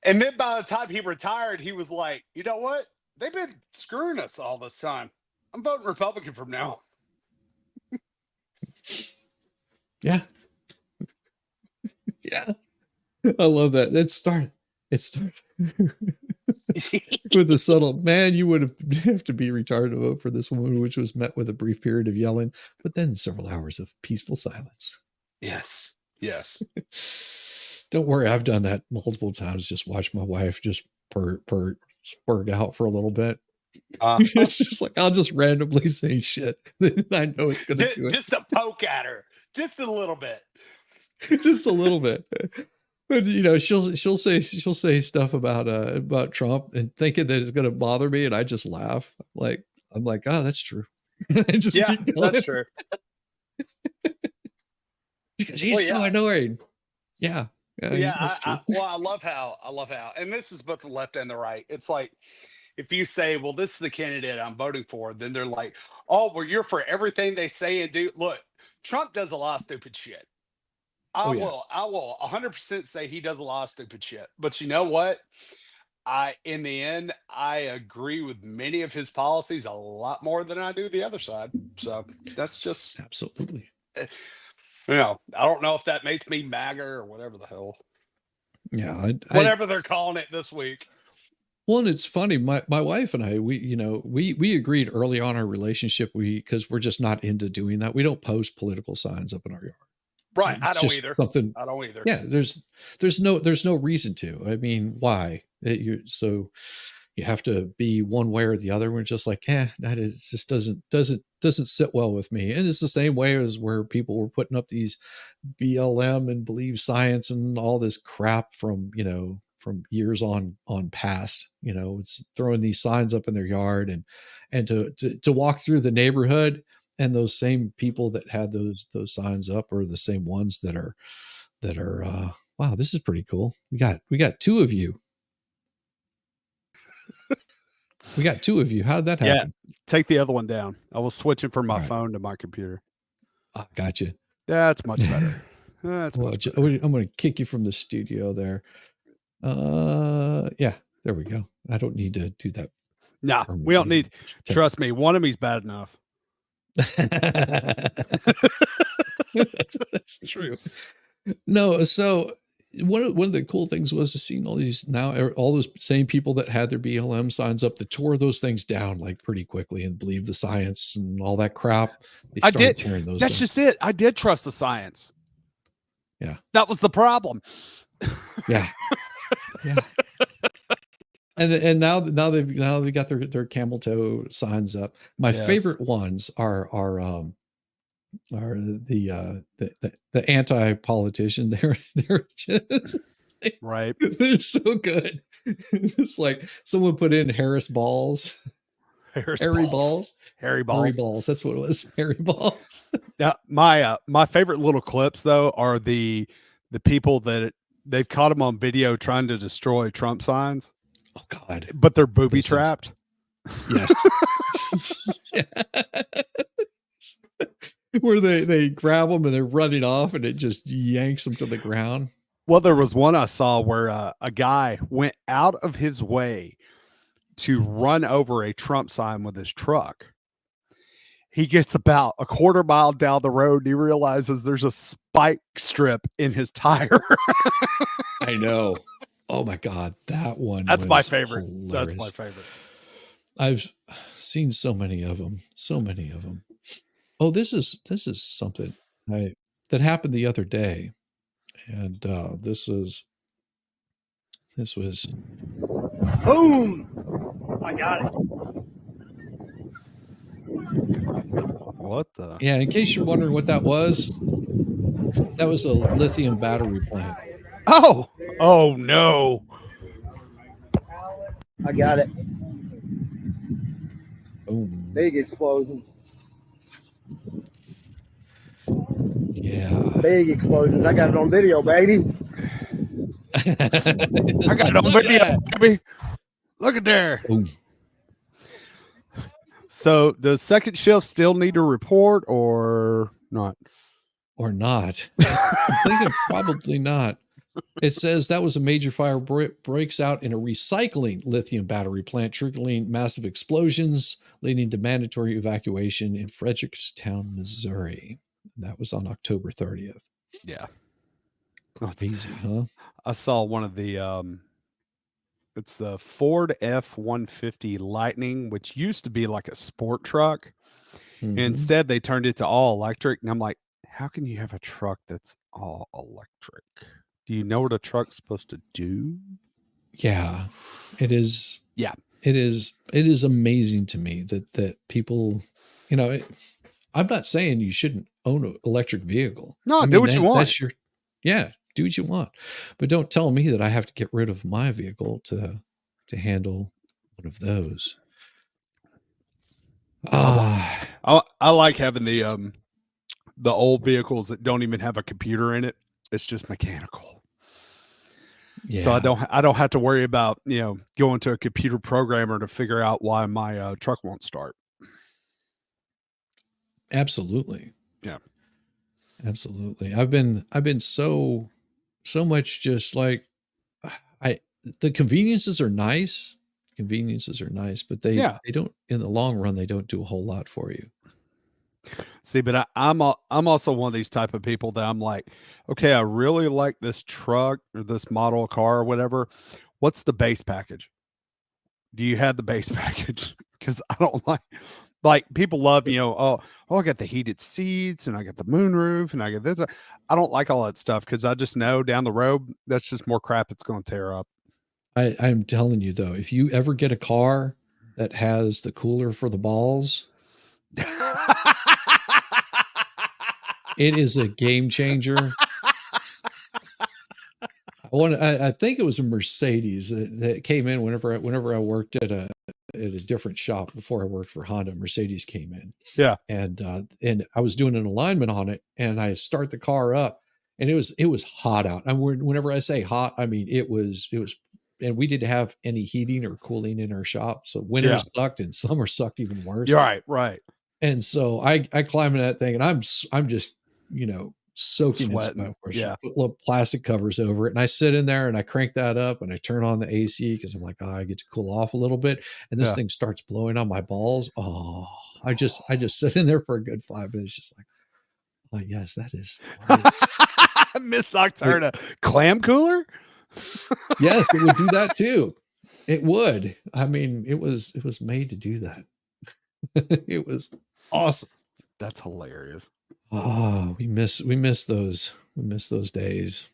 And then by the time he retired, he was like, you know what? They've been screwing us all this time. I'm voting Republican from now. Yeah. Yeah. I love that. It started with a subtle, man, you would have to be retired to vote for this woman, which was met with a brief period of yelling, but then several hours of peaceful silence. Yes. Don't worry, I've done that multiple times. Just watch my wife just spurg out for a little bit. It's just like I'll just randomly say shit. I know it's gonna do it. Just a poke at her, just a little bit. Just a little bit. But she'll say stuff about Trump and thinking that it's gonna bother me, and I just laugh. I'm like, oh, that's true. I just keep going. That's true. Because he's so annoying. Yeah. I love how, and this is both the left and the right. It's like if you say, well, this is the candidate I'm voting for, then they're like, oh, well, you're for everything they say and do. Look, Trump does a lot of stupid shit. I will 100% say he does a lot of stupid shit. But you know what? In the end, I agree with many of his policies a lot more than I do the other side. So that's just absolutely. You know, I don't know if that makes me MAGA or whatever the hell. Yeah, Whatever they're calling it this week. Well, and it's funny. My wife and I, we agreed early on in our relationship, because we're just not into doing that. We don't post political signs up in our yard. Right. It's I don't just either. Something. I don't either. Yeah. There's no reason to. I mean, why? So you have to be one way or the other. We're just like, that is just doesn't sit well with me. And it's the same way as where people were putting up these BLM and believe science and all this crap from years on past. It's throwing these signs up in their yard and to walk through the neighborhood, and those same people that had those signs up are the same ones that are wow, this is pretty cool. We got two of you. We got two of you. How did that happen? Yeah, take the other one down. I was switching from my phone to my computer. Gotcha. That's much better. That's much better. I'm going to kick you from the studio there. Yeah, there we go. I don't need to do that. Nah, we don't need. Trust me, one of me's bad enough. That's true. No, so one of the cool things was to see all those same people that had their BLM signs up that tore those things down like pretty quickly and believed the science and all that crap. I did. Tearing those That's down. just it. I did trust the science. Yeah, that was the problem. Yeah. And now they've got their camel toe signs up. My favorite ones are the anti-politician. They're just right. They're so good. It's like someone put in Harris balls. Harry balls. That's what it was. Harry balls. Yeah, my favorite little clips though are the people that they've caught them on video trying to destroy Trump signs. Oh God! But they're booby trapped. Yes. Where they grab them and they're running off and it just yanks them to the ground. Well, there was one I saw where a guy went out of his way to run over a Trump sign with his truck. He gets about a quarter mile down the road and he realizes there's a spike strip in his tire. I know. Oh my God, that one. That's my favorite. Hilarious. That's my favorite. I've seen so many of them. Oh, this is something that happened the other day, and this was. Boom! I got it. What the? Yeah, in case you're wondering what that was a lithium battery plant. Oh no! I got it. Boom. Big explosions. Yeah. Big explosions. I got it on video, baby. I got it on video, baby. Look at there. Boom. So does second shift still need to report or not? Or not? I'm thinking probably not. It says that was a major fire breaks out in a recycling lithium battery plant, triggering massive explosions, leading to mandatory evacuation in Fredericktown, Missouri. And that was on October 30th. Yeah. That's easy, huh? I saw one of the it's the Ford F-150 Lightning, which used to be like a sport truck. Mm-hmm. Instead, they turned it to all electric. And I'm like, how can you have a truck that's all electric? Do you know what a truck's supposed to do? Yeah, it is. Yeah, it is. It is amazing to me that people, I'm not saying you shouldn't own an electric vehicle. No, do what you want. That's do what you want, but don't tell me that I have to get rid of my vehicle to handle one of those. I like having the old vehicles that don't even have a computer in it. It's just mechanical. So I don't have to worry about, going to a computer programmer to figure out why my truck won't start. Absolutely. Yeah. Absolutely. I've been so much just like the conveniences are nice. Conveniences are nice, but they don't, in the long run, they don't do a whole lot for you. See, but I'm also one of these type of people that I'm like, okay, I really like this truck or this model car or whatever. What's the base package? Do you have the base package? Because I don't like people love, I got the heated seats and I got the moonroof and I got this. I don't like all that stuff because I just know down the road that's just more crap it's going to tear up. I'm telling you though, if you ever get a car that has the cooler for the balls, it is a game changer. I think it was a Mercedes that came in whenever I worked at a different shop before I worked for Honda. Mercedes came in, yeah, and I was doing an alignment on it, and I start the car up, and it was hot out. Whenever I say hot, I mean it was, and we didn't have any heating or cooling in our shop, so winter sucked, and summer sucked even worse. You're right. And so I climb in that thing, and I'm just soaking in sweat. Of course, Yeah. Put little plastic covers over it, and I sit in there and I crank that up and I turn on the AC because I'm like, I get to cool off a little bit, and this thing starts blowing on my balls. Oh, I just sit in there for a good 5 minutes, just like yes, that is Miss Nocturna clam cooler. Yes, it would do that too. It would. I mean, it was made to do that. It was awesome. That's hilarious. Oh, we miss those. We miss those days.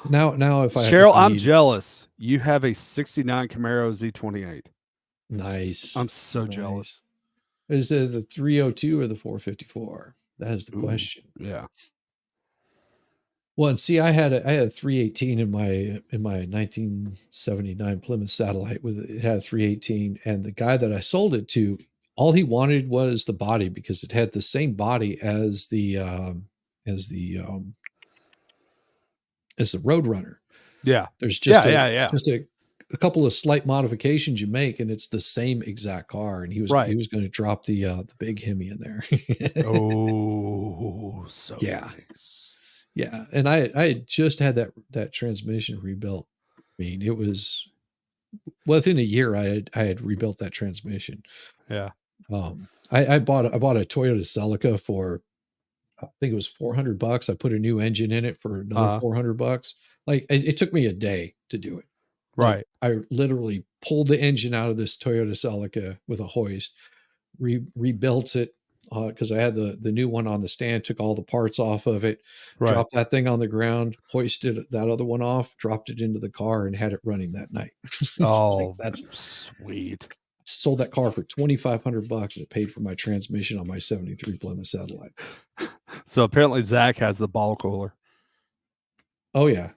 Now if Cheryl, I'm jealous. You have a 69 Camaro Z28. Nice. I'm so jealous. Is it the 302 or the 454? That is the question. Yeah. Well, and see, I had a 318 in my 1979 Plymouth Satellite it had a 318, and the guy that I sold it to, all he wanted was the body because it had the same body as the Roadrunner. Yeah. There's just just a couple of slight modifications you make, and it's the same exact car. And he was going to drop the big Hemi in there. Oh, so nice. Yeah, and I had just had that transmission rebuilt. I mean, it was within a year I had rebuilt that transmission. Yeah. I bought a Toyota Celica for, I think it was $400. I put a new engine in it for another $400. Like it took me a day to do it. Right. Like, I literally pulled the engine out of this Toyota Celica with a hoist, rebuilt it because I had the new one on the stand, took all the parts off of it, dropped that thing on the ground, hoisted that other one off, dropped it into the car, and had it running that night. Oh, that's sweet. Sold that car for $2,500 and it paid for my transmission on my 73 Plymouth Satellite. So apparently Zach has the ball cooler. Oh yeah.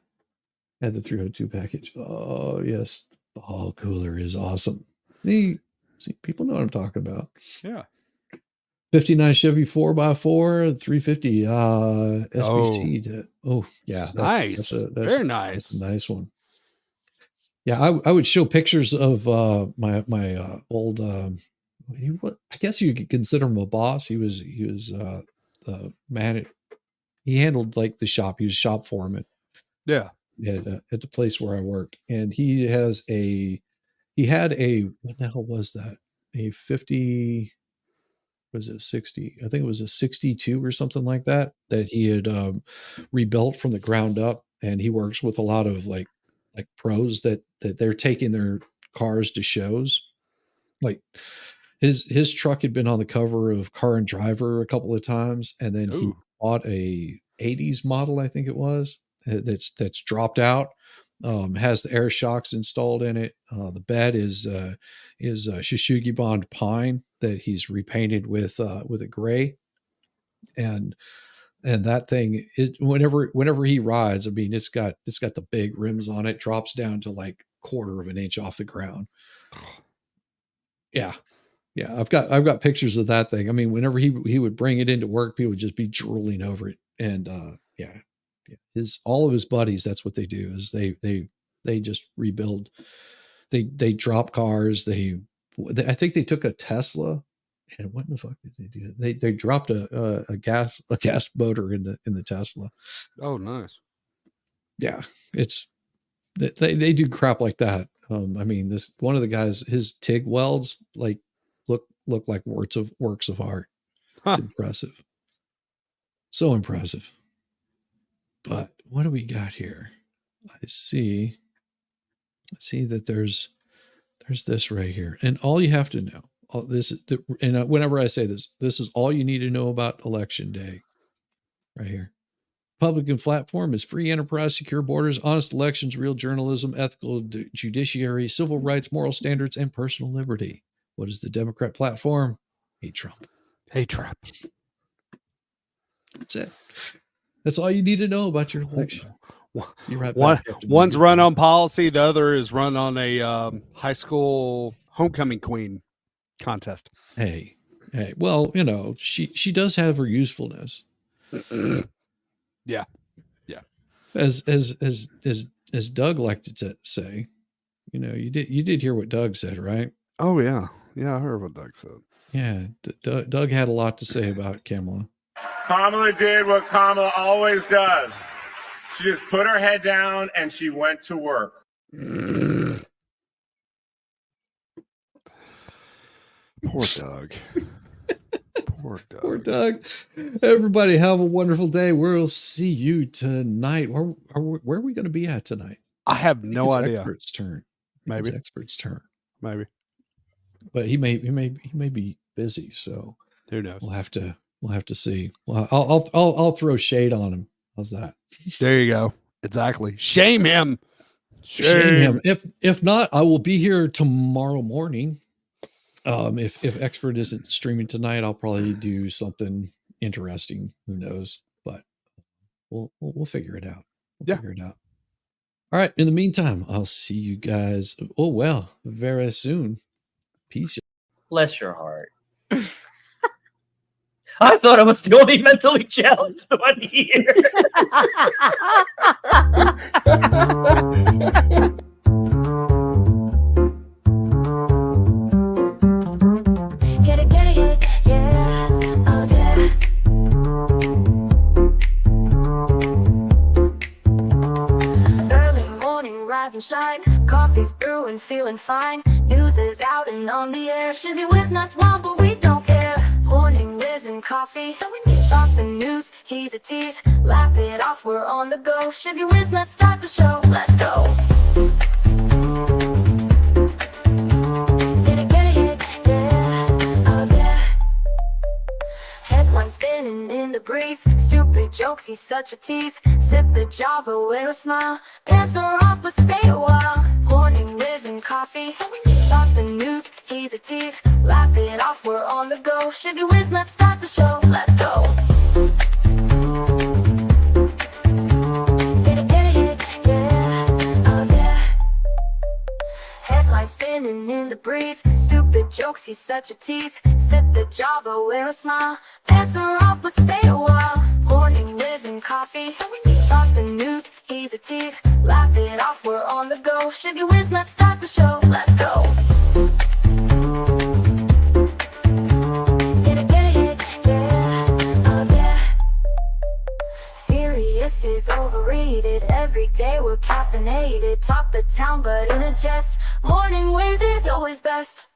Had the 302 package. Oh yes. The ball cooler is awesome. See, people know what I'm talking about. Yeah. 59 Chevy 4x4, 350 SBC. Yeah. Nice. That's very nice. That's a nice one. Yeah, I would show pictures of my old. I guess you could consider him a boss. He was the man. He handled like the shop. He was shop foreman. Yeah, at the place where I worked, and he had a what the hell was that? A 50. Was it 60? I think it was a 62 or something like that he had rebuilt from the ground up, and he works with a lot of like pros that they're taking their cars to shows. Like his truck had been on the cover of Car and Driver a couple of times, and then he bought a 80s model, I think it was, that's dropped out. Has the air shocks installed in it. The bed is Shishugi Bond pine that he's repainted with a gray, and that thing, whenever he rides, I mean, it's got the big rims on it, drops down to like 1/4 of an inch off the ground. Yeah. I've got pictures of that thing. I mean, whenever he would bring it into work, people would just be drooling over it. And all of his buddies, that's what they do, is they They just rebuild. They drop cars. I think they took a Tesla, and what the fuck did they do? They dropped a gas motor in the Tesla. Oh, nice. Yeah, they do crap like that. I mean, this one of the guys, his TIG welds like look like works of art. It's impressive. So impressive. But what do we got here? I see that there's this right here. And all you have to know, whenever I say this is all you need to know about election day right here. Republican platform is free enterprise, secure borders, honest elections, real journalism, ethical judiciary, civil rights, moral standards, and personal liberty. What is the Democrat platform? Hate Trump. Hate Trump. That's it. That's all you need to know about your election. One's run on policy. The other is run on a high school homecoming queen contest. Hey. Well, she does have her usefulness. Yeah. As Doug liked to say, you did hear what Doug said, right? Oh yeah, I heard what Doug said. Yeah, Doug had a lot to say about Kamala. Kamala did what Kamala always does. She just put her head down and she went to work. Poor Doug. Poor Doug. Everybody have a wonderful day. We'll see you tonight. Where are we going to be at tonight? I have no idea. Expert's turn. Maybe it's expert's turn. Maybe. But he may be busy, so who knows? We'll have to see. Well, I'll throw shade on him. How's that? There you go. Exactly. Shame him. Shame him. If not, I will be here tomorrow morning. If Expert isn't streaming tonight, I'll probably do something interesting. Who knows? But we'll figure it out. Figure it out. All right. In the meantime, I'll see you guys. Oh well, very soon. Peace. Bless your heart. I thought I was the only mentally challenged one here. Early morning, rise and shine. Coffee's brewing, feeling fine. News is out and on the air. Shizzy whiz nuts wild, but we don't care. Morning whiz and coffee. Talk the news, he's a tease. Laugh it off, we're on the go. Shizzy whiz nuts, start the show. Let's go. Headlines spinning in the breeze. Stupid jokes, he's such a tease. Sip the Java with a smile. Pants are off, but stay a while. Morning whiz and coffee. Talk the news, he's a tease. Laugh it off, we're on the go. Shizzy whiz nuts, start the show. Let's go. Headlines spinning in the breeze. Stupid jokes, he's such a tease. Sip the Java, wear a smile. Pants are off, but stay a while. Morning whiz and coffee. Talk the news, he's a tease. Laugh it off, we're on the go. Shizzy whiz nuts, start the show. Let's go. Serious is overrated. Every day we're caffeinated. Talk the town, but in a jest. Morning whiz is always best.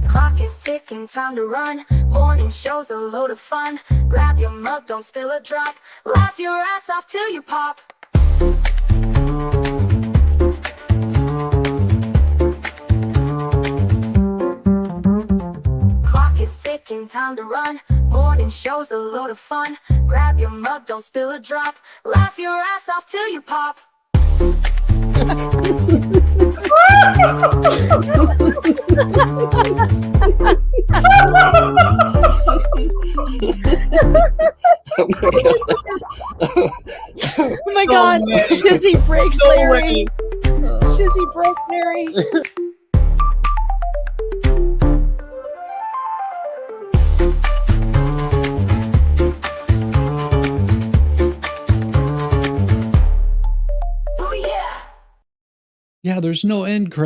Clock is ticking, time to run. Morning show's a load of fun. Grab your mug, don't spill a drop. Laugh your ass off till you pop. Clock is ticking, time to run. Morning show's a load of fun. Grab your mug, don't spill a drop. Laugh your ass off till you pop. Oh my God. Shizzy breaks Larry. Shizzy broke Larry. Yeah, there's no end credit.